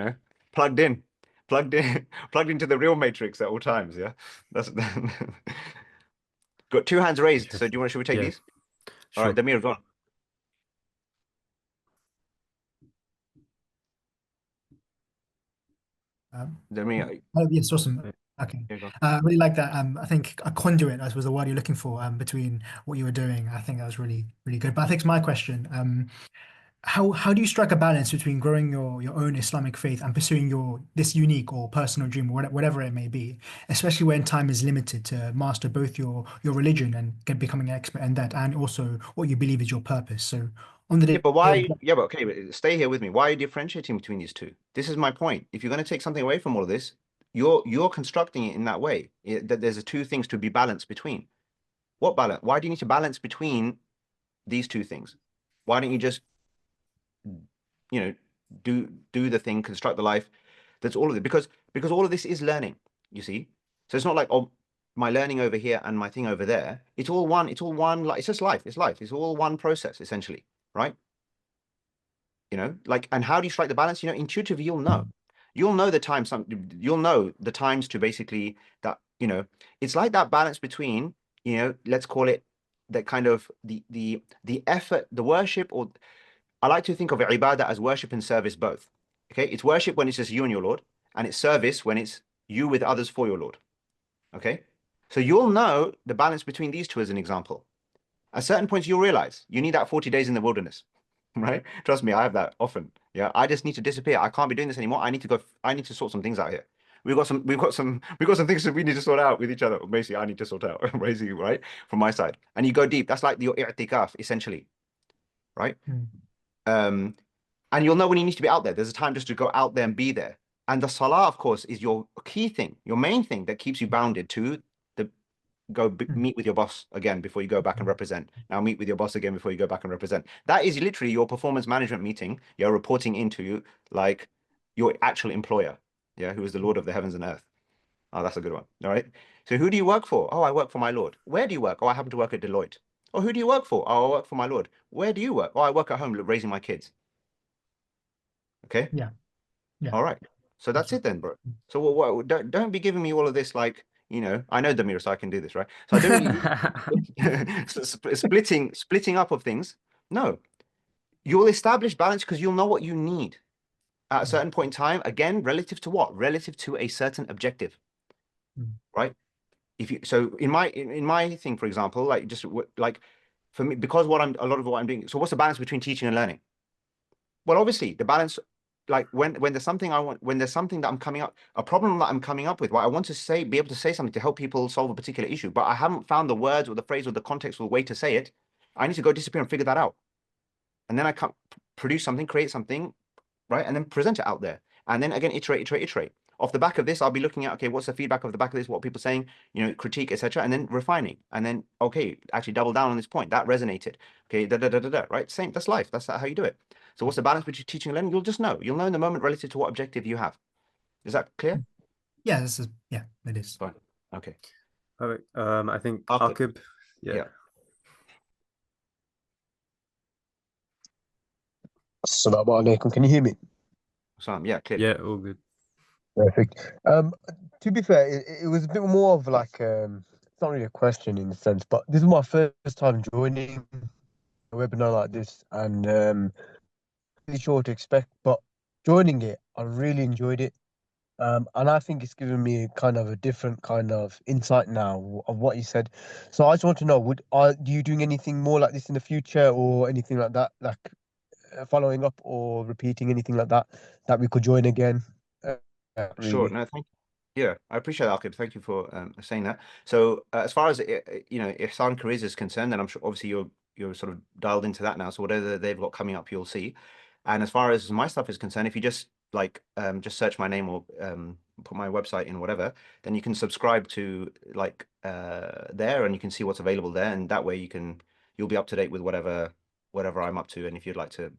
plugged in, plugged in, plugged into the real matrix at all times. Yeah. That's got two hands raised. So should we take Yeah, these? All right, sure. Damir, go on. Damir, Oh, yes, awesome. Okay. yeah, go on. I really like that. I think a conduit, as was the word you're looking for, between what you were doing. I think that was really, really good. But I think it's my question. How do you strike a balance between growing your own Islamic faith and pursuing this unique or personal dream, or whatever it may be, especially when time is limited to master both your religion and becoming an expert in that, and also what you believe is your purpose? So on the Yeah, day but why? of Yeah, but okay, but stay here with me. Why are you differentiating between these two? This is my point. If you're going to take something away from all of this, you're constructing it in that way, that there's two things to be balanced between. What balance? Why do you need to balance between these two things? Why don't you just, you know, do the thing, construct the life that's all of it? Because all of this is learning, you see. So it's not like, oh, my learning over here and my thing over there. It's all one. It's all one. Like, it's just life. It's life. It's all one process essentially, right? You know, like, and how do you strike the balance? You know, intuitively, you'll know the time. You'll know the times to basically that. You know, it's like that balance between, you know, let's call it that kind of the effort, the worship, or I like to think of ibadah as worship and service both. Okay, it's worship when it's just you and your Lord, and it's service when it's you with others for your Lord. Okay, so you'll know the balance between these two as an example. At certain points, you'll realize you need that 40 days in the wilderness, right? Trust me, I have that often. Yeah, I just need to disappear. I can't be doing this anymore. I need to go. I need to sort some things out here. We've got some things that we need to sort out with each other. Basically, I need to sort out, basically, right? From my side. And you go deep. That's like your i'tikaf, essentially, right? Um, and you'll know when you need to be out there. There's a time just to go out there and be there. And the salah, of course, is your key thing, your main thing that keeps you bounded to the meet with your boss again before you go back and represent. Now meet with your boss again before you go back and represent. That is literally your performance management meeting. You're reporting into like your actual employer, yeah, who is the Lord of the heavens and earth. Oh, that's a good one. All right. So who do you work for? Oh, I work for my Lord. Where do you work? Oh, I happen to work at Deloitte. Oh, who do you work for? Oh, I work for my Lord. Where do you work? Oh, I work at home raising my kids. Okay. yeah, yeah, All right. So that's it then, bro. So don't be giving me all of this like, you know, I know Damir, so I can do this, right? So I don't really splitting up of things. No, you'll establish balance because you'll know what you need at a certain point in time. Again, relative to what? Relative to a certain objective, right? If you so in my thing, for example, like just like for me, because a lot of what I'm doing. So what's the balance between teaching and learning? Well, obviously the balance, like when there's something I want, when there's something that I'm coming up, a problem that I'm coming up with, right? I want to say, be able to say something to help people solve a particular issue, but I haven't found the words or the phrase or the context or the way to say it. I need to go disappear and figure that out. And then I can produce something, create something, right? And then present it out there. And then again, iterate. Off the back of this, I'll be looking at, okay, what's the feedback of the back of this? What are people saying, you know, critique, etc. And then refining. And then, okay, actually double down on this point. That resonated. Okay, right? Same, that's life. That's how you do it. So what's the balance between teaching and learning? You'll just know. You'll know in the moment relative to what objective you have. Is that clear? yeah. This is it is. Fine. Okay. Perfect. I think Aqib. Aqib. Yeah. Yeah. Assalamu alaikum. Can you hear me? Sam, yeah, clear. Yeah, all good. Perfect. To be fair, it was a bit more of like it's not really a question in a sense, but this is my first time joining a webinar like this, and really sure what to expect. But joining it, I really enjoyed it, and I think it's given me kind of a different kind of insight now of what you said. So I just want to know, are you doing anything more like this in the future, or anything like that, like following up or repeating anything like that we could join again? Sure. Really. No, thank you. Yeah, I appreciate that, Aqib. Thank you for saying that. So as far as you know, IHSAAN Careers is concerned, then I'm sure obviously you're sort of dialed into that now. So whatever they've got coming up, you'll see. And as far as my stuff is concerned, if you just like just search my name or put my website in, whatever, then you can subscribe to like there, and you can see what's available there, and that way you'll be up to date with whatever I'm up to. And if you'd like to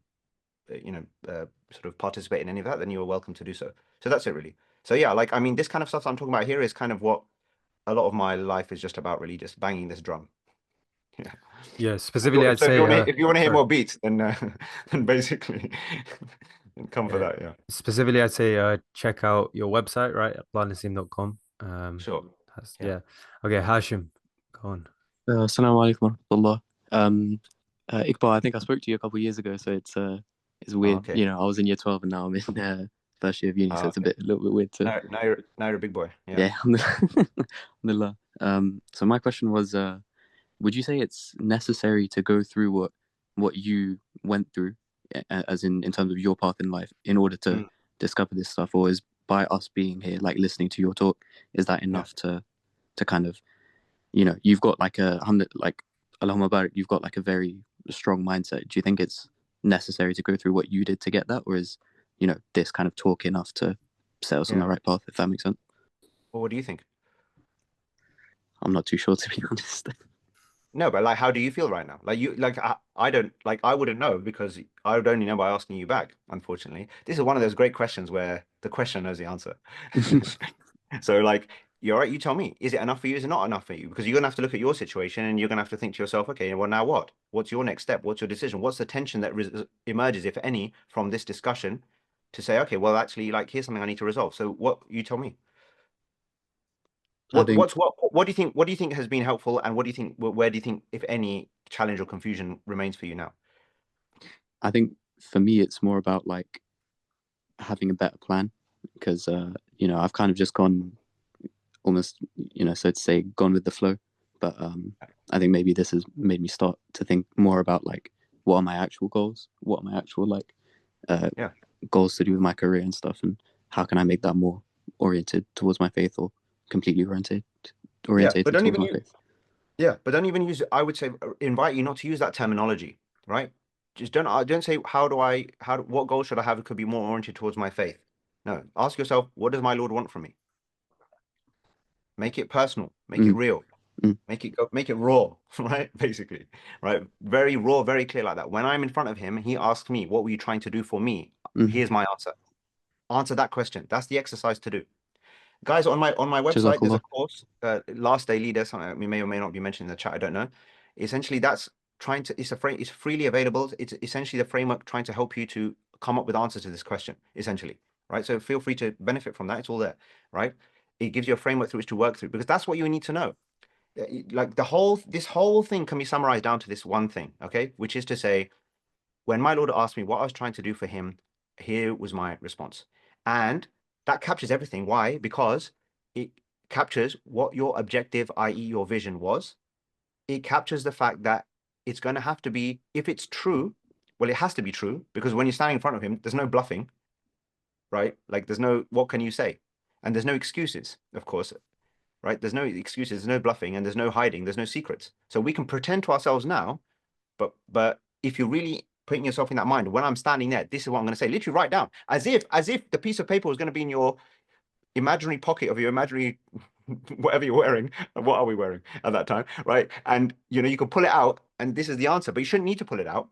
you know sort of participate in any of that, then you're welcome to do so. So that's it really. So yeah, like I mean, this kind of stuff I'm talking about here is kind of what a lot of my life is just about, really, just banging this drum. Yeah. Yeah, specifically, I'd So say if you want to hear sorry. more beats, then then basically come for Yeah. that. Yeah. Specifically, I'd say check out your website, right? Nasim.com. Sure. Yeah. Yeah. Okay, Hashim, go on. Assalamu alaikum warahmatullah. Iqbal, I think I spoke to you a couple of years ago, so it's weird. okay. You know, I was in year 12 and now I'm in first year of uni, so it's okay. a little bit weird to. Now you're a big boy. Yeah. Yeah, alhamdulillah. So my question was, would you say it's necessary to go through what you went through, as in terms of your path in life, in order to discover this stuff, or is by us being here, like listening to your talk, is that enough to kind of, you know, you've got like like Allahumma barik, you've got like a very strong mindset. Do you think it's necessary to go through what you did to get that, or is, you know, this kind of talk enough to set us on the right path, if that makes sense? Well, what do you think? I'm not too sure, to be honest. No, but like, how do you feel right now? Like I don't, like, I wouldn't know because I would only know by asking you back, unfortunately. This is one of those great questions where the questioner knows the answer. So like, you're right, you tell me, is it enough for you? Is it not enough for you? Because you're gonna have to look at your situation and you're gonna have to think to yourself, okay, well, now what? What's your next step? What's your decision? What's the tension that emerges, if any, from this discussion to say, okay, well, actually, like, here's something I need to resolve. So what, you tell me. I think What do you think? What do you think has been helpful, and what do you think? Where do you think, if any, challenge or confusion remains for you now? I think for me, it's more about like having a better plan, because you know, I've kind of just gone almost, you know, so to say, gone with the flow. But I think maybe this has made me start to think more about like, what are my actual goals? What are my actual like goals to do with my career and stuff, and how can I make that more oriented towards my faith, or completely oriented But don't towards even my use, faith. but don't even use, I would say, invite you not to use that terminology, right? Just don't say, what goal should I have? It could be more oriented towards my faith. No, ask yourself, what does my Lord want from me? Make it personal, make it real, make it raw, right? Basically, right? Very raw, very clear like that. When I'm in front of him, he asks me, what were you trying to do for me? Here's my answer. Answer that question. That's the exercise to do. Guys, on my website, there's a course, Last Day Leader, something we may or may not be mentioned in the chat, I don't know. Essentially, that's trying to, it's freely available. It's essentially the framework trying to help you to come up with answers to this question, essentially, right? So feel free to benefit from that. It's all there, right? It gives you a framework through which to work through, because that's what you need to know. Like this whole thing can be summarized down to this one thing, okay? Which is to say, when my Lord asked me what I was trying to do for him, here was my response. And that captures everything. Why? Because it captures what your objective, i.e., your vision was. It captures the fact that it's going to have to be, if it's true, well, it has to be true, because when you're standing in front of him, there's no bluffing, right? Like, there's no, what can you say? And there's no excuses, of course, right? There's no excuses, there's no bluffing, and there's no hiding, there's no secrets. So we can pretend to ourselves now, but if you're really putting yourself in that mind, when I'm standing there, this is what I'm going to say. Literally write down, as if the piece of paper was going to be in your imaginary pocket of your imaginary whatever you're wearing. What are we wearing at that time, right? And you know, you can pull it out, and this is the answer, but you shouldn't need to pull it out,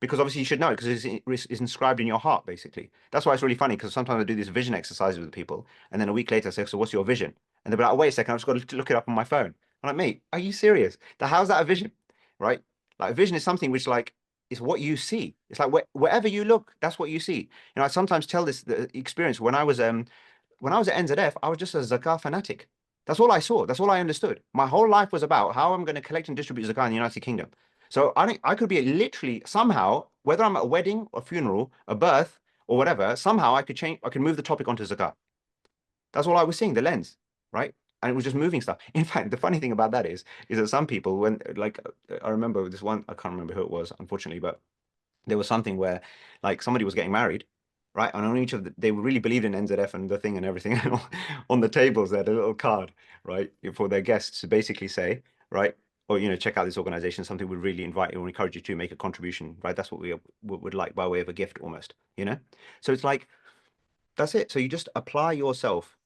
because obviously you should know it, because it's inscribed in your heart, basically. That's why it's really funny, because sometimes I do these vision exercises with people, and then a week later I say, so what's your vision? And they'll be like, oh, wait a second, I've just got to look it up on my phone. I'm like, mate, are you serious? How's that a vision, right? Like, a vision is something which, like, is what you see. It's like wherever you look, that's what you see. You know, I sometimes tell the experience when I was at NZF, I was just a zakah fanatic. That's all I saw. That's all I understood. My whole life was about how I'm going to collect and distribute zakah in the United Kingdom. So I could be literally somehow, whether I'm at a wedding, a funeral, a birth, or whatever, somehow I could move the topic onto zakat. That's all I was seeing, the lens, right? And it was just moving stuff. In fact, the funny thing about that is that some people, when, like, I remember this one, I can't remember who it was, unfortunately, but there was something where, like, somebody was getting married, right? And on each of they really believed in NZF and the thing and everything. And on the tables, they had a little card, right, for their guests to basically say, right, or, you know, check out this organization, something we really invite you or encourage you to make a contribution, right? That's what we would like, by way of a gift almost, you know? So it's like, that's it. So you just apply yourself,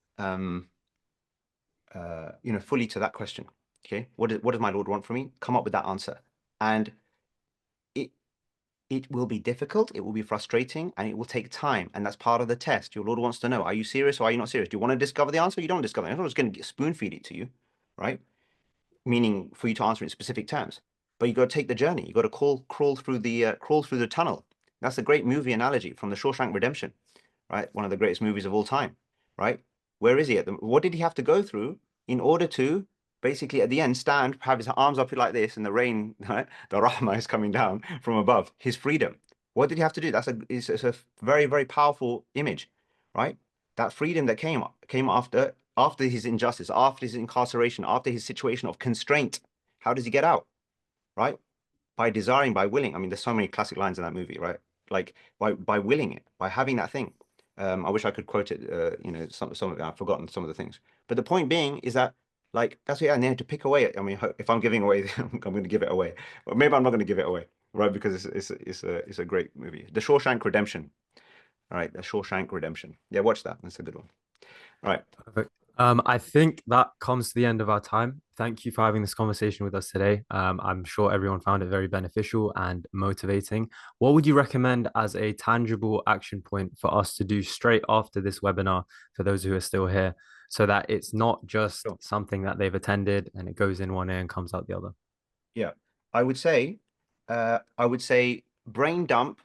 you know, fully to that question. Okay, what does my Lord want from me? Come up with that answer, and it will be difficult, it will be frustrating, and it will take time, and that's part of the test. Your Lord wants to know: are you serious or are you not serious? Do you want to discover the answer? Or you don't discover it. I'm not just going to spoon feed it to you, right? Meaning for you to answer in specific terms, but you got to take the journey. You got to crawl through the tunnel. That's a great movie analogy from The Shawshank Redemption, right? One of the greatest movies of all time, right? Where is he what did he have to go through in order to basically at the end stand, have his arms up like this, and the rain, right? The rahmah is coming down from above, his freedom. What did he have to do? It's a very, very powerful image, right? That freedom that came after his injustice, after his incarceration, after his situation of constraint. How does he get out, right? By desiring, by willing. I mean, there's so many classic lines in that movie, right? Like by willing it, by having that thing. I wish I could quote it. You know, some of it, I've forgotten some of the things. But the point being is that, like, that's what I need to pick away. I mean, if I'm giving away, I'm going to give it away. But maybe I'm not going to give it away. right? Because it's a great movie. The Shawshank Redemption. All right, The Shawshank Redemption. Yeah, watch that. That's a good one. All right. Perfect. I think that comes to the end of our time. Thank you for having this conversation with us today. I'm sure everyone found it very beneficial and motivating. What would you recommend as a tangible action point for us to do straight after this webinar for those who are still here, so that it's not just Sure. something that they've attended and it goes in one ear and comes out the other? Yeah, I would say brain dump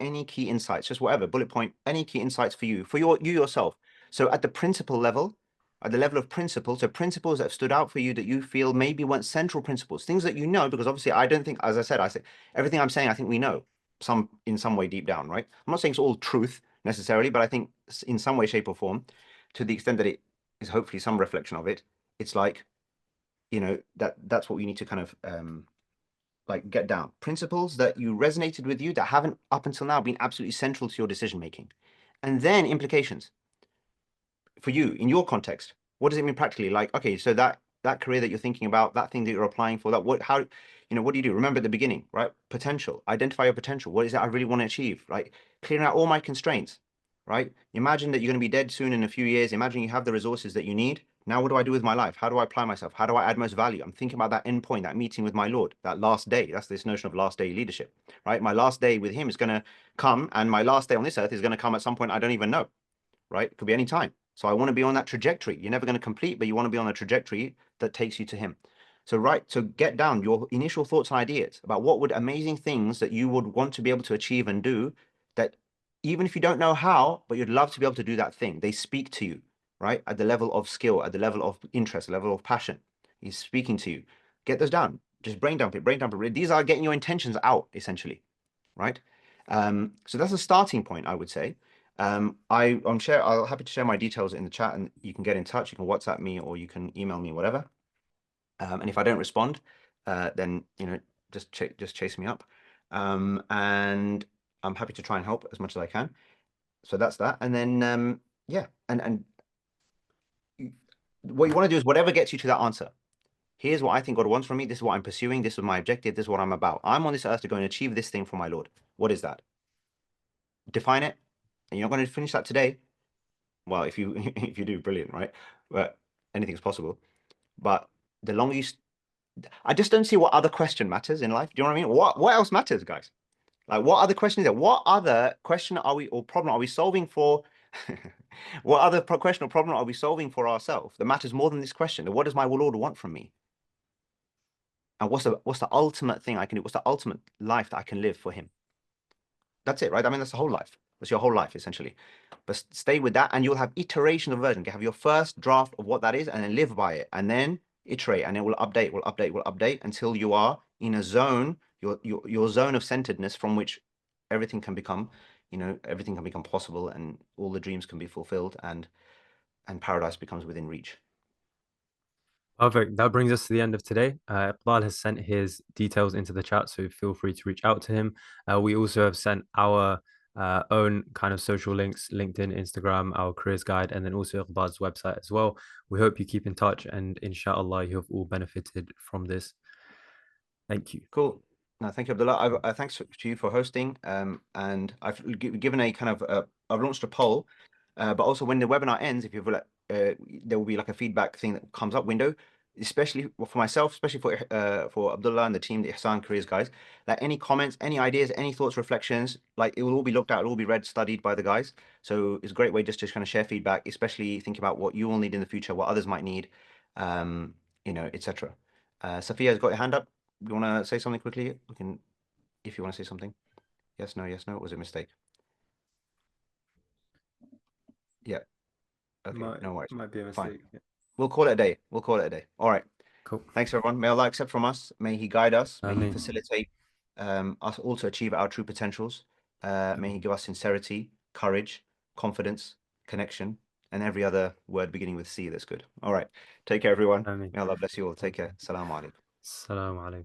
any key insights, just whatever, bullet point, any key insights for you, you yourself. So at the principle level, at the level of principles, so principles that have stood out for you that you feel maybe weren't central principles, things that you know, because obviously I don't think, as I said, everything I'm saying, I think we know in some way deep down, right? I'm not saying it's all truth necessarily, but I think in some way, shape or form, to the extent that it is hopefully some reflection of it, it's like, you know, that's what we need to kind of like get down. Principles that you resonated with you that haven't up until now been absolutely central to your decision making. And then implications for you in your context. What does it mean practically? Like, okay, so that career that you're thinking about, that thing that you're applying for, what do you do? Remember at the beginning, right? Potential. Identify your potential. What is it I really want to achieve? Right? Clearing out all my constraints, right? Imagine that you're going to be dead soon in a few years. Imagine you have the resources that you need. Now, what do I do with my life? How do I apply myself? How do I add most value? I'm thinking about that end point, that meeting with my Lord, that last day. That's this notion of last day leadership, right? My last day with him is going to come, and my last day on this earth is going to come at some point I don't even know, right? It could be any time. So I want to be on that trajectory. You're never going to complete, but you want to be on a trajectory that takes you to him. So get down your initial thoughts and ideas about what would amazing things that you would want to be able to achieve and do, that even if you don't know how, but you'd love to be able to do that thing. They speak to you, right? At the level of skill, at the level of interest, level of passion. He's speaking to you. Get those down. Just brain dump it. These are getting your intentions out, essentially, right? So that's a starting point, I would say. I'm happy to share my details in the chat, and you can get in touch. You can WhatsApp me or you can email me, whatever. And if I don't respond, then just chase me up. And I'm happy to try and help as much as I can. So that's that. And then yeah, and what you want to do is whatever gets you to that answer. Here's what I think God wants from me. This is what I'm pursuing. This is my objective. This is what I'm about. I'm on this earth to go and achieve this thing for my Lord. What is that? Define it. And you're not going to finish that today. Well, if you if you do, brilliant, right? But anything's possible. But the longer you, I just don't see what other question matters in life. Do you know what I mean? What else matters, guys? Like, what other question is there? What other question are we, or problem are we solving for? What other question or problem are we solving for ourselves that matters more than this question? What does my Lord want from me? And what's the ultimate thing I can do? What's the ultimate life that I can live for him? That's it, right? I mean, that's the whole life. That's your whole life, essentially. But stay with that, and you'll have iteration of version. You have your first draft of what that is, and then live by it, and then iterate, and it will update until you are in a zone, your zone of centeredness, from which everything can become, everything can become possible, and all the dreams can be fulfilled, and paradise becomes within reach. Perfect. That brings us to the end of today. Iqbal has sent his details into the chat, so feel free to reach out to him. We also have sent our own kind of social links, LinkedIn, Instagram, our careers guide, and then also Iqbal's website as well. We hope you keep in touch, and inshallah, you have all benefited from this. Thank you. Cool. No, thank you, Abdullah. Thanks to you for hosting. And I've given a kind of I've launched a poll, but also when the webinar ends, if you feel like there will be like a feedback thing that comes up window, especially for myself, especially for Abdullah and the team, the IHSAAN Careers guys. Like any comments, any ideas, any thoughts, reflections, like it will all be looked at, it'll all be read, studied by the guys. So it's a great way just to kind of share feedback, especially think about what you will need in the future, what others might need, etc. Sophia's got your hand up. You want to say something quickly? We can, if you want to say something. Yes, no, yes, no. It was a mistake. Yeah. Okay. No worries. Might be a Fine. mistake. Yeah. We'll call it a day. We'll call it a day. All right. Cool. Thanks, everyone. May Allah accept from us. May He guide us. May He Ameen. facilitate us all to achieve our true potentials. May He give us sincerity, courage, confidence, connection, and every other word beginning with C that's good. All right. Take care, everyone. Ameen. May Allah bless you all. Take care. Assalamu alaikum. Assalamu alaikum.